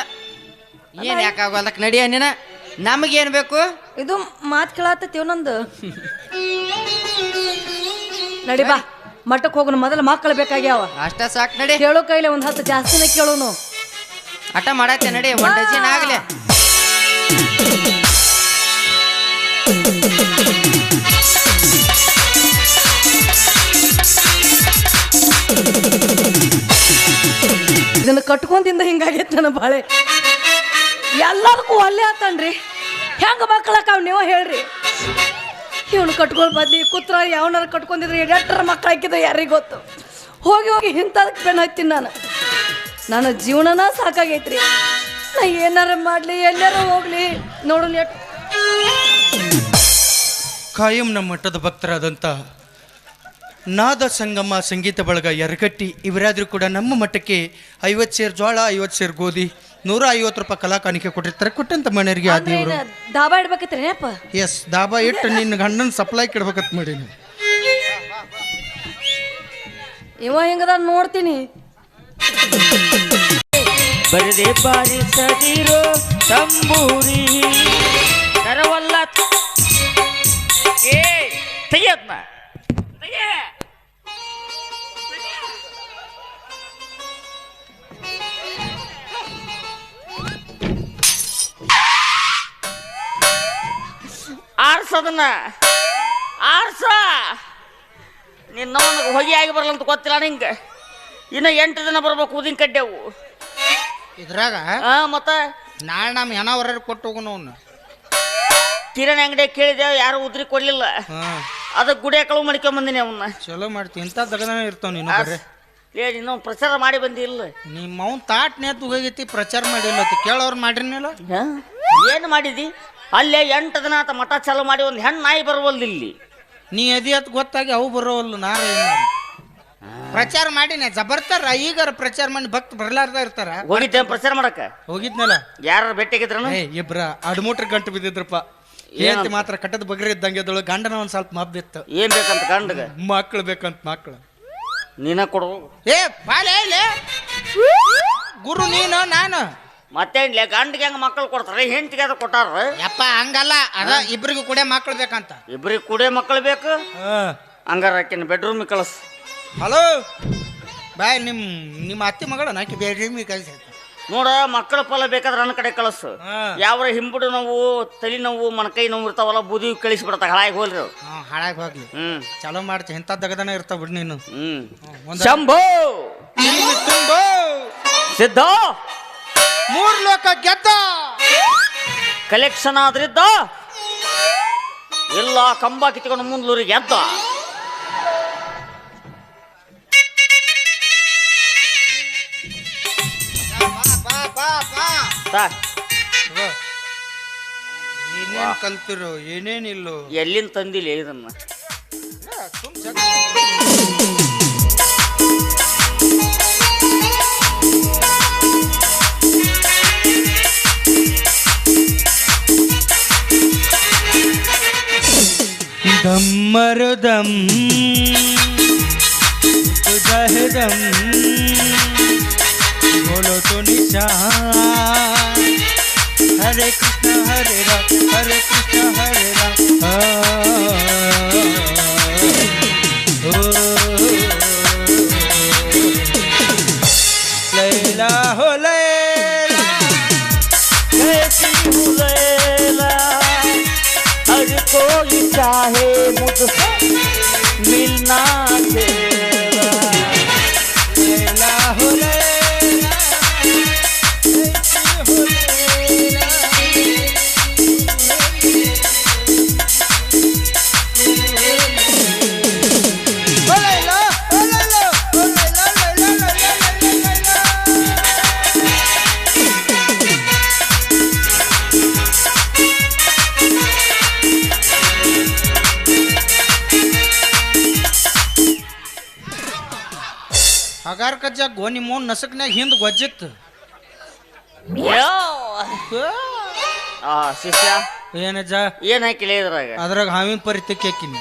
ಏನ್ ಯಾಕಾಗಲ್ಲಕ್ ನಡಿಯ ನೀನ ನಮಗೇನ್ ಬೇಕು ಇದು ಮಾತು ಕೇಳತ್ತೈತಿ ಇವನೊಂದು ನಡಿ ಬಾ ಮಠಕ್ಕೆ ಹೋಗೋಣ ಮೊದಲು ಮಕ್ಕಳು ಬೇಕಾಗ್ಯಾವ ಅಷ್ಟ ಸಾಕ್ ನಡಿ ಕೇಳೋ ಕೈಲೆ ಒಂದು 10 ಜಾಸ್ತಿನೇ ಕೇಳೋನು ಹಠ ಮಾಡತ್ತೆ ನಡಿ 1 ಡಜನ್ ಆಗ್ಲಿ ಇದನ್ನ ಕಟ್ಕೊಂದಿಂದ ಹಿಂಗಾಗೈತೆ ನನ್ನ ಬಾಳೆ ಎಲ್ಲದಕ್ಕೂ ಒಲ್ಲೆ ಆತನ್ರಿ ಹೆಂಗ ಮಕ್ಕಳಕ್ಕಾವ್ ನೀವು ಹೇಳ್ರಿ ಇವನು ಕಟ್ಕೊಳ್ ಬದ್ಲಿ ಕೂತ್ರ ಯಾವನಾರ ಕಟ್ಕೊಂಡಿದ್ರೆ ಎಷ್ಟರ ಮಕ್ಳು ಹಾಕಿದ್ರೆ ಯಾರಿಗೆ ಗೊತ್ತು ಹೋಗಿ ಹೋಗಿ ಇಂಥದಕ್ಕೆ ಬೆನ್ನ ಹತ್ತೀನಿ ನಾನು ನನ್ನ ಜೀವನನ ಸಾಕಾಗೈತ್ರಿ ನಾ ಏನಾರ ಮಾಡಲಿ ಎಲ್ಲಾರ ಹೋಗ್ಲಿ ನೋಡಲಿ ಕಾಯಂ ನಮ್ಮ ಮಠದ ಭಕ್ತರಾದಂಥ ನಾದ ಸಂಗಮ ಸಂಗೀತ ಬಳಗ ಯರಗಟ್ಟಿ ಇವರಾದರೂ ಕೂಡ ನಮ್ಮ ಮಠಕ್ಕೆ 50 ಸೇರ್ ಜೋಳ 50 ಸೇರ್ ಗೋಧಿ 150 ರೂಪಾಯಿ ಕಲಾ ಕಾಣಿಕೆ ಕೊಟ್ಟಿರ್ತಾರೆ ಕೊಟ್ಟಂತ ಮನೆಯವರಿಗೆ ಆ ದೇವರು ದಾಬಾ ಇಡ್ಬೇಕತ್ರಿ ಅಪ್ಪ ಎಸ್ ದಾಬಾ ಇಟ್ಟು ನಿನ್ನ ಗಂಡನ ಸಪ್ಲೈ ಕೆಡ್ಬೇಕತ್ ಮಾಡೀನಿ ಇವ ಹೆಂಗದ ನೋಡ್ತೀನಿ ಬರದೆ ಬಾರಿಸದಿರೋ ತಂಬೂರಿ ಕರವಲ್ಲ ಏ ತೆಗಿಯತ್ನ ತೆಗಿಯ ಆರ್ಸದನ್ನ ಆರ್ಸ ನಿನ್ನವನಿಗೆ ಹೊಗೆ ಆಗಿ ಬರಲ್ಲ ಅಂತ ಗೊತ್ತಿಲ್ಲ ನಿಂಗೆ ಇನ್ನು 8 ದಿನ ಬರ್ಬೇಕು ಉದಿನ ಕಡ್ಡೆವು ಇದ್ರಾಗ ಮತ್ತ ನಾಳೆ ನಮ್ಮ ಹೆಣವರ ಕೊಟ್ಟು ಹೋಗೋಣ ಅವನ್ನ ಕಿರಣ್ ಅಂಗಡಿ ಕೇಳಿದೆ ಯಾರು ಉದ್ರಿ ಕೊಡ್ಲಿಲ್ಲ ಅದಕ್ಕೆ ಗುಡಿಯ ಕಳು ಮಾಡ್ಕೊಂಬಂದಿನಿ ಅವನ್ನ ಚಲೋ ಮಾಡ್ತಿ ಇಂಥ ದಗದನ ಇರ್ತಾವ ನೀನು ಬರ್ರಿ ಏ ನೀನು ಪ್ರಚಾರ ಮಾಡಿ ಬಂದಿಲ್ಲ ನಿಮ್ಮ ಅವ್ನ ತಾಟ್ ನೇತು ಹೋಗೈತಿ ಪ್ರಚಾರ ಮಾಡಿಲ್ಲ ಕೇಳೋರು ಮಾಡ್ರಿನಿಲ್ಲ ಏನು ಮಾಡಿದಿ ಅಲ್ಲೇ 8 ದಿನ ಆತ ಮಠ ಚಾಲು ಮಾಡಿ ಒಂದು ಹೆಣ್ಣು ನಾಯಿ ಬರವಲ್ದು ಇಲ್ಲಿ ನೀ ಅದಿ ಅತ್ ಗೊತ್ತಾಗಿ ಅವು ಬರೋವಲ್ಲ ನಾರ ಪ್ರಚಾರ ಮಾಡಿನ ಬರ್ತಾರ ಈಗಾರ ಪ್ರಚಾರ ಮಾಡಿ ಭಕ್ತ ಬರ್ಲಾರ್ದ ಇರ್ತಾರ ಹೋಗಿದ್ದೆ ಪ್ರಚಾರ ಮಾಡಕ್ಕ ಹೋಗಿದ್ನಲ್ಲ ಯಾರು ಭೇಟಿಯಾಗಿದ್ರನು ಇಬ್ರ ಅಡ್ಮೋಟ್ರ ಗಂಟು ಬಿದ್ದಿದ್ರಪ್ಪ ಏನಂತ ಮಾತ್ರ ಕಟ್ಟದ ಬಗ್ರಿ ಇದ್ದಂಗೆ ಅದೊಳ ಗಂಡನ ಒಂದ್ ಸ್ವಲ್ಪ ಮಬ್ಬಿತ್ತು ಏನ್ ಬೇಕಂತ ಗಂಡಗ ಮಕ್ಳು ಬೇಕಂತ ಮಕ್ಳು ನೀನ ಕೊಡು ಏ ಬಾಲೆ ಗುರು ನೀನು ನಾನು ಮತ್ತೇನ್ಲೆ ಗಂಡಿಗೆ ಹೆಂಗ ಮಕ್ಕಳು ಕೊಡ್ತಾರೆ ಹೆಂಡತಿಗೆ ಅದು ಕೊಟ್ಟಾರ ಯಪ್ಪ ಹಂಗಲ್ಲ ಅದ ಇಬ್ರಿಗೂ ಕೂಡ ಮಕ್ಳು ಬೇಕಂತ ಇಬ್ರಿಗೆ ಕೂಡೇ ಮಕ್ಕಳು ಬೇಕು ಹಂಗಾರ ಆಕಿನ ಬೆಡ್ರೂಮಿಗೆ ಕಳಿಸ್ ಹಲೋ ಬಾಯ್ ನಿಮ್ಮ ಅತ್ತೆ ಮಗಳ ನಾಕಿ ಬೇರೆ ಕಳಿಸಿ ನೋಡ ಮಕ್ಕಳ ಫಲ ಬೇಕಾದ್ರೆ ನನ್ನ ಕಡೆ ಕಳಿಸು ಯಾವ ಹಿಂಬುಡು ನೋವು ತಲೆ ನೋವು ಮನಕೈ ನೋವು ಇರ್ತಾವಲ್ಲ ಬೂದಿ ಕಳಿಸ್ಬಿಡತ್ತ ಹಾಳಾಗಿ ಹೋಲ್ರಿ ಹಾಳಾಗಿ ಹೋಗ್ಲಿ ಚಲೋ ಮಾಡ್ತಿ ಇಂಥ ದಗದನ ಇರ್ತಾವ ಬಿಡ್ ನೀನು ಶಂಭೋ ಸಿದ್ಧ 3 ಲೋಕ ಗೆದ್ದ ಕಲೆಕ್ಷನ್ ಆದ್ರಿದ್ದ ಎಲ್ಲ ಕಂಬ ಕಿತ್ಕೊಂಡು ಮುಂದ್ಲೂರಿಗೆ ಎದ್ದ ಏನೇನ್ ಕಲ್ತಿರೋ ಏನೇನಿಲ್ಲೋ ಎಲ್ಲಿಂದ ತಂದಿಲ್ಲ ಇದನ್ನ दम तुझा है दम बोलो तो निशान हरे कृष्ण हरे राम हरे कृष्ण हरे राम लैला हो लैला कैसी हूँ लैला हर कोई चाहे मुझसे मिलना तेरा लैला हो लैला कैसी हो लैला ओ लैला ओ लैला ओ लैला लैला लैला लैला ಹಗಾರ ಕಜ್ಜ ಗೋನಿ ಮೋನ್ ನಸಕ್ನ್ಯಾಗ ಹಿಂದ್ ಗೊಜ್ಜಿತ್ತು ಶಿಷ್ಯ ಏನಜ್ಜ ಏನ್ ಹಾಕಿಲ್ಲ ಇದ್ರಾಗ ಅದ್ರಾಗ ಹಾವಿನ ಪರಿತಿಕ್ಕೆ ಹಾಕಿನಿ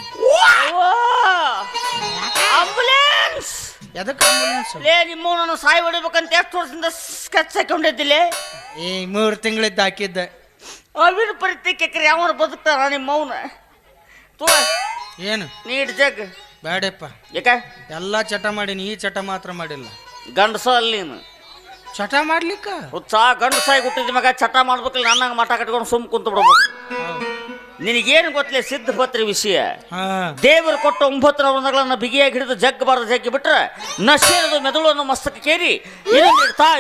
ಆಂಬುಲೆನ್ಸ್ ಎದಕ್ಕೆ ಆಂಬುಲೆನ್ಸ್ ಲೇ ನಿಮ್ಮ ನಾನು ಸಾಯಿ ಹೊಡಿಬೇಕಂತ ಎಷ್ಟು ವರ್ಷದಿಂದ ಸ್ಕೆಚ್ ಹಾಕೊಂಡಿದ್ದಿಲ್ಲ ಈ 3 ತಿಂಗಳಿದ್ದ ಹಾಕಿದ್ದೆ ಅವಿನ ಪರಿಸ್ಥಿತಿ ಯಾವ ಬದುಕ್ತಾರ ನಿಮ್ಮ ಮೌನ ತೋ ಏನು ನೀಡ್ ಜಗ್ ಬೇಡಪ್ಪ ಯಾಕ ಎಲ್ಲ ಚಟ ಮಾಡೀನಿ ಈ ಚಟ ಮಾತ್ರ ಮಾಡಿಲ್ಲ ಗಂಡಸ ಅಲ್ಲಿ ನೀನು ಚಟ ಮಾಡ್ಲಿಕ್ಕ ಉತ್ಸಾಹ ಗಂಡಸಾಗಿ ಹುಟ್ಟಿದ ಮಗ ಚಟ ಮಾಡ್ಬೇಕಿಲ್ಲ ನನ್ನಂಗೆ ಮಠ ಕಟ್ಕೊಂಡು ಸುಮ್ ಕುಂತು ಬಿಡ್ಬೇಕು ನಿನಗೇನು ಗೊತ್ತಿಲ್ಲ ಸಿದ್ಧಪತ್ರಿ ವಿಷಯ ಹಾ ದೇವರು ಕೊಟ್ಟ 9 ನವರಗಳನ್ನು ಬಿಗಿಯಾಗಿ ಹಿಡಿದು ಜಗ್ಗಬಾರದು ಜಗ್ಗಿ ಬಿಟ್ರೆ ನಶೆನದು ಮೆದುಳನ್ನು ಮಸ್ತಕೇರಿ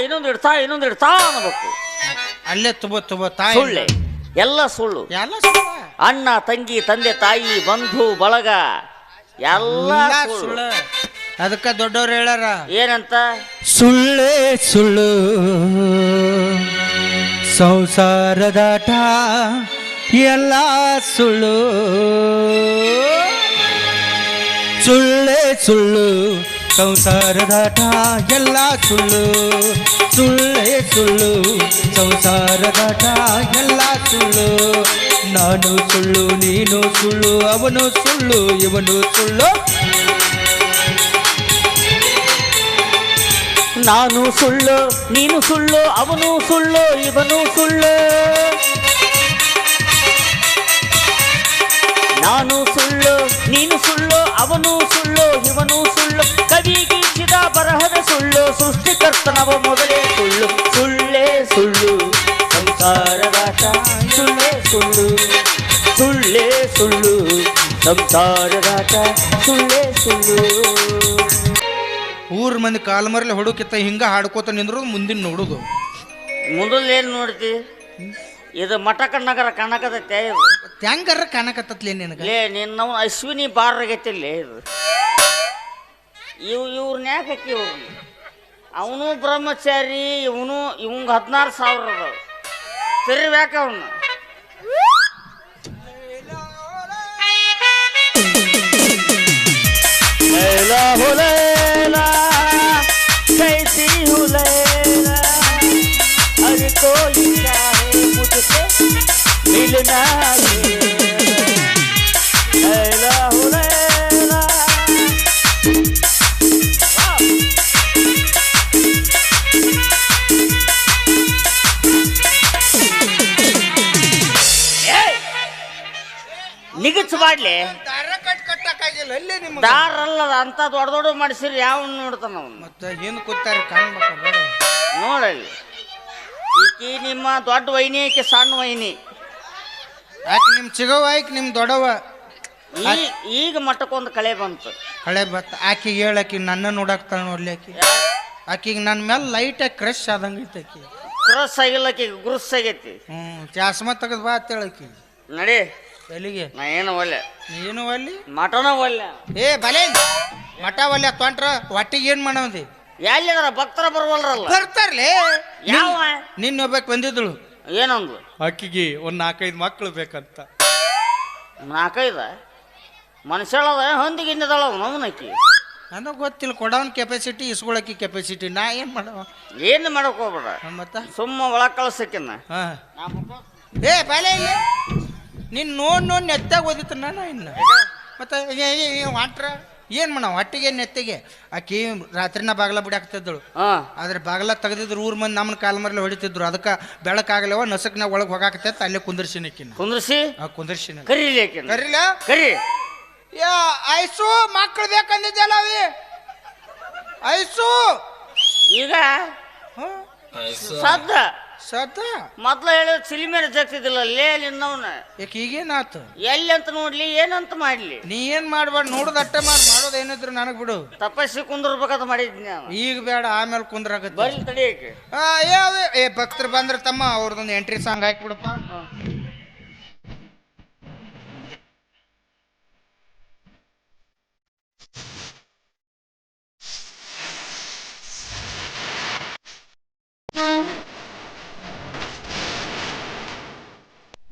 ಇನ್ನೊಂದು ಇಡ್ತಾ ಅನ್ನಬೇಕು ಅಲ್ಲೇ ತುಬ ತಾಯಿ ಸುಳ್ಳೆ ಎಲ್ಲ ಸುಳ್ಳು ಎಲ್ಲ ಸುಳ್ಳ. ಅಣ್ಣ ತಂಗಿ ತಂದೆ ತಾಯಿ ಬಂಧು ಬಳಗ ಎಲ್ಲ ಎಲ್ಲ ಸುಳ್ಳು ಸುಳ್ಳ ಅದಕ್ಕ ದೊಡ್ಡವ್ರು ಹೇಳ್ಯಾರ ಏನಂತ ಸುಳ್ಳೇ ಸುಳ್ಳು ಸಂಸಾರದಾಟ ಎಲ್ಲ ಸುಳ್ಳು ಸುಳ್ಳೇ ಸುಳ್ಳು ಸಂಸಾರದಾಟ ಎಲ್ಲ ಸುಳ್ಳು ಸುಳ್ಳೇ ಸುಳ್ಳು ಸಂಸಾರದಾಟ ಎಲ್ಲ ಸುಳ್ಳು ನಾನು ಸುಳ್ಳು ನೀನು ಸುಳ್ಳು ಅವನು ಸುಳ್ಳು ಇವನು ಸುಳ್ಳು ನಾನು ಸುಳ್ಳು ನೀನು ಸುಳ್ಳು ಅವನು ಸುಳ್ಳು ಇವನು ಸುಳ್ಳು ನಾನು ಸುಳ್ಳು ನೀನು ಸುಳ್ಳು ಅವನು ಸುಳ್ಳು ಇವನು ಸುಳ್ಳು ಕವಿ ಗೀಚಿದ ಬರಹದ ಸುಳ್ಳು ಸೃಷ್ಟಿಕರ್ತನವ ಮೊದಲೇ ಸುಳ್ಳು ಸುಳ್ಳೇ ಸುಳ್ಳು ಸಂಸಾರದಾಟ ಸುಳ್ಳೇ ಸುಳ್ಳು ಸುಳ್ಳೇ ಸುಳ್ಳು ಸಂಸಾರದಾಟ ಸುಳ್ಳೇ ಸುಳ್ಳು ಊರ್ ಮಂದಿ ಕಾಲ್ಮರ್ಲೆ ಹೊಡೋಕಿತ್ತ ಹಿಂಗ ಹಾಡ್ಕೋತ ನಿಂದ್ರೋದು ಮುಂದಿನ ನೋಡುದು ಮುಂದಲ್ ಏನು ನೋಡ್ತಿ ಇದು ಮಠಕ ನಗರ ಕನಕದತ್ತೆ ಇದು ತ್ಯಾಂಗರ ಕಾಣಕತ್ತತ್ಲೇ ನಿನಗ ಲೇ ನಿನ್ನ ಅಶ್ವಿನಿ ಬಾರಗೈತಿಲ್ಲ ಇದು ಇವ್ರನ್ನ ಯಾಕೆ ಹಾಕಿ ಇವ್ರನ್ನ ಅವನು ಬ್ರಹ್ಮಚಾರಿ ಇವಂಗ 16,000 ಅದಾವ ತಿರ್ಬ್ಯಾಕ ಅವನ್ನ लैला हो लैला कैसी हूँ लैला हर कोई चाहे मुझसे मिलना लैला हो लैला ನಿಗಚ್ ಮಾಡ್ಲಿ ದಾರ ಕಟ್ಟಕ್ಕಾಗಿಲ್ಲ ಅಲ್ಲೇ ನಿಮ್ಗೆ ದಾರಲ್ಲದ ಅಂತ ದೊಡ್ಡ ಮಾಡಿಸಿರಿ ಯಾವ ನೋಡ್ತಾನ ಅವನು ಮತ್ತೆ ಹಿಂದ್ ಕೂತಾರ ಕಾಣ್ಬೇಕ ಬೇಡ ನೋಡಲ್ಲಿ ಈಕಿ ನಿಮ್ಮ ದೊಡ್ಡ ವೈನಿ ಆಕೆ ಸಣ್ಣ ವೈನಿ ಯಾಕೆ ನಿಮ್ ಚಿಗವ ಆಯ್ಕೆ ನಿಮ್ ದೊಡ್ಡವ ಈಗ ಮಟ್ಟಕ್ಕೊಂದು ಕಳೆ ಬಂತು ಹಳೆ ಬತ್ತ ಆಕಿಗೆ ಹೇಳಾಕಿ ನನ್ನ ನೋಡಾಕ್ತಾಳ ನೋಡ್ಲಿ ಆಕಿಗೆ ನನ್ನ ಮೇಲೆ ಲೈಟಾಗಿ ಕ್ರಶ್ ಆದಂಗೆ ಐತೆ ಆಕಿ ಕ್ರಸ್ ಆಗಿಲ್ಲ ಆಕಿ ಗುರುಸ್ ಆಗೈತಿ ಚಾಸ್ಮಾ ತೆಗೆದು ಬಾ ಅಂತೇಳಕಿ ನಡಿ ಎಲ್ಲಿಗೆ ನಾ ಏನು ಒಲ್ಲೆ ನೀನು ಅಲ್ಲಿ ಮಟನ ಒಲ್ಲೆ ಏ ಬಲೆ ಮಠ ಒಲ್ಲೆ ತೊಂಟ್ರ ಒಟ್ಟಿಗೆ ಏನು ಮಾಡವ್ದಿ ಎಲ್ಲಿದಾರ ಭಕ್ತರ ಬರುವಲ್ರಲ್ಲ ಬರ್ತಾರ್ಲಿ ಯಾವ ನಿನ್ನ ಒಬ್ಬಕ್ಕೆ ಬಂದಿದ್ದಳು ಏನಂದ್ಲು ಆಕಿಗೆ ಒಂದು 4-5 ಮಕ್ಕಳು ಬೇಕಂತ. 4-5 ಮನುಷ್ಯಳದ ಹೊಂದಿಗಿಂದದಳ ಅವನಕ್ಕಿ ನನಗೆ ಗೊತ್ತಿಲ್ಲ, ಕೊಡೋನ್ ಕೆಪಾಸಿಟಿ ಇಸ್ಕೊಳಕಿ ಕೆಪಾಸಿಟಿ, ನಾ ಏನು ಮಾಡವ ಏನು ಮಾಡಕ್ ಹೋಗ್ಬೇಡ ಮತ್ತ ಸುಮ್ಮ ಒಳಗ್ ಕಳ್ಸಕ್ಕಿನ್ನ ಹಾಂ ಏ ಬಾಲೆ ಇಲ್ಲ ನೀನು ನೋಡಿ ನೆತ್ತಾಗ ಓದಿತ್ತು ನಾನು ಇನ್ನು ಮತ್ತೆ ವಾಟ್ರ ಏನು ಮಾಡ ಹೊಟ್ಟಿಗೆ ನೆತ್ತಿಗೆ ಆಕಿ ರಾತ್ರಿನ ಬಾಗಲ ಬಿಡಿ ಹಾಕ್ತಿದ್ದಳು. ಆದ್ರೆ ಬಾಗಲ ತೆಗೆದಿದ್ರು ಊರ್ ಮಂದಿ ನಮ್ಮನ್ನ ಕಾಲ ಮರಲಿ ಹೊಡಿತಿದ್ರು. ಅದಕ್ಕೆ ಬೆಳಕಾಗಲವ ನಸಕ್ನಾಗ ಒಳಗೆ ಹೋಗಾಕತ್ತ ಅಲ್ಲೇ ಕುಂದರ್ಸಿನಕ್ಕಿನ ಕುಂದರ್ಸಿನ ಕರಿಲ ಕರಿ ಯಾ ಐಸು ಮಕ್ಕಳು ಬೇಕಂದಿದ್ದಲ್ಲ ಅವಿ ಐಸು ಈಗ ಸದ್ದ ಸತ ಮೊದ್ಲ ಹೇಳಿದ ಸಿಲಿಮೇಲೆ ಜಗ್ತಿದ್ದಿಲ್ಲ ಲೇ ನಿನ್ನವನ ಯಾಕೆ ಈಗೇನಾತು ಎಲ್ಲಿ ಅಂತ ನೋಡ್ಲಿ ಏನಂತ ಮಾಡ್ಲಿ ನೀ ಏನ್ ಮಾಡ್ಬಾರ್ದು ನೋಡೋದು ಅಟ್ಟ ಮಾಡೋದು ಏನಿದ್ರು ನನಗೆ ಬಿಡು. ತಪಸ್ಸಿ ಕುಂದಿರ್ಬೇಕಂತ ಮಾಡಿದ್ನಿ ನಾನು. ಈಗ ಬೇಡ ಆಮೇಲೆ ಕುಂದ್ರಾಗತ್ತೆ ಬರ್ಲಿ ತಡಿಯಕ್ಕೆ ಏ ಭಕ್ತರು ಬಂದ್ರೆ ತಮ್ಮ ಅವ್ರದೊಂದು ಎಂಟ್ರಿ ಸಾಂಗ್ ಹಾಕ್ಬಿಡಪ್ಪ.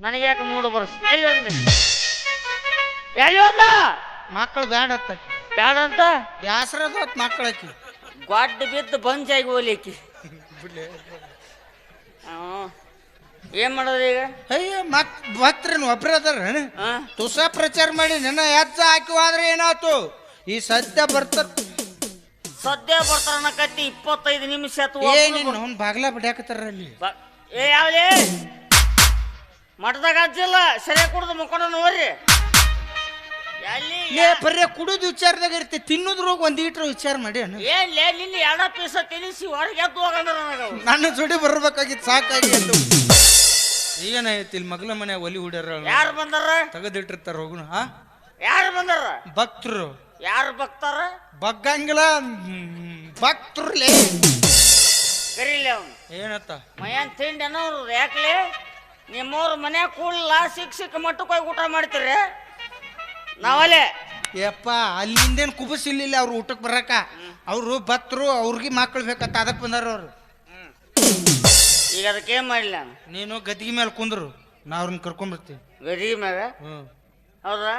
ನನಗೆ ಯಾಕೆ ಮೂಡು ಬರ್ಸ್ ಮಕ್ಕಳು ಬ್ಯಾಡ ಬ್ಯಾಡ ಅಂತ ಬ್ಯಾಸರದ ಮಕ್ಕಳಕ್ಕಿ ಗೊಡ್ಡ ಬಿದ್ದು ಬಂಜಾಗಿ ಹೋಗ್ಲಿಕ್ಕೆ ಏನ್ ಮಾಡೋದು ಈಗ ಅಯ್ಯ ಭಕ್ತರನ್ ಒಬ್ರ ಅದಾರ ತುಸ ಪ್ರಚಾರ ಮಾಡಿ ನನ್ನ ಹೆಚ್ಚ ಹಾಕಿ ಹೋದ್ರೆ ಏನಾಯ್ತು ಈ ಸದ್ಯ ಬರ್ತಾರ ಅನ್ನಕತ್ತಿ 25 ನಿಮಿಷ ಅವ್ನು ಬಾಗ್ಲ ಬಿಡ್ಯಾಕತ್ತಾರ ಅಲ್ಲಿ ಏ ಯಾವ್ಲೇ ಮಠದಾಗ ಅಜ್ಜಿಲ್ಲ ಸರಿಯಾಗಿ ಕುಡ್ದು ಮುಕ್ಕೊಂಡು ನೋಡ್ರಿ ಬರೀ ಕುಡಿದು ವಿಚಾರದಾಗ ಇರ್ತಿ ತಿನ್ನೋದ್ರೋಗ ಒಂದ್ ಈಟ್ರ ವಿಚಾರ ಮಾಡಿ ಏನ್ಲೇ ನಿನ್ನ 2 ಪೀಸ ತಿನ್ನಿಸಿ ಹೊರಗೆ ಎದ್ದು ಹೋಗಂದ್ರ ನನ್ನ ಜೋಡಿ ಬರ್ಬೇಕಾಗಿತ್ತು ಸಾಕಾಗಿ ಎಂದು ಏನಾಯ್ತು ಇಲ್ಲಿ ಮಗ್ಲ ಮನೆ ಒಲಿ ಹುಡ್ಯಾರ ಯಾರು ಬಂದಾರ ತೆಗೆದಿಟ್ಟಿರ್ತಾರ ಹೋಗುಣ ಯಾರು ಬಂದಾರ ಭಕ್ತರು ಯಾರು ಭಕ್ತಾರ ಬಗ್ಗಂಗಿಲ್ಲ ಭಕ್ತರ್ಲೆ ಕರೀಲಿ ಅವ್ನು ಏನತ್ತ ಮಯನ್ ತಿಂಡಿ ಅನ್ನೋರು ಯಾಕ್ಲೆ ನಿಮ್ಮವ್ರ ಮನ್ಯಾಗ ಕೂಡಲ್ಲ ಸಿಕ್ಕ ಮಟ್ಟಕ್ಕೆ ಹೋಗಿ ಊಟ ಮಾಡ್ತೀರಿ ನಾವಲ್ಲೇ ಯಪ್ಪ ಅಲ್ಲಿಂದೇನು ಕುಬಸಿಲ್ಲ ಅವ್ರು ಊಟಕ್ಕೆ ಬರಕ ಅವರು ಭಕ್ತರು ಅವ್ರಿಗೆ ಮಕ್ಕಳು ಬೇಕತ್ತ ಅದಕ್ಕೆ ಬಂದಾರ ಅವ್ರು ಈಗ ಅದಕ್ಕೆ ಏನ್ ಮಾಡಿಲ್ಲ ನಾನು ನೀನು ಗದ್ದಿಗೆ ಮೇಲೆ ಕುಂದ್ರು ನಾ ಅವ್ರನ್ನ ಕರ್ಕೊಂಡ್ಬರ್ತೀವಿ ಗದಿಗೆ ಮ್ಯಾಗ ಹೌದಾ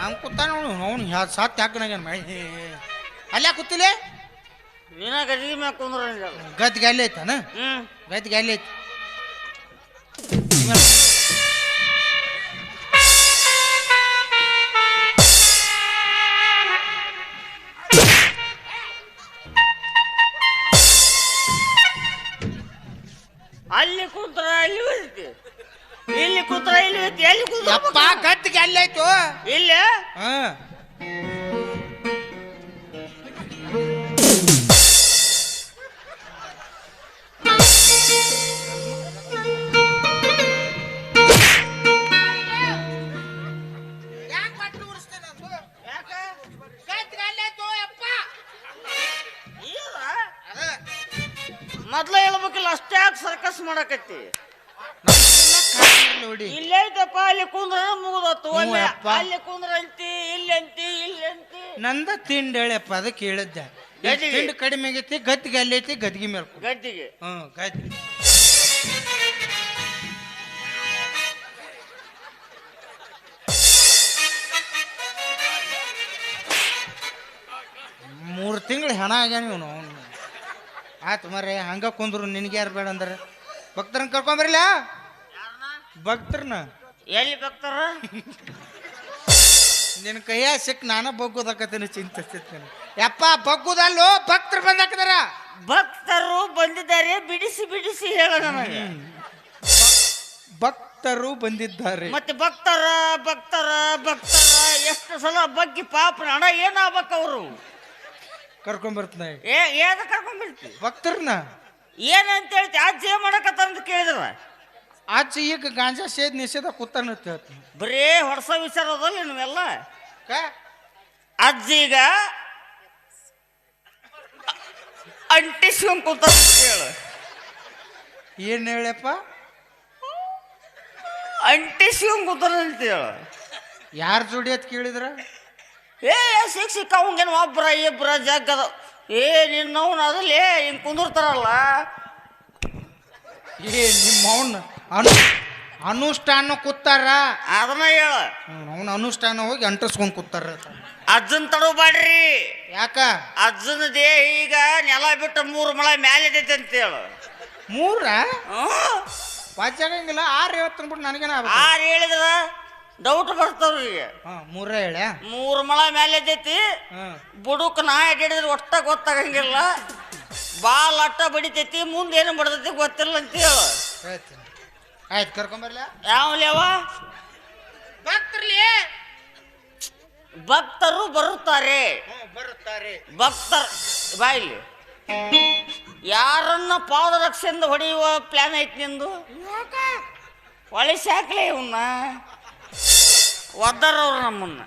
ಹಂಗೆ ಕೂತಾನ ಅವ್ನು ಸಾತ್ ಯಾಕನಾಗೇನು ಮಾಡಿ ಅಲ್ಲೇ ಕೂತಿಲ್ಲ ನೀನ ಗದಿಗೆ ಮ್ಯಾಗ ಕುಂದ್ರ ಗದ್ದಿಗೆ ಅಲ್ಲೇ ಐತಾನ ಗದ್ದಿಗೆ ಅಲ್ಲೇ ಐತಿ ಅಲ್ಲಿ ಕೂತ್ರ ಇಲ್ಲಿ ಬರ್ತೈತಿ ಇಲ್ಲಿ ಕೂತ್ರ ಇಲ್ಲಿ ಬರ್ತೈತಿ ಎಲ್ಲಿ ಕೂತ್ರ ಗದ್ದಿಗೆ ಅಲ್ಲೇ ಆಯ್ತು ಇಲ್ಲ ಮೊದ್ಲ ಹೇಳ್ಬೇಕಿಲ್ಲ ಅಷ್ಟೇ ಯಾಕೆ ಸರ್ಕಸ್ ಮಾಡಕತ್ತಿ ನೋಡಿ ಇಲ್ಲೇ ಐತಪ್ಪ ಅಲ್ಲಿ ಕುಂದ್ರ ಮುಗಿದತ್ತು ಅಲ್ಲಿ ಕುಂದ್ರ ಅಂತಿ ಇಲ್ಲಿ ಅಂತಿ ಇಲ್ಲಿ ಅಂತಿ ನಂದ ತಿಂಡಿ ಹೇಳಪ್ಪ ಅದಕ್ಕೆ ಹೇಳಿದ್ದೆ ತಿಂಡಿ ಕಡಿಮೆ ಆಗೈತಿ ಗದ್ದಿಗೆ ಅಲ್ಲಿ ಐತಿ ಗದ್ದಿಗೆ ಮೇಲೆ ಗದ್ದಿಗೆ ಗದ್ದಿಗೆ ಮೂರು ತಿಂಗಳು ಹೆಣ ಆಗ್ಯಾನ ಇವನು ಅವನು ಆಯ್ತು ಮರ್ರೆ ಹಂಗ ಕುಂದ್ರು ನಿನಗೆ ಯಾರು ಬೇಡ ಅಂದ್ರೆ ಭಕ್ತರನ್ನ ಕರ್ಕೊಂಬರಿಲ್ಲ ಭಕ್ತರನ್ನ ಎಲ್ಲಿ ಭಕ್ತರ ನಿನ್ನ ಕೈಯ ಸಿಕ್ ನಾನ ಬಗ್ಗೋದಾಕತ್ತೇನೆ ಚಿಂತಿಸ್ತೇನೆ ಯಪ್ಪ ಬಗ್ಗುದಲ್ಲೋ ಭಕ್ತರು ಬಂದಾಕದಾರ ಭಕ್ತರು ಬಂದಿದ್ದಾರೆ ಬಿಡಿಸಿ ಬಿಡಿಸಿ ಹೇಳ ನನಗೆ ಭಕ್ತರು ಬಂದಿದ್ದಾರೆ ಮತ್ತೆ ಭಕ್ತರ ಭಕ್ತರ ಭಕ್ತರ ಎಷ್ಟು ಸಲ ಬಗ್ಗಿ ಪಾಪ ಹಣ ಏನಾಗ್ಬೇಕು ಅವರು ಕರ್ಕೊಂಬರ್ತನ ಏನ ಕರ್ಕೊಂಡ್ಬಿಡ್ತಿ ಭಕ್ತರನ್ನ ಏನಂತ ಹೇಳ್ತಿ ಅಜ್ಜಿ ಮಾಡಕತ್ತ ಅಂತ ಕೇಳಿದ್ರ ಆಚೆ ಈಗ ಗಾಂಜಾ ಸೇದ್ ನಿಷೇಧ ಕೂತಾನ ಬರೇ ಹೊಡ್ಸ ವಿಚಾರ ಅದಲ್ಲ ನೀವೆಲ್ಲ ಅಜ್ಜಿಗ ಅಂಟಿಸ್ಕೊಂಡ್ ಕೂತ ಹೇಳು ಏನ್ ಹೇಳಪ್ಪ ಅಂಟಿಸ್ಕೊಂಡ್ ಕೂತಾರ ಅಂತ ಹೇಳು ಯಾರ ಜೋಡಿ ಅಂತ ಕೇಳಿದ್ರ ಏ ಸಿಕ್ಕ ಅವಂಗೇನು ಒಬ್ರ ಇಬ್ರ ಜಗ್ಗದ ಏ ನಿನ್ನವನು ಅದಲ್ಲಿ ಹಿಂಗೆ ಕುಂದಿರ್ತಾರಲ್ಲ ಏ ನಿಮ್ಮ ಅನುಷ್ಠಾನ ಕೂತಾರ ಅದನ್ನ ಹೇಳ ಅವನ ಅನುಷ್ಠಾನ ಹೋಗಿ ಅಂಟಿಸ್ಕೊಂಡ್ ಕೂತಾರ ಅಜ್ಜನ್ ತಡೋಬ್ಯಾಡ್ರಿ ಯಾಕ ಅಜ್ಜನ ದೇಹ ಈಗ ನೆಲ ಬಿಟ್ಟು 3 ಮಳೆ ಮ್ಯಾಲೆ ಐತೆ ಅಂತ ಹೇಳು 3 ವಾಚಾಗಂಗಿಲ್ಲ 6 ಹೇಳ್ತಾನ ಬಿಟ್ಟು ನನಗೇನ 6 ಹೇಳಿದ್ರ ಡೌಟ್ ಬರ್ತಾವ್ರಿಗೆ 3 ಹೇಳ 3 ಮಳೆ ಮ್ಯಾಲೆ ಐತಿ ಬುಡುಕ್ ನಾ ಹಿಡಿದ್ರೆ ಒಟ್ಟ ಗೊತ್ತಾಗಂಗಿಲ್ಲ ಬಾಲ್ ಅಟ್ಟ ಬಡಿತೈತಿ ಮುಂದೆ ಏನು ಬಡ್ತೈತಿ ಗೊತ್ತಿಲ್ಲ ಅಂತ ಹೇಳು ಆಯ್ತು ಕರ್ಕೊಂಬರ್ಲ ಯಾವಲೇವ ಭಕ್ತರು ಬರುತ್ತಾರೆ ಬಾಯಿಲಿ ಯಾರನ್ನ ಪಾದರಕ್ಷೆಯಿಂದ ಹೊಡೆಯುವ ಪ್ಲಾನ್ ಐತಿ ನಿಂದು ಒಳ್ಳೆ ಸಾಕ್ಲೆ ಇವನ್ನ ಒದ್ದಾರವ್ರು ನಮ್ಮನ್ನ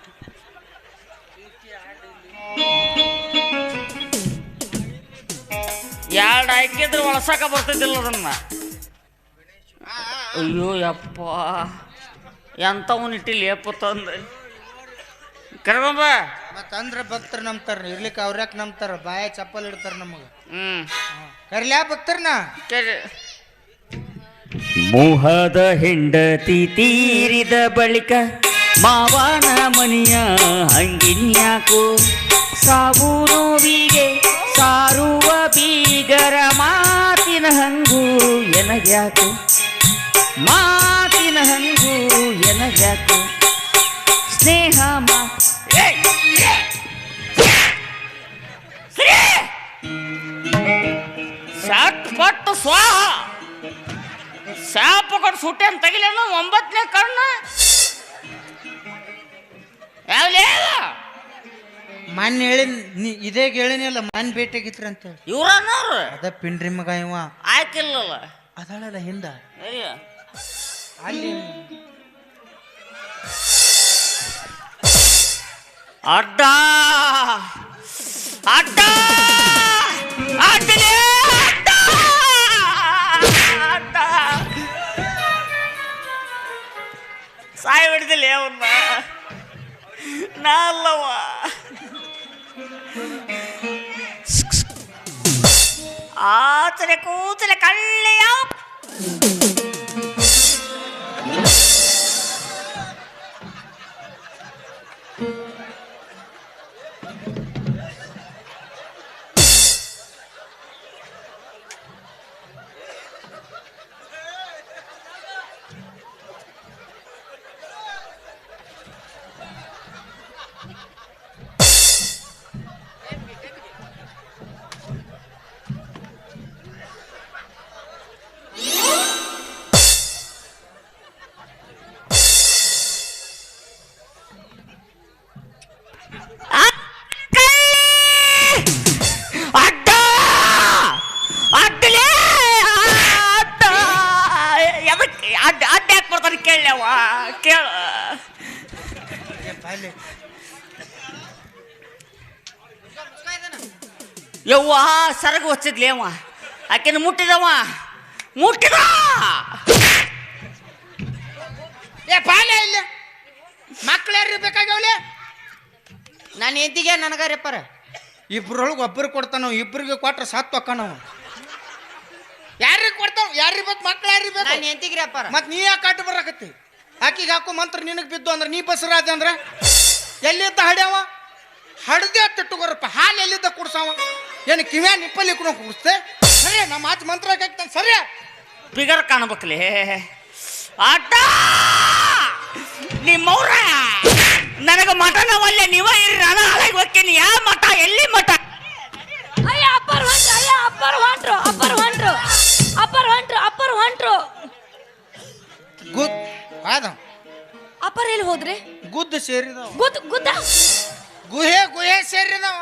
ಎರಡು ಹಾಕಿದ್ರೆ ಒಳಸಾಕ ಬರ್ತಿದ್ದಿಲ್ಲ ಅದನ್ನ ಅಯ್ಯೋ ಯಪ್ಪ ಎಂಥವನ್ನ ಇಟ್ಟಿಲ್ಲ ಯಪ್ಪ ತಂದೆ ಕರ್ಕೊಂಬ ಮತ್ತಂದ್ರ ಭಕ್ತರು ನಂಬ್ತಾರ ಇರ್ಲಿಕ್ಕೆ ಅವ್ರ್ಯಾಕೆ ನಂಬ್ತಾರ ಬಾಯ ಚಪ್ಪಲ್ ಇಡ್ತಾರ ನಮಗ ಕರ್ಲ್ಯಾ ಭಕ್ತರ್ನ ಮೋಹದ ಹೆಂಡತಿ ತೀರಿದ ಬಳಿಕ ಮಾವನ ಮನೆಯ ಹಂಗಿನ್ಯಾಕೋ ಸಾವು ನೋವಿಗೆ ಸಾರುವ ಬೀಗರ ಮಾತಿನ ಹಂಗು ಎನಗ್ಯಾಕು ಮಾತಿನ ಹಂಗು ಎನಗ್ಯಾಕು ಸ್ನೇಹ ಸಟ್ ಪಟ್ಟು ಸ್ವಾಹ ಶಾಪ ಕೊಟ್ಟು ಸುಟ್ಟೆ ಅಂತ ತೆಗಿಲೇನು 9ನೇ ಕಣ್ಣ ಯಾವ್ಲೇ ಮನ್ ಹೇಳಿ ಇದೇ ಹೇಳಿನಲ್ಲ ಮನ್ ಭೇಟಿಯಾಗಿತ್ರಂತ ಇವ್ರನ್ನವ್ರು ಅದ ಪಿಂಡ್ರಿ ಮಗ ಇವ ಆಯ್ಕಿಲ್ಲಲ್ಲ ಅದಾಳಲ್ಲ ಹಿಂದ ಅಯ್ಯ ಅಲ್ಲಿ ಅಡ್ಡ ಅಡ್ಡ ಅಡ್ಡಲೇ ಅಡ್ಡ ಅಡ್ಡ ಸಾಯಿ ಬಿಡ್ದಿಲ್ಲ ಅವನ್ನ ನಾ ಅಲ್ಲವ ಆಚರೆ ಕೂಚಲೆ ಕಳ್ಳೆಯ ಕೇಳ ಯವ್ವ ಸರಗು ಹಚ್ಚಿದ್ಲಿ ಅವ ಆಕೆನ ಮುಟ್ಟಿದವ ಮುಟ್ಟಿದ ಏ ಪಾಲೆ ಇಲ್ಲ ಮಕ್ಳು ಯಾರು ಬೇಕಾಗ್ಯಾವಲೆ ನಾನು ಎಂತಿಗೆ ನನಗಾರಪ್ಪರ ಇಬ್ರೊಳಗೆ ಒಬ್ಬರಿಗೆ ಕೊಡ್ತಾನ ಇಬ್ಬರಿಗೆ ಕೊಟ್ರೆ ಸತ್ತು ಅಕ್ಕ ನಾವು ಯಾರಿಗೆ ಕೊಡ್ತಾವ ಯಾರಿಗೆ ಬೇಕು ಮಕ್ಳು ಯಾರಿಗೆ ಬೇಕು ನಾನು ಎಂತಿಗ್ರಿ ಅಪ್ಪಾರ ಮತ್ ನೀ ಯಾಕೆ ಕಾಟು ಬರಕತ್ತಿ ಆಕಿಗೆ ಹಾಕೋ ಮಂತ್ರ ನಿನಗೆ ಬಿದ್ದು ಅಂದ್ರೆ ನೀ ಬಸರಾದ ಅಂದ್ರೆ ಎಲ್ಲಿದ್ದ ಹಡ್ಯಾವ ಹಡ್ದೆ ತಿಟ್ಟುಗೋರಪ್ಪ ಹಾಲು ಎಲ್ಲಿದ್ದ ಕುಡ್ಸಾವ ಏನು ಕಿವ್ಯಾ ನಿಪ್ಪಲ್ಲಿ ಕುಡಿಸ್ತೆ ಸರಿ ನಮ್ಮ ಆಚೆ ಮಂತ್ರ ಹಾಕ್ತಾನೆ ಸರಿ ಬಿಗರ್ ಕಾಣಬೇಕಲೇ ಅಡ್ಡ ನಿಮ್ಮವ್ರ ನನಗೆ ಮಠನವಲ್ಲೇ ನೀವ ಇರ್ರಿ ನಾನು ಹಾಳಾಗಿ ಹೋಗ್ತೀನಿ ಯಾವ ಮಠ ಎಲ್ಲಿ ಮಠ ಅಯ್ಯ ಅಪ್ಪರ್ ಹೊಂಟ್ರು ಅಯ್ಯ ಅಪ್ಪರ್ ಹೊಂಟ್ರು ಅಪ್ಪರ್ ಹೊಂಟ್ರು ಅಪ್ಪರ್ ಹೊಂಟ್ರು ಅಪ್ಪರ್ ಹೊಂಟ್ರು ಗುದ್ ಆದ ಅಪ್ಪರ್ ಎಲ್ಲಿ ಹೋದ್ರಿ ಗುದ್ದು ಸೇರಿದವ ಗುದ್ದ ಗುಹೆ ಸೇರಿದವ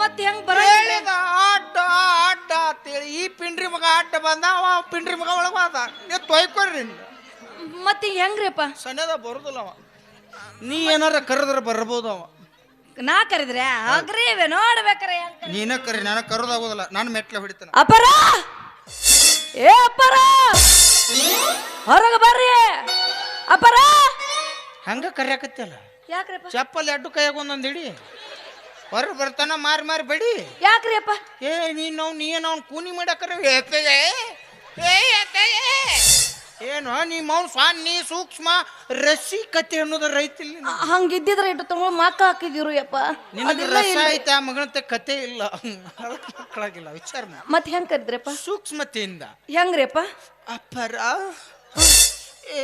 ಮತ್ತೆ ಹೆಂಗ್ ಬರ ಹೇಳಿದ ಅಡ್ಡ ಅಡ್ಡ ಅಂತೇಳಿ ಈ ಪಿಂಡ್ರಿ ಮಗ ಅಡ್ಡ ಬಂದಾವ ಪಿಂಡ್ರಿ ಮಗ ಒಳಗೆ ಬಾದ ನೀವು ತೊಯ್ಕೊಡ್ರಿ ಮತ್ತೆ ಹೆಂಗ್ರಿಪ್ಪ ಸಣ್ಣದ ಬರುದಿಲ್ಲ ಅವ ನೀ ಏನಾರ ಕರೆದ್ರೆ ಬರ್ಬೋದು ಅವ ನಾ ಕರೆದ್ರೆ ಆಗ್ರೀವೆ ನೋಡ್ಬೇಕ್ರೆ ನೀನ ಕರಿ ನನಗೆ ಕರೋದಾಗೋದಿಲ್ಲ ನಾನು ಮೆಟ್ಲೆ ಹೊಡಿತಾನೆ. ಅಪ್ಪರ ಏ ಅಪ್ಪರ ಹೊರಗೆ ಬರ್ರಿ ಅಪ್ಪರ. ಹಂಗ ಕರಿಯಾಕತ್ತಲ್ಲ ಯಾಕ್ರಿಪ್ಪ ಚಪ್ಪಲ್ ಎಡ್ಡು ಕೈಯಾಗ ಒಂದೊಂದು ಹಿಡಿ ಹೊರಗೆ ಬರ್ತಾನ ಮಾರಿ ಮಾರಿ ಬಡಿ. ಯಾಕ್ರಿ ಅಪ್ಪ? ಏ ನೀನು ಅವ್ನು ಕೂನಿ ಮಾಡಾಕರ ಏನು ನಿಮ್ಮ ಅವ್ನು ಸಾನ್ನಿ ಸೂಕ್ಷ್ಮ ರಸಿಕತೆ ಅನ್ನೋದು ರೈತಿಲ್ಲ. ಹಂಗಿದ್ದಿದ್ರೆ ಇಟ್ಟು ತಗೊಂಡು ಮಕ್ಕ ಹಾಕಿದಿರು ಯಪ್ಪ. ನಿನಗೆ ರಸ ಐತೆ ಆ ಮಗನಂತ ಕತೆ ಇಲ್ಲ ಮಕ್ಕಳಾಗಿಲ್ಲ ವಿಚಾರ ಮತ್ತೆ ಹೆಂಗ್ ಕರಿದ್ರಪ್ಪ? ಸೂಕ್ಷ್ಮತೆಯಿಂದ. ಹೆಂಗ್ರಿಪ್ಪ? ಅಪ್ಪರ ಏ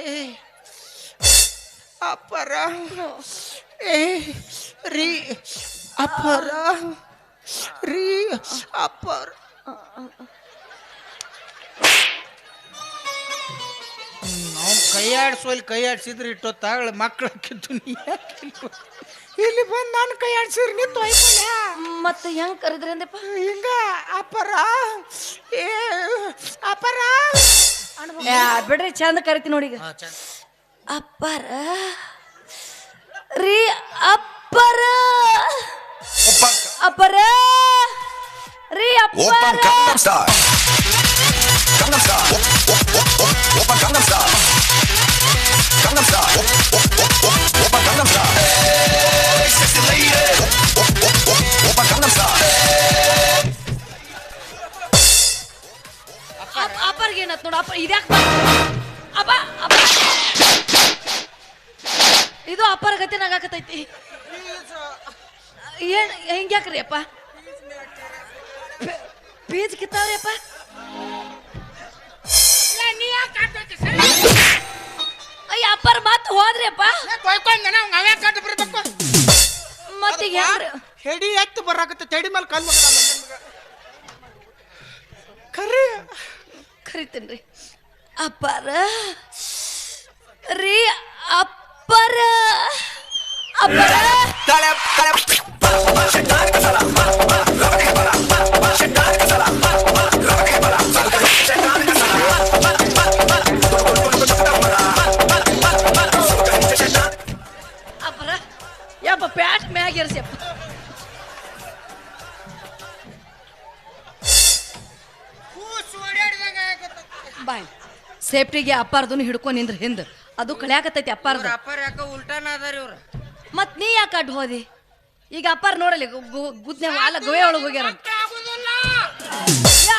ಅಪ್ಪರ ಏ ರೀ ಅಪ್ಪರ ರೀ ಅಪ್ಪರ. ಅವ್ನು ಕೈ ಆಡ್ಸಿದ್ರೆ ಇಟ್ಟೊತ್ತಾಗಳೆ ಮಕ್ಕಳ ಕಿತ್ತು ನೀ ಇಲ್ಲಿ ಬಂದು ನಾನು ಕೈ ಆಡ್ಸಿದ್ರೆ ನಿಂತು ಹೋಯ್ತಲ್ಲ. ಮತ್ತೆ ಹೆಂಗ್ ಕರಿದ್ರಿ ಅಂದಪ್ಪ? ಹಿಂಗ ಅಪ್ಪರ ಏ ಅಪ್ಪರ ಬಿಡ್ರಿ ಚಂದ ಕರಿತಿ ನೋಡಿ ಈಗ. ಅಪ್ಪರ ರೀ ಅಪ್ಪರ ಅಪ್ಪರ ರೀ ಅಪ್ಪರ. ಅಪ್ಪರ್ಗೆ ಏನತ್ ನೋಡು ಅಪ್ಪ ಇದ್ಯಾಕ ಅಪ್ಪ ಅಪ್ಪ ಇದು ಅಪ್ಪರ ಗತಿ ನಂಗಾಕತೈತಿ. ಏನ್ ಹಿಂಗ್ಯಾಕ್ರಿ ಅಪ್ಪ? ಪೀಜ್ ಕಿತ್ತಾವ್ರಿ ಅಪ್ಪ. ಅಯ್ಯ ಅಪ್ಪರ ಮತ್ ಹೋದ್ರಿ ಅಪ್ಪ. ಮತ್ತೆ ಹೆಡಿ ಎತ್ತು ಬರಾಕತ್ತ ತೆಡಿ ಮೇಲೆ ಕಲ್ ಕರಿ ಕರಿತೇನ್ರಿ ಅಪ್ಪರ ರೀ ಅಪ್ಪರ ಅಪ್ಪರ. ಅಪ್ಪರ ಯಪ್ಪ ಪ್ಯಾಟ್ ಮ್ಯಾಗ ಇರ್ಸಪ್ಪ. ಬಾಯ್ ಸೇಫ್ಟಿಗೆ ಅಪ್ಪಾರ್ದನು ಹಿಡ್ಕೊಂಡು ನಿಂದ್ರ ಹಿಂದ ಅದು ಕಳ್ಯಾಕತ್ತೈತಿ ಅಪ್ಪಾರ್ದ. ಅಪ್ಪರ್ ಯಾಕ ಉಲ್ಟಾನ ಅದಾರಿ ಇವ್ರ. ಮತ್ ನೀ ಯಾಕೆ ಅಡ್ಡ ಹೋದಿ? ಈಗ ಅಪ್ಪಾರ್ ನೋಡಲಿ ಗುದ್ನೆ ಅಲ್ಲ ಗೋವೆ ಒಳಗೆ ಹೋಗ್ಯಾರ.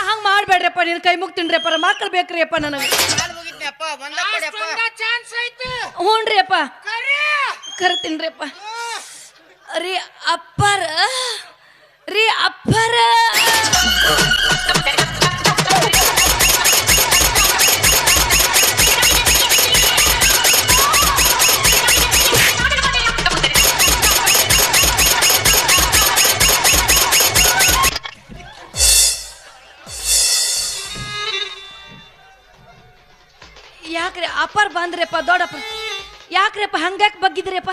ಹಂಗ ಮಾಡ್ಬೇಡ್ರಪ್ಪ, ನಿನ್ ಕೈ ಮುಗ್ತೀನ್ರಿ ಅಪ್ಪ, ಮಕ್ಳು ಬೇಕ್ರಿ ಅಪ್ಪ ನನಗೆ. ಹ್ಞೂನ್ರಿ ಅಪ್ಪ ಕರಿತೀನ್ರಿ ಅಪ್ಪ. ರೀ ಅಪ್ಪರ ರೀ ಅಪ್ಪರ. ಯಾಕ್ರಿ ಅಪ್ಪಾರ್ ಬಂದ್ರಪ್ಪ ದೊಡ್ಡಪ್ಪ? ಯಾಕ್ರಿಪ್ಪ ಹಂಗ್ಯಾಕ್ ಬಗ್ಗಿದ್ರಿಪ್ಪ?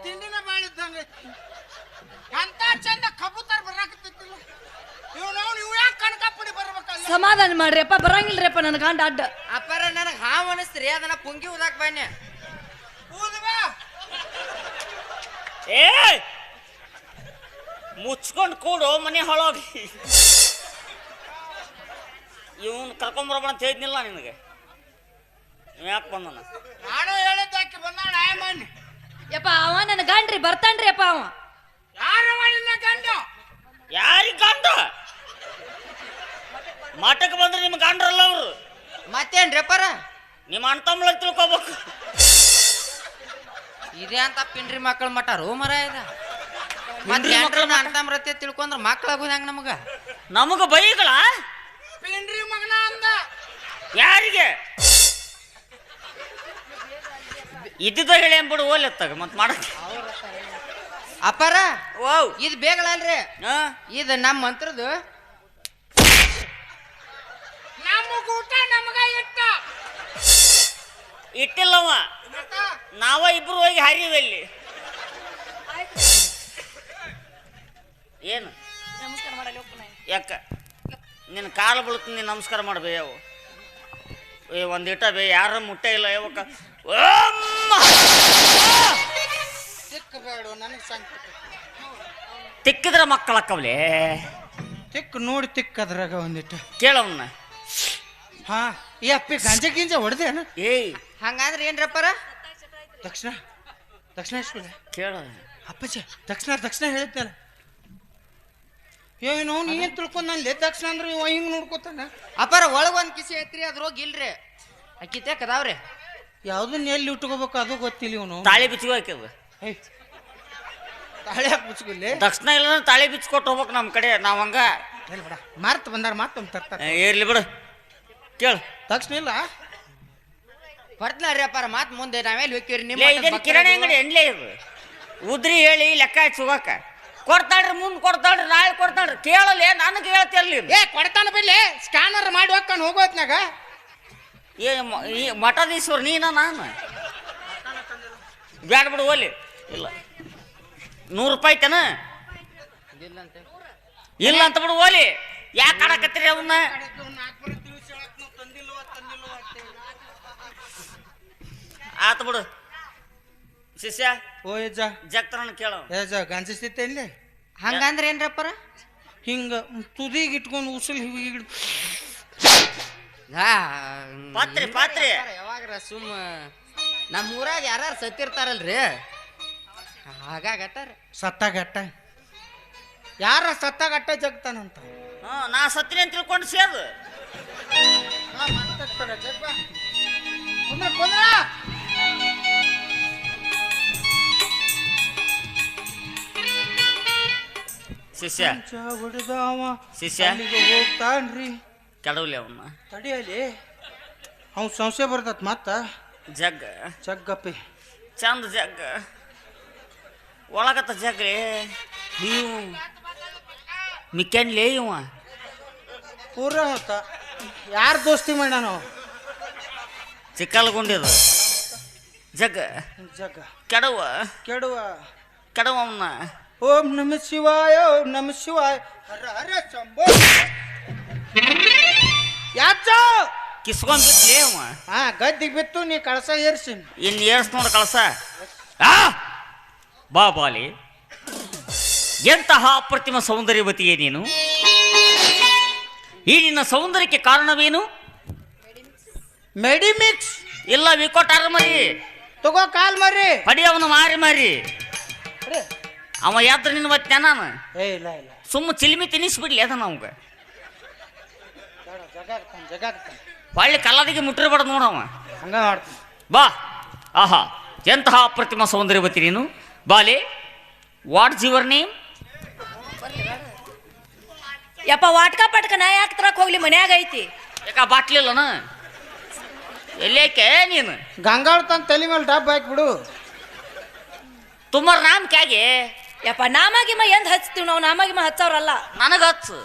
ತಿಂಡಿನ ಬಾಳಿದ್ದಂಗ ಅಂತ ಚಂದ ಕಬೂತರ್ ಬರಾಕತ್ತಿಲ್ಲ. ಇವ್ ಯಾಕೆ ಕನಕಾಪುಡಿ ಬರ್ಬೇಕಲ್ಲ? ಸಮಾಧಾನ ಮಾಡ್ರಿಪ್ಪ, ಬರಂಗಿಲ್ರಿಪ್ಪ ನನ್ನ ಗಂಡ ಅಡ್ಡ. ಅಪ್ಪರ ನನಗೆ ಹಾವು ಅನಿಸ್ತ್ರಿ, ಅದನ್ನ ಪುಂಗಿ ಉದಾಕ್ ಬನ್ನಿ. ಏ ಮುಚ್ಕೊಂಡು ಕೂಡು ಮನೆ ಹೊಳೋಗಿ. ಇವನು ಕರ್ಕೊಂಬರೋಣ ಅಂತ ಹೇಳಿದ್ನಿಲ್ಲ ನಿನಗೆ, ಯಾಕೆ ಬಂದನ? ನಾನು ಹೇಳಿದ್ದಾಕಿ ಬಂದಾಳ ಆಯಮ್ಮನ್. ಯಪ್ಪ ಅವ ನನ್ನ ಗಂಡ್ರಿ ಬರ್ತಾನ್ರಿ ಅಪ್ಪ. ಅವ ಯಾರವ ನಿನ್ನ ಗಂಡ? ಯಾರಿಗೆ ಗಂಡ? ಮಠಕ್ಕೆ ಬಂದ್ರೆ ನಿಮ್ಮ ಗಂಡ್ರಲ್ಲ ಅವರು. ಮತ್ತೇನ್ರಿ ಅಪ್ಪರ? ನಿಮ್ಮ ಅಣ್ಣ ತಮ್ಮಳ ತಿಳ್ಕೊಬೇಕು. ಇದೇ ಅಂತ ಪಿಂಡ್ರಿ ಮಕ್ಕಳ ಮಠ ರೋ ಮರ ಇದ. ಮತ್ತೆ ಅಣ್ಣ ತಿಳ್ಕೊಂಡ್ರ ಮಕ್ಕಳಾಗೋದು ಹೆಂಗ ನಮಗ? ನಮಗ ಬೈಗಳ ಪಿಂಡ್ರಿ ಮಗನ ಅಂದ. ಯಾರಿಗೆ ಇದ್ದಿದ್ದ ಹೇಳಿ ಅಂದ್ಬಿಡು ಓಲೆತ್ತಾಗ ಮತ್ ಮಾಡಕ್ಕೆ. ಅಪ್ಪರ ವಾವ್ ಇದು ಬೇಗಳಲ್ರಿ, ಇದು ನಮ್ಮ ಮಂತ್ರದು. ನಮಗ ಊಟ ನಮಗ ಇಟ್ಟ ಇಟ್ಟಿಲ್ಲವ, ನಾವ ಇಬ್ರು ಹೋಗಿ ಹರಿವಲ್ಲಿ. ಏನು ಯಾಕ ನಿನ್ನ ಕಾಲು ಬೀಳ್ತೀನಿ, ನೀನು ನಮಸ್ಕಾರ ಮಾಡ್ಬೇ. ಅವು ಒಂದಿಟ ಬೇ, ಯಾರ ಮುಟ್ಟೆ ಇಲ್ಲ ಯಾವಕ್ಕ. ತಿಕ್ಕಬೇಡ ನನಗೆ ಸಂಕಟ. ತಿಕ್ಕಿದ್ರೆ ಮಕ್ಕಳಕ್ಕವ್ಲೆ. ತಿಕ್ಕ ನೋಡಿ ತಿಕ್ಕದ್ರಾಗ ಒಂದಿಟ್ಟು ಕೇಳವನ್ನ. ಹಾ ಈ ಅಪ್ಪಿ ಗಾಂಜಾ ಗಿಂಜ ಹೊಡೆದೇನು? ಏಯ್ ಹಂಗಂದ್ರೆ ಏನ್ರಪ್ಪಾರ? ದಕ್ಷಿಣ ದಕ್ಷಿಣೇಶ್ವರ ಕೇಳ. ಅಪ್ಪಚ್ಚ ದಕ್ಷಿಣ ಹೇಳಿದ್ನಲ್ಲ. ಏನು ನೀ ಏನ್ ತಿಳ್ಕೊಂಡ್ ನಾನು ದಕ್ಷಿಣ ಅಂದ್ರೆ ಇವ ಹಿಂಗ್ ನೋಡ್ಕೊತಾನ. ಅಪ್ಪಾರ ಒಳಗ್ ಒಂದ್ ಕಿಸಿ ಐತ್ರಿ ಅದ್ರೋಗ ಇಲ್ರಿ ಅಕ್ಕಿ ತೆಕ್ಕದಾವ್ರಿ. ಯಾವ್ದನ್ನ ಎಲ್ಲಿ ಇಟ್ಕೋಬೇಕು ಅದು ಗೊತ್ತಿಲ್ಲ ಇವನು. ತಾಳಿ ಬಿಚ್ಕೋ ಹಾಕಿದ. ತಾಳೆ ಹಾಕಿ ಮುಚ್ಕೊಲ್ಲಿ. ದಕ್ಷಿಣ ಇಲ್ಲ ತಾಳಿ ಬಿಚ್ಕೊಟ್ಟು ಹೋಗ್ಬೇಕು ನಮ್ಮ ಕಡೆ. ನಾವ್ ಹಂಗ ಬಿಡ ಮಾರ್ತ್ ಬಂದಾರ ಮಾತೊಮ್ಮೆ ತರ್ತಾರೆ. ಇರ್ಲಿ ಬಿಡು. ಕೇಳ. ದಕ್ಷಿಣ ಇಲ್ಲ ಬರ್ತ್ಲಾರಿ ಅಪ್ಪಾರ ಮಾತ್ ಮುಂದೆ ನಾವೆಲ್ಲಿ ಹೋಗ್ತೀರಿ ಇದೇನು ಕಿರಾಣಿ ಅಂಗಡಿ ಎನ್ಲೇ ಇದು? ಉದ್ರಿ ಹೇಳಿ ಲೆಕ್ಕ ಹಚ್ಚಿ ಹೋಗಾಕ ಕೊಡ್ತಾಳ್ರಿ, ಮುಂದೆ ಕೊಡ್ತಾಳ್ರಿ, ನಾಳೆ ಕೊಡ್ತಾಳ್ರಿ. ಕೇಳಲ್ಲ ನನಗೆ ಹೇಳ್ತಿರ್ಲಿ. ಏ ಕೊಡ್ತಾನ ಬಿಡ್ಲಿ, ಸ್ಕ್ಯಾನರ್ ಮಾಡಿ ಹೋಗ್ಕೊಂಡು ಹೋಗೋತ್ನಾಗ. ಈ ಮಠದೀಶ್ವರ ನೀನ ನಾನು ಬ್ಯಾಡ ಬಿಡು ಓಲಿ. ಇಲ್ಲ 100 ರೂಪಾಯಿ ಐತನ? ಇಲ್ಲ ಅಂತ ಬಿಡು ಓಲಿ. ಯಾಕೆ ಆಡಕತ್ತೀರಿ ಅವನ್ನ? ಆತ ಬಿಡು ಶಿಷ್ಯ. ಓ ಯಜ್ಜ ಜಗ್ತರನ್ನ ಕೇಳ. ಯಜ್ಜ ಗಾಂಜಿಸ್ತಿತ್ತೆ ಇಲ್ಲಿ. ಹಂಗಂದ್ರೆ ಏನ್ರಪ್ಪಾರ? ಹಿಂಗ ತುದಿಗೆ ಇಟ್ಕೊಂಡು ಉಸುಲ್ ಹಿಡಿದು ಪಾತ್ರೆ ಯಾವಾಗ್ರ ಸುಮ್ಮ ನಮ್ಮ ಊರಾಗ ಯಾರು ಸತ್ತಿರ್ತಾರಲ್ರಿ ಹಾಗಾಗಟ್ಟಾರ. ಸತ್ತಾಗಟ್ಟ ಯಾರ ಸತ್ತಾಗಟ್ಟ ಜಗ್ತಾನಂತ. ನಾ ಸತ್ತಿನಿ ಅಂತ ತಿಳ್ಕೊಂಡು ಸೇದು. ಶಿಷ್ಯ ಶಿಷ್ಯ ಹೋಗ್ತಾನ್ರಿ ಕೆಡವ್ಲಿ ಅವನ್ನ ತಡಿಯಲಿ. ಅವ್ ಸಂಶಯ ಬರ್ತತ್ ಮತ್ತ. ಜಗ್ ಜಗ್ಗಪ್ಪಿ ಚಂದ ಜಗ್ ಒಳಗತ್ತ ಜಗ್ರಿ. ನೀವು ಮಿಕ್ಕನ್ಲೇ ಇವ ಪೂರ ಮತ್ತ ಯಾರು ದೋಸ್ತಿ ಮಾಡ್ಯಾನ? ಚಿಕ್ಕಲ್ಗೊಂಡಿದ ಜಗ್ ಜಗ್ಗ ಕೆಡವ ಕೆಡುವ ಕೆಡವ ಅವನ್ನ. ಓಂ ನಮ ಶಿವಾಯ ಓಂ ನಮ ಶಿವಾಯ ಹರ ಹರ ಶಂಭೋ. ಯಾಚ ಕಿಸ್ಕೊಂಡ್ಬಿಟ್ಲೇ ಅವ. ಹಾ ಗದ್ದಿಗೆ ಬಿತ್ತು ನೀ ಕಳಸ ಏರ್ಸಿ. ಇನ್ನು ಏರ್ಸ್ ನೋಡ ಕಳಸ. ಬಾ ಬಾಲಿ, ಎಂತಹ ಅಪ್ರತಿಮ ಸೌಂದರ್ಯವತಿಯೇ ನೀನು. ಈ ನಿನ್ನ ಸೌಂದರ್ಯಕ್ಕೆ ಕಾರಣವೇನು? ಮೆಡಿಮಿಕ್ಸ್ ಇಲ್ಲ ವಿಕೋಟಾರ ಮರಿ ತಗೋ ಕಾಲ್ ಮರಿ ಪಡಿ ಅವನು ಮಾರಿ ಅವ ಯಾತ್ರ ನಿನ್ನ ಬತ್ನ ನಾನು ಏ ಇಲ್ಲ ಇಲ್ಲ ಸುಮ್ಮ ಚಿಲ್ಮಿ ತಿನ್ನಿಸ್ಬಿಡ್ಲಿ ಅದ ನಮ್ಗೆ. ಜಗ ಹೊಳ್ಳಿ ಕಲ್ಲದಿಗೆ ಮುಟ್ಟಿರ್ಬಾರ್ದು ನೋಡವ. ಹಂಗ ಮಾಡ್ತೀನಿ ಬಾ. ಆಹಾ ಎಂತಹ ಅಪ್ರತಿಮ ಸೌಂದರ್ಯವತಿ ನೀನು. ಬಾಲೆ, ವಾಟ್ಸ್ ಯುವರ್ ನೇಮ್? ಯಪ್ಪ ವಾಟ್ಕ ಪಟ್ಕ ನಾ ಯಾಕೆ ತರಕ್ ಹೋಗ್ಲಿ, ಮನ್ಯಾಗ ಐತಿ. ಯಾಕ ಬಾಟ್ಲಿಲ್ಲನ? ಎಲ್ಲೇಕೆ ನೀನು? ಗಂಗಾಳ ತನ್ನ ತಲೆ ಮೇಲೆ ಡಬ್ಬ ಹಾಕ್ಬಿಡು. ತುಮರ್ ನಾಮ್ ಕ್ಯಾಗೆ? ಯಪ್ಪ ನಾಮಾಗಿಮ ಎಂದ್ ಹಚ್ತೀವಿ ನಾವು, ನಾಮಾಗಿಮ ಹಚ್ಚವ್ರಲ್ಲ. ನನಗ ಹಚ್ಚು.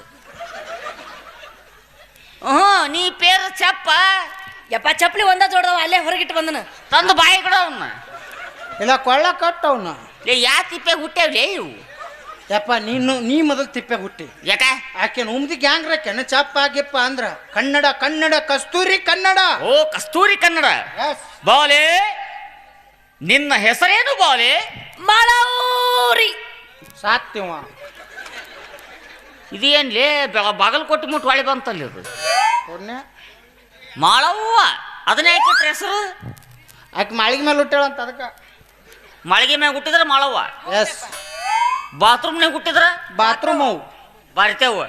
ನೀ ಪೇರು ಚಪ್ಪ. ಯಪ್ಪ ಚಪ್ಪಲಿ ಒಂದ ಜೋಡದವ ಅಲ್ಲೇ ಹೊರಗಿಟ್ಟು ಬಂದನ. ತಂದು ಬಾಯಿ ಕೊಡ ಅವನ್ನ. ಇಲ್ಲ ಕೊಳ್ಳ ಕಟ್ಟವನ್ನ. ಯಾ ತಿಪ್ಪೆ ಹುಟ್ಟ್ಯಾವ್ಲೇ ಇವು? ಯಪ್ಪ ನೀ ಮೊದಲು ತಿಪ್ಪೆ ಹುಟ್ಟಿ. ಯಾಕ? ಆಕೆನ ಉಮ್ದಿ ಗ್ಯಾಂಗ್ ರಾಕೆನ ಚಪ್ಪ ಆಗಿಪ್ಪ ಅಂದ್ರ ಕನ್ನಡ ಕನ್ನಡ ಕಸ್ತೂರಿ ಕನ್ನಡ. ಓ ಕಸ್ತೂರಿ ಕನ್ನಡ. ಬಾಲೆ, ನಿನ್ನ ಹೆಸರೇನು ಬಾಲೆ? ಮಾಳೂರಿ. ಸಾತ್ಯವ ಇದೇನ್ಲೇ ಬಾಗಲಕೋಟೆ ಮುಟ್ಟು ಹೊಳೆ ಬಂತಲ್ಲಿ ಅದು. ಪುಣ್ಯ ಮಾಳವ್ವ ಅದನ್ನ ಯಾಕೆ ಕೊಟ್ರ ಹೆಸರು? ಆಕೆ ಮಾಳಿಗೆ ಮೇಲೆ ಹುಟ್ಟಾಳಂತ ಅದಕ್ಕೆ. ಮಾಳಿಗೆ ಮ್ಯಾಗ ಹುಟ್ಟಿದ್ರ ಮಾಳವ್ವ. ಎಸ್. ಬಾತ್ರೂಮ್ನಾಗ ಹುಟ್ಟಿದ್ರ ಬಾತ್ರೂಮ್ ಅವು ಬಾರಿತೇವ.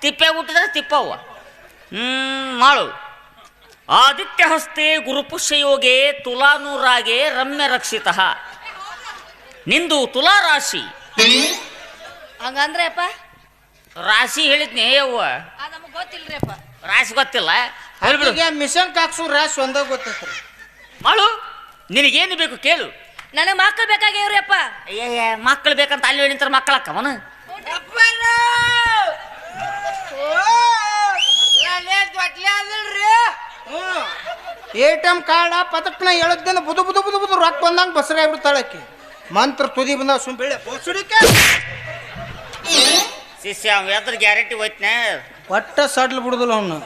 ತಿಪ್ಪೆ ಹುಟ್ಟಿದ್ರ ತಿಪ್ಪವ್ವ. ಮಾಳು. ಆದಿತ್ಯ ಹಸ್ತೆ ಗುರುಪುಷ್ಯಯೋಗೆ ತುಲಾನೂರಾಗೆ ರಮ್ಯ ರಕ್ಷಿತ. ನಿಂದು ತುಲಾ ರಾಶಿ. ಹಂಗಂದ್ರೆ ಅಪ್ಪ ರಾಶಿ ಹೇಳಿದ್ನಿ ಯವ್ವ. ನಮಗ್ ಗೊತ್ತಿಲ್ರಿ ಅಪ್ಪ. ರಾಶಿ ಗೊತ್ತಿಲ್ಲ ಹೇಳ್ಬಿಡು. ಮಿಷನ್ ಕಾಕ್ಸು ರಾಶಿ ಒಂದ ಗೊತ್ತೈತ್ರಿ. ಮಾಳು, ನಿನಗೇನು ಬೇಕು ಕೇಳು. ನನಗೆ ಮಕ್ಕಳು ಬೇಕಾಗ್ಯಾವ್ರಿ ಅಪ್ಪ. ಮಕ್ಕಳು ಬೇಕಂತ ಅಲ್ಲಿ ಹೇಳಿಂತಾರ ಮಕ್ಕಳಕ್ಕವನ. ATM ಕಾರ್ಡ ಪದಕ್ನ ಎಳದ್ದಿಂದ ಬುದು ಬುದು ಬುದು ಬುದು ರೊಕ್ಕ ಬಂದಂಗ ಬಸರೆ ಆಗ್ಬಿಡ್ತಾಳಕ್ಕೆ. ಮಂತ್ರ ತುದಿ ಬಂದ ಸುಂಬೇಳೆ ಬೋಸುಡಿಕೆ. ಶಿಷ್ಯ ಅವ ಎದ್ರ ಗ್ಯಾರಂಟಿ ಹೋಯ್ತನ. ಒಟ್ಟ ಸಡ್ಲ್ ಬಿಡುದಿಲ್ಲ ಅವನು.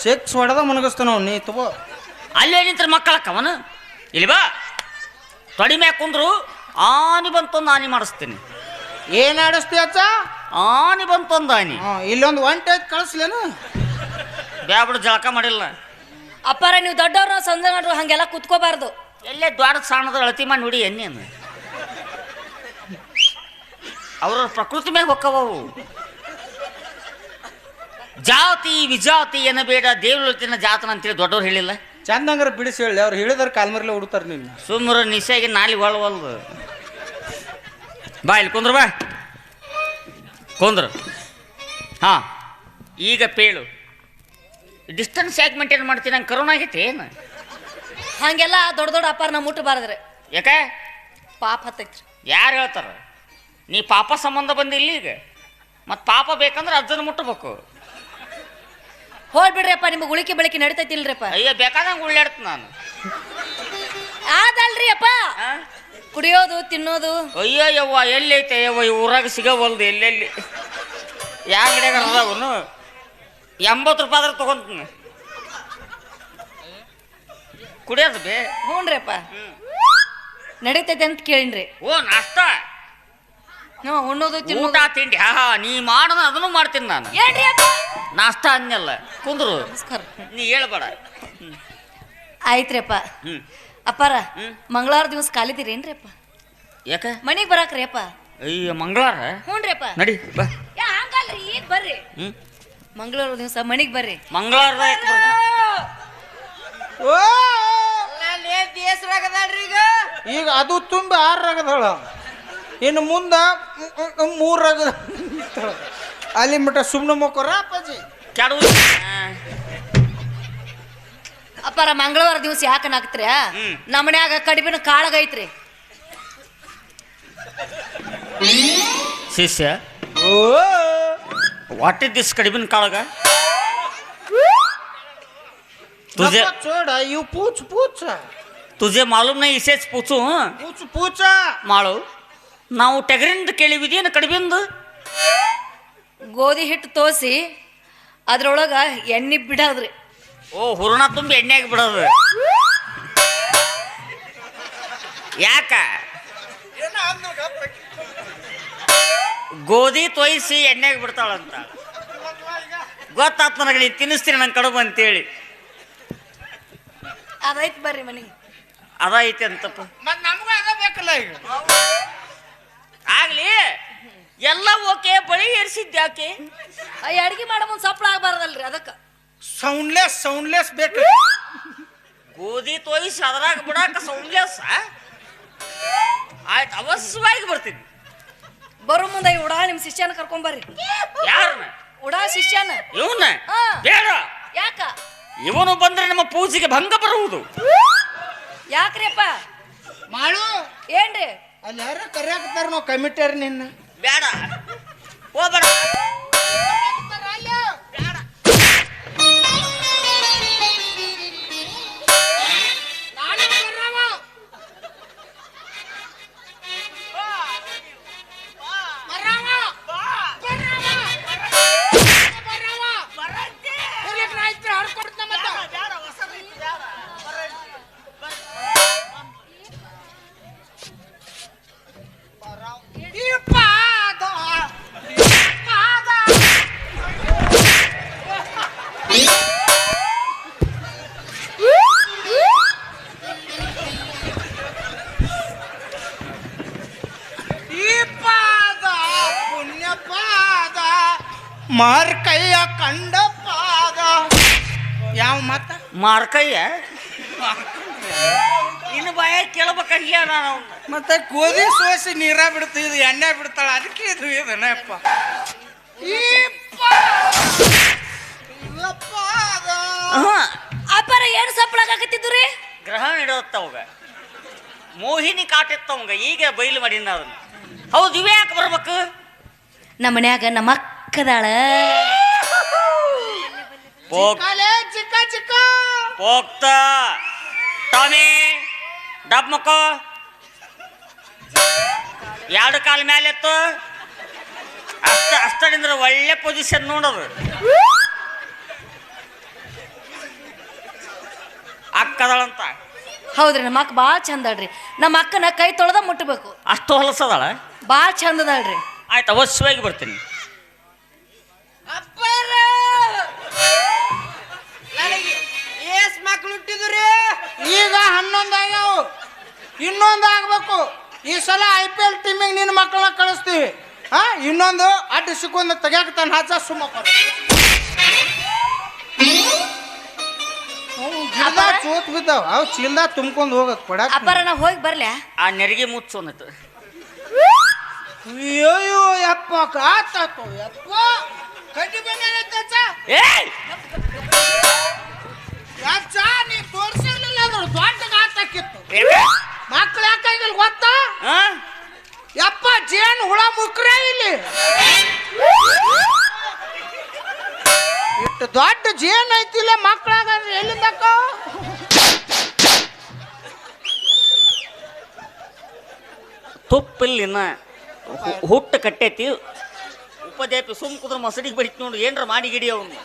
ಸೆಕ್ಸ್ ಹೊಡೆದ ಮನಗಸ್ತಾನ ಅವ್ನು. ನೀ ತಗೋ ಅಲ್ಲಿ ಹೇಳಿಂತಾರ ಮಕ್ಕಳಕ್ಕವನ. ಇಲ್ಲಿ ಬಾ. ತೊಡಿ ಮ್ಯಾಗ ಕುಂದ್ರು ಆನಿ ಬಂತೊಂದು ಆನಿ ಮಾಡಿಸ್ತೀನಿ. ಏನ್ ಆಡಿಸ್ತಿ ಅಚ್ಚ? ಆನಿ ಬಂತೊಂದು ಆನಿ. ಇಲ್ಲೊಂದು ಒಂಟೆ ಕಳಿಸ್ಲೇನು? ಬ್ಯಾಬಿಡು ಜಳಕ ಮಾಡಿಲ್ಲ. ಅಪ್ಪಾರ ನೀವು ದೊಡ್ಡವ್ರ ಸಂದ ಮಾಡ್ರು ಹಂಗೆಲ್ಲ ಕುತ್ಕೋಬಾರ್ದು. ಎಲ್ಲೇ ದೊಡ್ಡ ಸಣ್ಣದ ಅಳತಿ ಮಾಡಿ ನೋಡಿ ಎಣ್ಣೆನು ಅವ್ರ ಪ್ರಕೃತಿ ಮ್ಯಾಗ ಹೊಕ್ಕವು. ಜಾತಿ ವಿಜಾತಿ ಏನ ಬೇಡ ದೇವಲತಿನ ಜಾತನ ಅಂತೇಳಿ ದೊಡ್ಡವ್ರು ಹೇಳಿಲ್ಲ. ಚಂದಂಗ್ರ ಬಿಡಿಸಿ ಹೇಳಿ, ಅವ್ರು ಹೇಳಿದಾರೆ ಕಾಲ್ಮರ್ಲೆ ಹುಡುಕ್ತಾರೆ ನಿನ್ನ. ಸುಮ್ಮರು ನಿಶಾಗಿ ನಾಲಿ ಒಳವಲ್ದು. ಬಾ ಇಲ್ಲಿ ಕುಂದ್ರು, ಬಾ ಕುಂದ್ರು. ಹಾಂ ಈಗ ಪೇಳು ಡಿಸ್ಟೆನ್ಸ್ ಯಾಕೆ ಮೇಂಟೈನ್ ಮಾಡ್ತೀನಿ? ನಂಗೆ ಕರೋನಾ ಆಗೈತಿ ಏನು? ಹಂಗೆಲ್ಲ ದೊಡ್ಡ ದೊಡ್ಡ ಅಪ್ಪಾರನ ಮುಟ್ಟಬಾರದ್ರಿ. ಯಾಕೆ? ಪಾಪ ಹತ್ತೈತ್ರಿ. ಯಾರು ಹೇಳ್ತಾರ? ನೀ ಪಾಪ ಸಂಬಂಧ ಬಂದಿಲ್ಲ ಈಗ. ಮತ್ತು ಪಾಪ ಬೇಕಂದ್ರೆ ಅಜ್ಜನ ಮುಟ್ಟಬೇಕು. ಹೋಗ್ಬಿಡ್ರಿ ಅಪ್ಪ, ನಿಮ್ಗೆ ಉಳಿಕೆ ಬೆಳಕೆ ನಡಿತೈತಿಲ್ರಿಪ್ಪ. ಅಯ್ಯೋ ಬೇಕಾದಂಗೆ ಉಳ್ಳಾಡ್ತ ನಾನು. ಅದಲ್ರಿ ಅಪ್ಪ, ಕುಡಿಯೋದು ತಿನ್ನೋದು. ಅಯ್ಯೋ ಯವ್ವ ಎಲ್ಲಿ ಐತೆ ಯವ್ವ, ಈ ಊರಾಗ ಸಿಗವಲ್ದು ಎಲ್ಲೆಲ್ಲಿ. ಯಾವ ಗಿಡಗ ಅದಾವನು? 80 ರೂಪಾಯಿ ಆದ್ರೆ ತೊಗೊಂತೀನಿ. ಕುಡಿಯೋದು ಬೇ. ಹ್ಞೂನ್ರಿ ಅಪ್ಪ, ನಡೀತೈತೆ ಅಂತ ಕೇಳಿನ್ರಿ. ಓ ನಾಷ್ಟ ಹ್ಞೂ, ಉಣ್ಣೋದು ಊಟ ತಿನ್ನೋದು. ತಿಂಡಿ ಹಾ ನೀ ಮಾಡೋದು ಅದನ್ನು ಮಾಡ್ತೀನಿ ನಾನು. ಏನ್ರಿ ಅಪ್ಪ? ನಾಷ್ಟ ಅನ್ನಲ್ಲ ಕುಂದ್ರು. ನಮಸ್ಕಾರ. ನೀ ಹೇಳ್ಬೇಡ. ಆಯ್ತ್ರಿ ಅಪ್ಪ. ಹ್ಞೂ ಅಪ್ಪಾರ ಮಂಗಳವಾರ ದಿವಸ ಕಾಲಿದ್ದೀರೇನ್ರಿ ಅಪ್ಪ? ಯಾಕೆ? ಮನೆಗೆ ಬರಾಕ್ರಿ ಅಪ್ಪ. ಅಯ್ಯ ಮಂಗಳವಾರ? ಹ್ಞೂನ್ರಿ ಅಪ್ಪ. ನಡಿ ಬಾ. ಹಂಗಲ್ರಿ, ಈಗ ಬರ್ರಿ. ಹ್ಞೂ ಮಂಗಳವಾರ ದಿವಸ ಮನೆಗೆ ಬರ್ರಿ. ಮಂಗಳವಾರದ ಈಗ ಅದು ತುಂಬಿ 6 ರಗದಳ, ಇನ್ನು ಮುಂದ 3 ರಗದ. ಅಲ್ಲಿ ಮಟ್ಟ ಸುಮ್ಮನೆ ಮಕ್ಕೋರ ಅಪ್ಪಾಜಿ. ಕೆಡು. ಅಪ್ಪಾರ ಮಂಗಳವಾರ ದಿವಸ ಯಾಕೆ ನಾಕ್ತ್ರಿ? ನಮ್ಮ ಮನ್ಯಾಗ ಕಡಿಬಿನ ಕಾಳಗೈತ್ರಿ. ಶಿಷ್ಯ ವಾಟ್ ಇಸ್ ದಿಸ್ ಕಡಿಬಿನ ಕಾಳಗ? तुझे छोड़ यू पूछ पूछ तुझे मालूम नहीं इसे पूछू? पूछ पूछ ಮಾಡು. ನಾವು ಟಗರಿಂದ ಕೇಳಿವಿದೇನು ಕಡಿಬಿಂದು? ಗೋಧಿ ಹಿಟ್ಟು ತೋಸಿ ಅದ್ರೊಳಗ ಎಣ್ಣೆ ಬಿಡೋದ್ರಿ. ಓ ಹುರುಣ ತುಂಬಿ ಎಣ್ಣೆಗೆ ಬಿಡೋದು. ಯಾಕ? ಗೋಧಿ ತೊಯ್ಸಿ ಎಣ್ಣೆಗೆ ಬಿಡ್ತಾಳಂತ ಗೊತ್ತಾತ್ ನನಗೆ. ನೀ ತಿನ್ನಿಸ್ತೀನಿ ನಂಗೆ ಕಡುಬು ಅಂತೇಳಿ. ಅದೈತ್ ಬರ್ರಿ ಮನೆಗೆ. ಅದೈತೆ ಅಂತಪ್ಪ. ಮತ್ತೆ ನಮಗೂ ಅದ ಬೇಕಲ್ಲ ಈಗ. ಆಗ್ಲಿ ಎಲ್ಲ ಓಕೆ, ಬಳಿ ಏರ್ಸಿದ್ದೆ ಯಾಕೆ? ಅಡಿಗೆ ಮಾಡೋ ಮುಂದೆ ಸಪ್ಳ ಆಗ್ಬಾರ್ದಲ್ರಿ, ಅದಕ್ಕೆ. ಸೌಂಡ್ಲೆಸ್ ಬೇಕು. ಗೋಧಿ ತೊಯ್ಸಿ ಅದ್ರಾಗ ಬಿಡಾಕ ಸೌಂಡ್ಲೆಸ್ ಆಯ್ತು, ಅವಶ್ಯವಾಗಿ ಬರ್ತೀನಿ. ಬರೋ ಮುಂದೆ ಈ ಉಡಾ ನಿಮ್ಮ ಶಿಷ್ಯನ ಕರ್ಕೊಂಬರ್ರಿ. ಯಾರನ್ನ? ಉಡಾ ಶಿಷ್ಯನ. ಇವನ್ನ ಹಾ. ಬೇಡ. ಯಾಕ? ಇವನು ಬಂದ್ರೆ ನಮ್ಮ ಪೂಜೆಗೆ ಭಂಗ ಬರುವುದು. ಯಾಕ್ರಿ ಅಪ್ಪ? ಮಾಡು. ಏನ್ರಿ? ಅಲ್ಲಿ ಯಾರು ಕರೆಯಾಕತ್ತಾರ, ನಾವು ಕಮಿಟಿಯರ್ ನಿನ್ನ. ಬೇಡ ಹೋಗ್ಬೇಡ. ಮಾರ್ಕಯ್ಯ ಕಂಡ ಪಾದ. ಯಾವ ಮಾತ? ಮಾರ್ಕಯ್ಯ ಇನ್ನು ಭಯ ಕೇಳ್ಬೇಕಂಗ್ಯ ನಾನು. ಮತ್ತೆ ಗೋಧಿ ಸೋಸಿ ನೀರ ಬಿಡ್ತಿದ್ದು ಎಣ್ಣೆ ಬಿಡ್ತಾಳ, ಅದಕ್ಕೆ ಇದು ಇದನ್ನಪ್ಪ. ಅಪ್ಪರ ಏನು ಸಪ್ಪಳಾಗತ್ತಿದ್ರಿ? ಗ್ರಹಣ ಇಡೋತ್ತವಾಗ ಮೋಹಿನಿ ಕಾಟಿತ್ತವಂಗ. ಈಗ ಬಯಲು ಮಾಡಿನ ಅದನ್ನ. ಹೌದು, ಇವೇ ಯಾಕೆ ಬರ್ಬೇಕು? ನಮ್ಮ ಮನ್ಯಾಗ ನಮ್ಮ ಅಕ್ಕದಾಳ. ಚಿಕ್ಕ ಚಿಕ್ಕ ಹೋಗ್ತ ಟಾಮಿ ಡಬ್ ಮಕ್ಕೋ 2 ಕಾಲ ಮೇಲೆ ಎತ್ತು. ಅಷ್ಟಡಿಂದ್ರೆ ಒಳ್ಳೆ ಪೊಸಿಷನ್ ನೋಡೋದು. ಅಕ್ಕದಳಂತ ಹೌದ್ರಿ ನಮ್ಮ ಅಕ್ಕ ಭಾಳ ಚಂದ ಅಡ್ರಿ ನಮ್ಮ ಅಕ್ಕನ ಕೈ ತೊಳೆದ ಮುಟ್ಟಬೇಕು ಅಷ್ಟು ಹೊಲಸದಾಳ ಭಾಳ ಚಂದದಳ್ರಿ ಆಯ್ತು ಅವಶ್ಯವಾಗಿ ಬರ್ತೀನಿ. ಮಕ್ಳು ಹುಟ್ಟಿದ್ರಿ ಈಗ 11 ಆಗ್ಯಾವ, ಇನ್ನೊಂದು ಆಗ್ಬೇಕು. ಈ ಸಲ IPL ಟೀಮಿಗೆ ನಿನ್ನ ಮಕ್ಕಳನ್ನ ಕಳಿಸ್ತೀವಿ. ಇನ್ನೊಂದು ಅಡ್ಡ ಸಿಕ್ಕೊಂದು ತೆಗ್ಯಾಕ ತಾನು ಹಾಚ ಸುಮ್ಮ ಚೋತ್ ಬಿದ್ದಾವ ಅವು ಚೀಲ್ದ ತುಂಬ್ಕೊಂಡು ಹೋಗಕ್ ಕೊಡಕ್. ಅಪ್ಪರ ನಾ ಹೋಗಿ ಬರ್ಲ್ಯಾ ಆ ನೆರಿಗೆ ಮುಚ್ಚೋನತ್ತು. ಅಯ್ಯೋ ಯಪ್ಪ ಆತಾತು ಯಪ್ಪ ಕಡ್ಡಿ ಬಂದ ಏಯ್ ಯಾಚ ನೀ ತೋರ್ಸಿರ್ಲಿಲ್ಲ ಅಂದ್ರೆ ದೊಡ್ಡ ಆತಾಕಿತ್ತು. ಮಕ್ಳು ಯಾಕಾಗಿಲ್ಲ ಗೊತ್ತಾ? ಆ? ಯಪ್ಪ ಜೇನು ಹುಳ ಮುಕ್ರೇ ಇಲ್ಲಿ ಇಟ್ಟು ದೊಡ್ಡ ಜೇನ್ ಐತಿಲ್ಲ ಮಕ್ಕಳಾಗ ಎಲ್ಲಿಂದಕ್ಕ ತುಪ್ಪಿಲ್ಲಿನ ಹುಟ್ಟು ಕಟ್ಟೈತಿ ಉಪದೇಪಿ ಸುಮ್ ಕುದ್ರ ಮಸಡಿಗೆ ಬಡಿತ್ ನೋಡು ಏನ್ರ ಮಾಡಿ ಗಿಡಿ ಅವನು.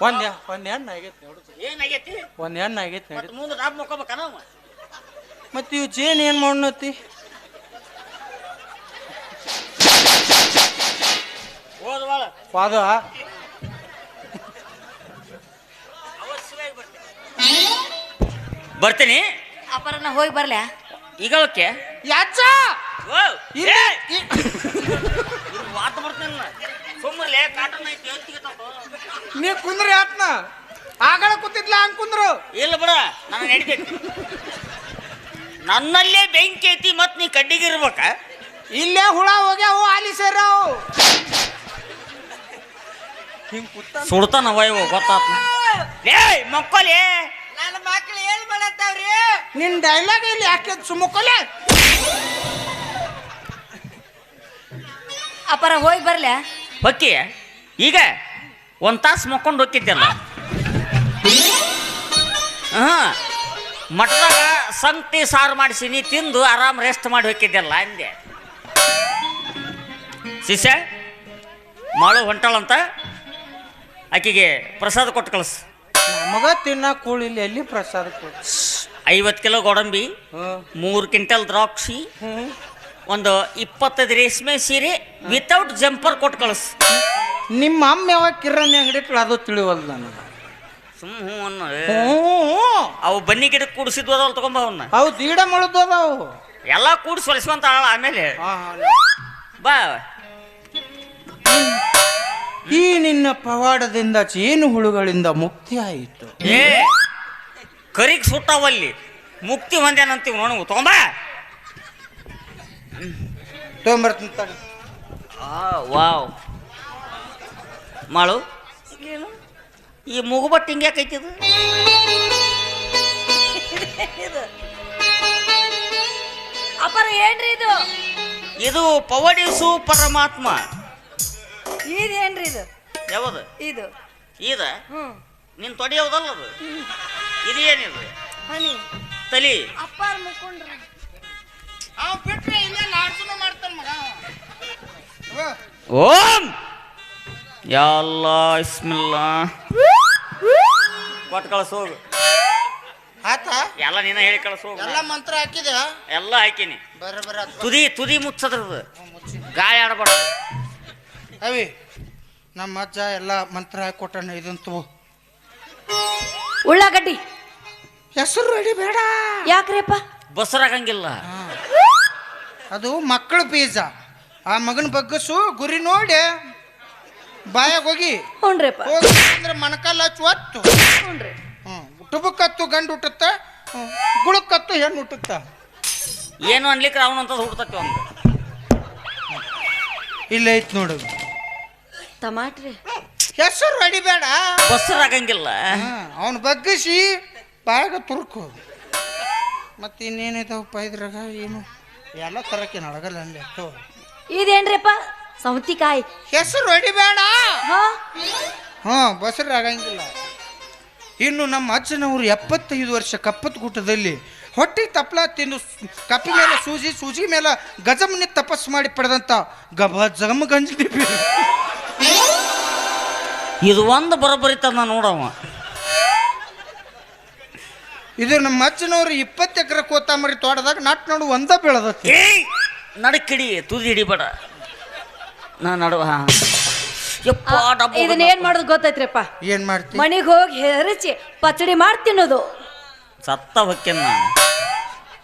ಒಂದ್ ಹೆಣ್ಣು ಆಗೈತಿ ನೋಡು, ಏನಾಗೈತಿ ಒಂದ್ ಹೆಣ್ಣು ಆಗೈತಿ ನೋಡಿ. ಮುಂದೆ ಡಾಬ್ ಮುಕ್ಕೋಬೇಕನ ಮತ್ತೆ ಇವು ಜೇನ್ ಏನ್ ಮಾಡತಿ ಹೋದ್ವಾಳ ಪಾದ ಬರ್ತೀನಿ. ಅಪ್ಪರ ನಾ ಹೋಗಿ ಬರ್ಲ್ಯಾ ಈಗಳಕ್ಕೆ ಯಾಚ ವಾತ ಬರ್ತೀನಿ ಸುಮ್ಮನೆ ಕಾಟನ್ ಐತಿ ಹೇಳ್ತಿಗೆ ನೀ ಕುಂದ್ರಿ ಆತ್ನ ಆಗಳ ಕೂತಿದ್ಲ ಹಂಗ್ ಕುಂದ್ರು ಇಲ್ಲ ಬಿಡ ನನಗೆ ನಡಿತೈತಿ. ನನ್ನಲ್ಲೇ ಬೆಂಕಿ ಐತಿ ಮತ್ ನೀ ಕಡ್ಡಿಗಿರ್ಬೇಕ. ಇಲ್ಲೇ ಹುಳ ಹೋಗ್ಯಾವು ಆಲಿ ಸೇರಾವು ಸುಡ್ತಾನ ವಯವು ಗೊತ್ತಾತ. ಏಯ್ ಮಕ್ಕಳೇ ನನ್ನ ಮಕ್ಳು ಏನ್ ಮಾಡತ್ತಾವ್ರಿ? ನಿನ್ ಡೈಲಾಗ್ ಇಲ್ಲಿ ಯಾಕೆ ಸುಮ್ಮಕೊಲೆ ಅಪ್ಪರ ಹೋಗಿ ಬರ್ಲ್ಯಾ ಹೊಕ್ಕಿ ಈಗ ಒಂದ್ ತಾಸು ಮಕ್ಕೊಂಡು ಹೋಗಿದ್ದಲ್ಲ. ಮಠದಾಗ ಸಂಗತಿ ಸಾರು ಮಾಡಿಸಿನಿ ತಿಂದು ಆರಾಮ್ ರೆಸ್ಟ್ ಮಾಡಿ ಹೋಗಿದ್ದಲ್ಲ ಅಂದೆ. ಶಿಷ್ಯ ಮಾಳು ಹೊಂಟಾಳಂತ ಆಕಿಗೆ ಪ್ರಸಾದ ಕೊಟ್ಟು ಕಳಿಸ್. ನಮಗ ತಿನ್ನ ಕೂಳಿಲ್ಲ ಎಲ್ಲಿ ಪ್ರಸಾದ ಕೊಡು. 50 ಕಿಲೋ ಗೋಡಂಬಿ, 3 ಕ್ವಿಂಟಲ್ ದ್ರಾಕ್ಷಿ, ಒಂದು 25 ರೇಷ್ಮೆ ಸೀರೆ ವಿತೌಟ್ ಜಂಪರ್ ಕೊಟ್ಟು ಕಳಿಸ್. ನಿಮ್ಮ ಅಮ್ಮ ಯಾವಾಗ ಕಿರಾಣಿ ಅಂಗಡಿ ಇಟ್ಲ ಅದು ತಿಳಿವಲ್ದು ನನಗೆ. ಸುಮ್ ಹ್ಞೂ ಅನ್ನ ಅವು ಬನ್ನಿ ಗಿಡಕ್ಕೆ ಕೂಡಿಸಿದ್ವು ಅದಲ್ಲ ತಗೊಂಬ ಅವನ್ನ. ಅವು ದೀಡ ಮಳದ್ದು ಅದಾವು ಎಲ್ಲ ಕೂಡಿಸಿ ಹೊಲಿಸ್ಕೊಂತ ಆಮೇಲೆ ಬಾ. ಈ ನಿನ್ನ ಪವಾಡದಿಂದ ಜೇನು ಹುಳುಗಳಿಂದ ಮುಕ್ತಿ ಆಯಿತು. ಏ ಕರಿಗ್ ಸುಟ್ಟಾವಲ್ಲಿ ಮುಕ್ತಿ ಹೊಂದೇನಂತೀವಿ ನೋಡು ತಗೊಂಬ. ತೊಗೊಂಬರ್ತೀನಿ ತಡಿ. ವಾವ್ ಮಾಳು ಈ ಮುಗುಬಟ್ಟು ಹಿಂಗೆ ಯಾಕೈತಿದು? ಅಪ್ಪರ ಏನ್ರಿ ಇದು ಇದು ಪವಡಿಸು ಪರಮಾತ್ಮ. ಇದೇನ್ರಿ ಇದು ಯಾವುದು ಇದು ಇದ ನಿನ್ ತೊಡಿ ಯಾವ್ದಲ್ಲ ಅದು. ಇದು ಏನಿದು ಹನಿ ತಲಿ ಅಪ್ಪಾರ ಮುಕ್ಕೊಂಡ್ರಿ ಬಿಟ್ರೆ ಇಲ್ಲೇ ಲಾಡ್ಸುನು ಮಾಡ್ತಾನ ಮಗ. ಓಂ ಯಾ ಅಲ್ಲಾ ಇಸ್ಮಿಲ್ಲಾ ಕೊಟ್ಟು ಕಳಿಸ್ ಹೋಗು. ಆತ ಎಲ್ಲ ನೀನ ಹೇಳಿ ಕಳಿಸ್ ಹೋಗು. ಎಲ್ಲ ಮಂತ್ರ ಹಾಕಿದೆ ಎಲ್ಲ ಹಾಕಿನಿ. ಬರ ತುದಿ ಮುಚ್ಚದ್ರದು ಗಾಳಿ ಆಡಬಾರ್ದು. ಅವಿ ನಮ್ಮ ಅಜ್ಜ ಎಲ್ಲ ಮಂತ್ರ ಹಾಕಿ ಕೊಟ್ಟಣ ಇದಂತು. ಉಳ್ಳಾಗಡ್ಡಿ ಹೆಸರು ರೆಡಿ ಬೇಡ. ಯಾಕ್ರಿಪ್ಪ ಬಸರಾಗಂಗಿಲ್ಲ. ಅದು ಮಕ್ಕಳ ಬೀಜ. ಆ ಮಗನ ಬಗ್ಗಸು ಗುರಿ ನೋಡಿ ಬಾಯಾಗ ಹೋಗಿ ಹ್ಞೂನ್ರಿಪ್ಪ ಹೋಗಿ ಅಂದ್ರೆ ಮಣಕಾಲ ಹಚ್ಚು ಒತ್ತು. ಹ್ಞೂನ್ರಿ ಟುಬಕ್ಕತ್ತು ಗಂಡು ಹುಟ್ಟುತ್ತ, ಗುಳಕ್ಕತ್ತು ಹೆಣ್ಣು ಹುಟ್ಟುತ್ತ. ಏನು ಅನ್ಲಿಕ್ಕೆ ಅವನಂತದ್ದು ಹುಡ್ತತಿ ಒಂದು. ಇಲ್ಲ ಐತ್ ನೋಡು ಟಮಾಟ್ರಿ ಹೆಸರು ರೆಡಿ ಬೇಡ. ಬಸರಾಗಂಗಿಲ್ಲ. ಅವನ ಬಗ್ಗಿಸಿ ಬಾಯಾಗ ತುರ್ಕು. ಮತ್ತೆ ಇನ್ನೇನಿದಾವಪ್ಪ ಇದ್ರಾಗ ಏನು ಎಲ್ಲ ತರಕ್ಕೆ ನಡಗಲ್ಲ ಅಲ್ಲಿ. ಇದೇನ್ರಿಪ್ಪ ಸೌತಿಕಾಯಿ ಹೆಸರು ರೆಡಿ ಬೇಡ. ಹಾ ಬಸರು ಆಗಂಗಿಲ್ಲ. ಇನ್ನು ನಮ್ಮ ಅಜ್ಜನವರು 75 ವರ್ಷ ಕಪ್ಪತ್ತು ಗುಟ್ಟದಲ್ಲಿ ಹೊಟ್ಟೆ ತಪ್ಪಲ ತಿಂದು ಕಪ್ಪಿ ಮೇಲೆ ಸೂಜಿ ಮೇಲೆ ಗಜಮನಿ ತಪಸ್ಸು ಮಾಡಿ ಪಡೆದಂತ ಗಜಮ ಗಂಜಿ. ಇದು ಒಂದು ಬರೋಬ್ಬರಿತದ ನೋಡವ. ಇದು ನಮ್ಮ ಅಜ್ಜನವ್ರು 20 ಎಕರೆ ಕೊತ್ತಂಬರಿ ತೋಟದಾಗ ನಾಟ್ ನೋಡು ಒಂದ ಬೆಳೆದತ್ತಿ. ಏಯ್ ನಡಕ್ಕಿಡಿ ತುದಿ ಹಿಡಿಬೇಡ ನಾ ನಡುವ ಇದನ್ನ ಏನ್ ಮಾಡೋದು ಗೊತ್ತೈತ್ರಿಪ್ಪ? ಏನ್ ಮಾಡ್ತಿ? ಮನಿಗ್ ಹೋಗಿ ಹೆರಚಿ ಪಚಡಿ ಮಾಡಿ ತಿನ್ನೋದು. ಸತ್ತ ಹೊಕ್ಕೇನ್ ನಾನು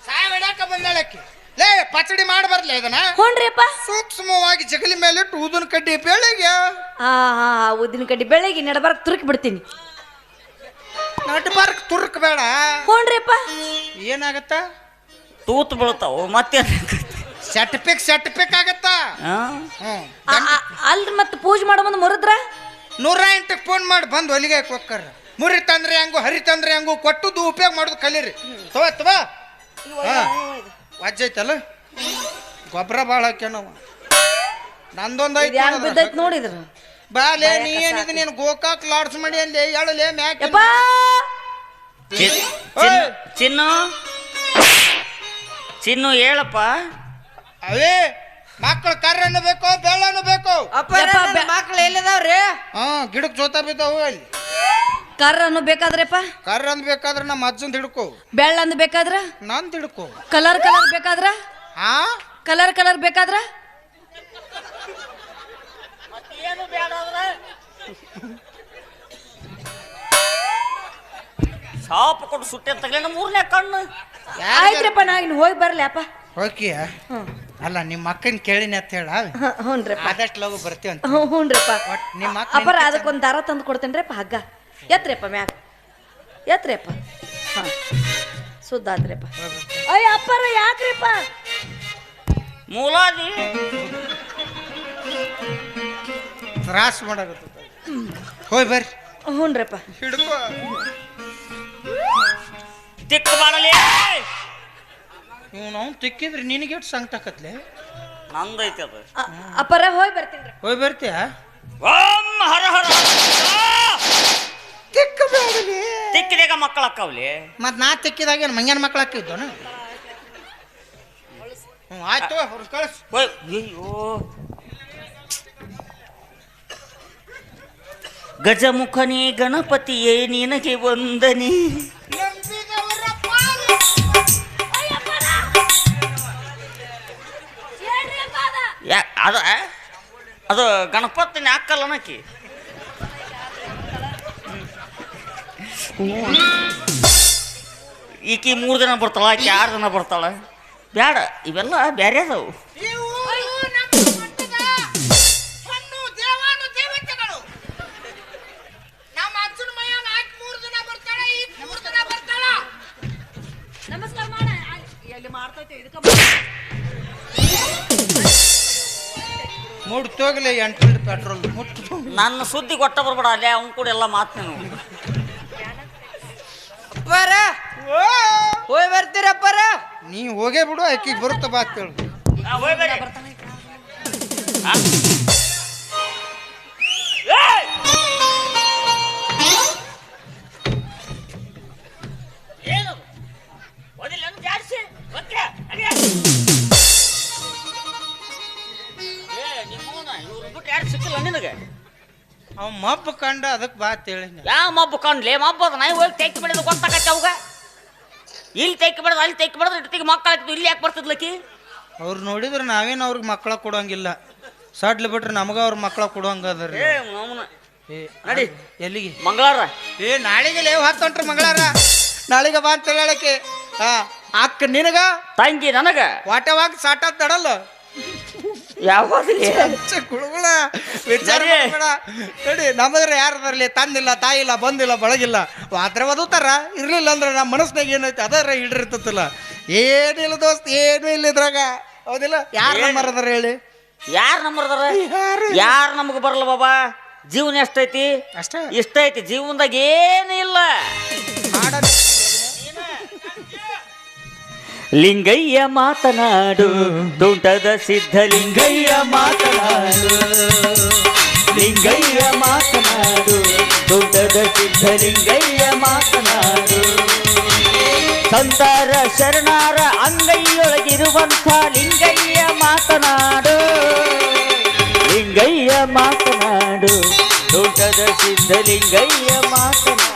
ಸಾಯಕ ಬಂದಾಳಕ್ಕೆ ಲೇ ಪಚಡಿ ಮಾಡಿ ಬರ್ಲಿ ಇದನ್ನ. ಹುನ್ರಿಪ್ಪ. ಸೂಕ್ಷ್ಮವಾಗಿ ಜಗಲಿ ಮೇಲೆ ಇಟ್ಟು ಊದಿನ ಕಡ್ಡಿ ಬೆಳಗ್ಗೆ ಉದ್ದಿನ ಕಡ್ಡಿ ಬೆಳಗ್ಗೆ ನಡಬಾರಕ್ ತುರುಕಿ ಬಿಡ್ತೀನಿ. ನಟಬಾರ್ಕ್ ತುರ್ಕ್ ಬೇಡ. ಹುನ್ರಿಪ್ಪ. ಏನಾಗತ್ತ? ತೂತ್ ಬೀಳ್ತಾವ ಮತ್ತೇನ್ ಸೆಟ್ ಆಗತ್ತ. ಅಲ್ರಿ ಮತ್ತೆ ಪೂಜೆ ಮಾಡೋ ಮುಂದೆ ಮುರಿದ್ರ 108ಕ್ಕೆ ಫೋನ್ ಮಾಡಿ ಬಂದು ಹೊಲಿಗೆ ಹೋಗ್ತಾರ. ಮುರಿತಂದ್ರೆ ಹೆಂಗು ಹರಿತಂದ್ರೆ ಹೆಂಗು ಕೊಟ್ಟದ್ದು ಉಪಯೋಗ ಮಾಡೋದು ಕಲೀರಿ. ತವ ವಜ್ಜೈತಲ್ಲ ಗೊಬ್ಬರ ಭಾಳ ಹಾಕ್ಯಾನವ. ನಂದೊಂದು ಬಿದ್ದೈತ್ ನೋಡಿದ್ರ ಬಾಲೆ ನೀ ಏನಿದೆ ನೀನು ಗೋಕಾಕ್ ಲಾಡ್ಸ್ ಮಾಡಿ ಅಲ್ಲಿ ಹೇಳಲೇ ಮ್ಯಾಕೆ ಚಿನ್ನು ಚಿನ್ನು ಹೇಳಪ್ಪ. ಅವೇ ಮಕ್ಕಳು ಕರ್ರನ್ನು ಬೇಕು ಬೆಳ್ಳನ್ನು ಬೇಕು. ಮಕ್ಳು ಎಲ್ಲಿದಾವ್ರಿ? ಗಿಡಕ್ಕೆ ಜೋತ ಬಿದ್ದಾವು ಅಲ್ಲಿ. ಕರ್ರನ್ನು ಬೇಕಾದ್ರಪ್ಪ? ಕರ್ರನ್ ಬೇಕಾದ್ರೆ ನಮ್ಮ ಅಜ್ಜಂದ್ ಹಿಡ್ಕೋ. ಬೆಳ್ಳಂದ್ ಬೇಕಾದ್ರ? ನಂದ್ ಹಿಡ್ಕೋ. ಕಲರ್ ಬೇಕಾದ್ರ? ಕಲರ್ ಬೇಕಾದ್ರ? ಶಾಪ್ ಕೊಟ್ಟು ಸುಟ್ಟೆ ತಗಲೇನ 3ನೇ ಕಣ್ಣು. ಆಯ್ತ್ರಪ್ಪ ನಾ ಇನ್ನು ಹೋಗಿ ಬರ್ಲಿ ಅಪ್ಪ. ಓಕೆಯಾ? ಅಲ್ಲ ನಿಮ್ಮ ಅಕ್ಕನ ಕೇಳಿನಿ ಅಂತ ಹೇಳ. ಹ್ಞೂನ್ರಪ್ಪ. ಆದಷ್ಟು ಲಗು ಬರ್ತೀವಂತ. ಹ್ಞೂನ್ರಪ್ಪ. ನಿಮ್ಮ ಅಪ್ಪರ ಅದಕ್ಕೊಂದು ದಾರ ತಂದು ಕೊಡ್ತೇನ್ರಿಪ್ಪ. ಹಗ್ಗ ಎತ್ರಪ್ಪ ಮ್ಯಾಗ ಎತ್ರಪ್ಪ. ಹಾಂ ಸುದ್ದ ಆದ್ರಪ್ಪ. ಅಯ್ಯ ಅಪ್ಪರ ಯಾಕ್ರಿಪ್ಪ? ಮೂಲಾದಿ ತ್ರಾಸ ಮಾಡಾಕತ್ತ. ಹೋಯ್ ಬರ್ರಿ. ಹ್ಞೂನ್ರಪ್ಪ. ಹಿಡ್ಕೋ. ತಿಕ್ಕ ಮಾಡಲಿ. ನಾವು ತಿಕ್ಕಿದ್ರಿ ನಿನಗೆಟ್ಟು ಸಂಕಟಕತ್ಲೆ. ನಂದೈತಿ ಅದು. ಅಪ್ಪರ ಹೋಗಿ ಬರ್ತೀನಿ. ಹೋಯ್ ಬರ್ತೀಯ? ಓಂ ಹರ ಹರ ತಿಕ್ಕಬೇಡಲಿ. ತಿಕ್ಕಿದಾಗ ಮಕ್ಕಳ ಅಕ್ಕವ್ಲಿ. ಮತ್ ನಾ ತಿಕ್ಕಿದಾಗ ಏನು ಮಂಗ್ಯಾನ ಮಕ್ಕಳು ಹಾಕಿದ್ದೋನ? ಆಯ್ತು ಅವ್ರು ಕಳಿಸ್. ಅಯ್ಯೋ ಗಜಮುಖನೇ ಗಣಪತಿಯೇ ನಿನಗೆ ವಂದನೆ. ಅದ ಅದು ಗಣಪತಿನ ಹಾಕಲ್ಲ ನಕ್ಕಿ. ಈಕಿ 3 ದಿನ ಬರ್ತಾಳ, ಆಕಿ 6 ದಿನ ಬರ್ತಾಳ. ಬ್ಯಾಡ, ಇವೆಲ್ಲ ಬ್ಯಾರೆ ಅದಾವು. ನಮಸ್ಕಾರ ಮಾಡ ಎಲ್ಲಿ ಮಾಡ್ತೈತೆ ಇದಕ್ಕೆ ಮುಟ್ತೋಗ್ಲಿ 8 ಪೆಟ್ರೋಲ್ ಮುಟ್ಟು. ನನ್ನ ಸುದ್ದಿ ಕೊಟ್ಟ ಬರ್ಬೇಡ ಅಲ್ಲೇ ಅವ್ನು ಕೂಡ ಎಲ್ಲ ಮಾತು. ಅಪ್ಪಾರ ಹೋಯ್ ಬರ್ತೀರಪ್ಪಾರ? ನೀ ಹೋಗೇ ಬಿಡು, ಆಕಿಗೆ ಬರುತ್ತ ಬಾ ಅಂತೇಳು. ಸಿಕ್ಕಿಲ್ಲ ನಿನಗೆ? ಅವ್ ಮಬ್ಬ ಕಂಡ ಅದಕ್ಕೆ ಬಾ ಅಂತೇಳಿ. ಯಾವ ಮಬ್ಬು ಕಂಡ್ಲಿ? ಮಬ್ಬು ಅದ ನಾ ಹೋಗಿ ತೆಕ್ಕಿ ಬಿಡೋದು ಗೊತ್ತಾಗತ್ತೆ ಅವಾಗ. ಇಲ್ಲಿ ತೆಕ್ಕಿ ಬಿಡೋದು ಅಲ್ಲಿ ತೆಕ್ಕಿ ಬಿಡೋದು ಇಟ್ಟಿಗೆ ಮಕ್ಕಳು ಇಲ್ಲಿ ಯಾಕೆ ಬರ್ತಿದ್ಲಕ್ಕಿ? ಅವ್ರು ನೋಡಿದ್ರೆ ನಾವೇನು ಅವ್ರಿಗೆ ಮಕ್ಕಳ ಕೊಡೋಂಗಿಲ್ಲ. ಸಡ್ಲಿ ಬಿಟ್ರೆ ನಮಗ ಅವ್ರ ಮಕ್ಕಳ ಕೊಡೋಂಗದ್ರಿ. ನಡಿ ಎಲ್ಲಿಗೆ? ಮಂಗಳಾರ. ನಾಳೆಗೆ ಲೇವ್ ಹೊತ್ತೊಂಟ್ರಿ ಮಂಗಳಾರ. ನಾಳೆಗೆ ಬಾ ಅಂತ ಹೇಳಕ್ಕೆ. ಅಕ್ಕ ನಿನಗ ತಂಗಿ ನನಗ ವಾಟವಾಗ ಸಾಟ ತಡಲ್ಲ. ಯಾವಾಗಲೇ ಕುಳುಗುಳ ವಿಚಾರ ನೋಡಿ. ನಮದ್ರೆ ಯಾರು ಬರಲಿ, ತಂದಿಲ್ಲ ತಾಯಿಲ್ಲ ಬಂದಿಲ್ಲ ಬಳಗಿಲ್ಲ ಆದ್ರೆ ಓದುತ್ತಾರ. ಇರ್ಲಿಲ್ಲ ಅಂದ್ರೆ ನಮ್ಮ ಮನಸ್ನಾಗ ಏನೈತಿ ಅದರ ಹಿಡಿರ್ತಲ್ಲ. ಏನಿಲ್ಲ ದೋಸ್ತ್, ಏನು ಇಲ್ಲ ಇದ್ರಾಗ. ಹೌದಿಲ್ಲ? ಯಾರು ನಂಬರ್ ಅದಾರ ಹೇಳಿ? ಯಾರು ನಂಬರ್ ಅದಾರ? ಯಾರು ನಮಗೆ ಬರಲ್ಲ ಬಾಬಾ. ಜೀವನ ಎಷ್ಟೈತಿ? ಅಷ್ಟೇ. ಇಷ್ಟ ಐತಿ ಜೀವನದಾಗ ಏನಿಲ್ಲ. ಲಿಂಗಯ್ಯ ಮಾತನಾಡು, ತೋಂಟದ ಸಿದ್ಧಲಿಂಗಯ್ಯ ಮಾತನಾಡು. ಲಿಂಗಯ್ಯ ಮಾತನಾಡು, ತೋಂಟದ ಸಿದ್ಧಲಿಂಗಯ್ಯ ಮಾತನಾಡು. ಸಂತಾರ ಶರಣಾರ ಅಂಗೈಯೊಳಗಿರುವಂಥ ಲಿಂಗಯ್ಯ ಮಾತನಾಡು. ಲಿಂಗಯ್ಯ ಮಾತನಾಡು, ತೋಂಟದ ಸಿದ್ಧಲಿಂಗಯ್ಯ ಮಾತನಾಡು.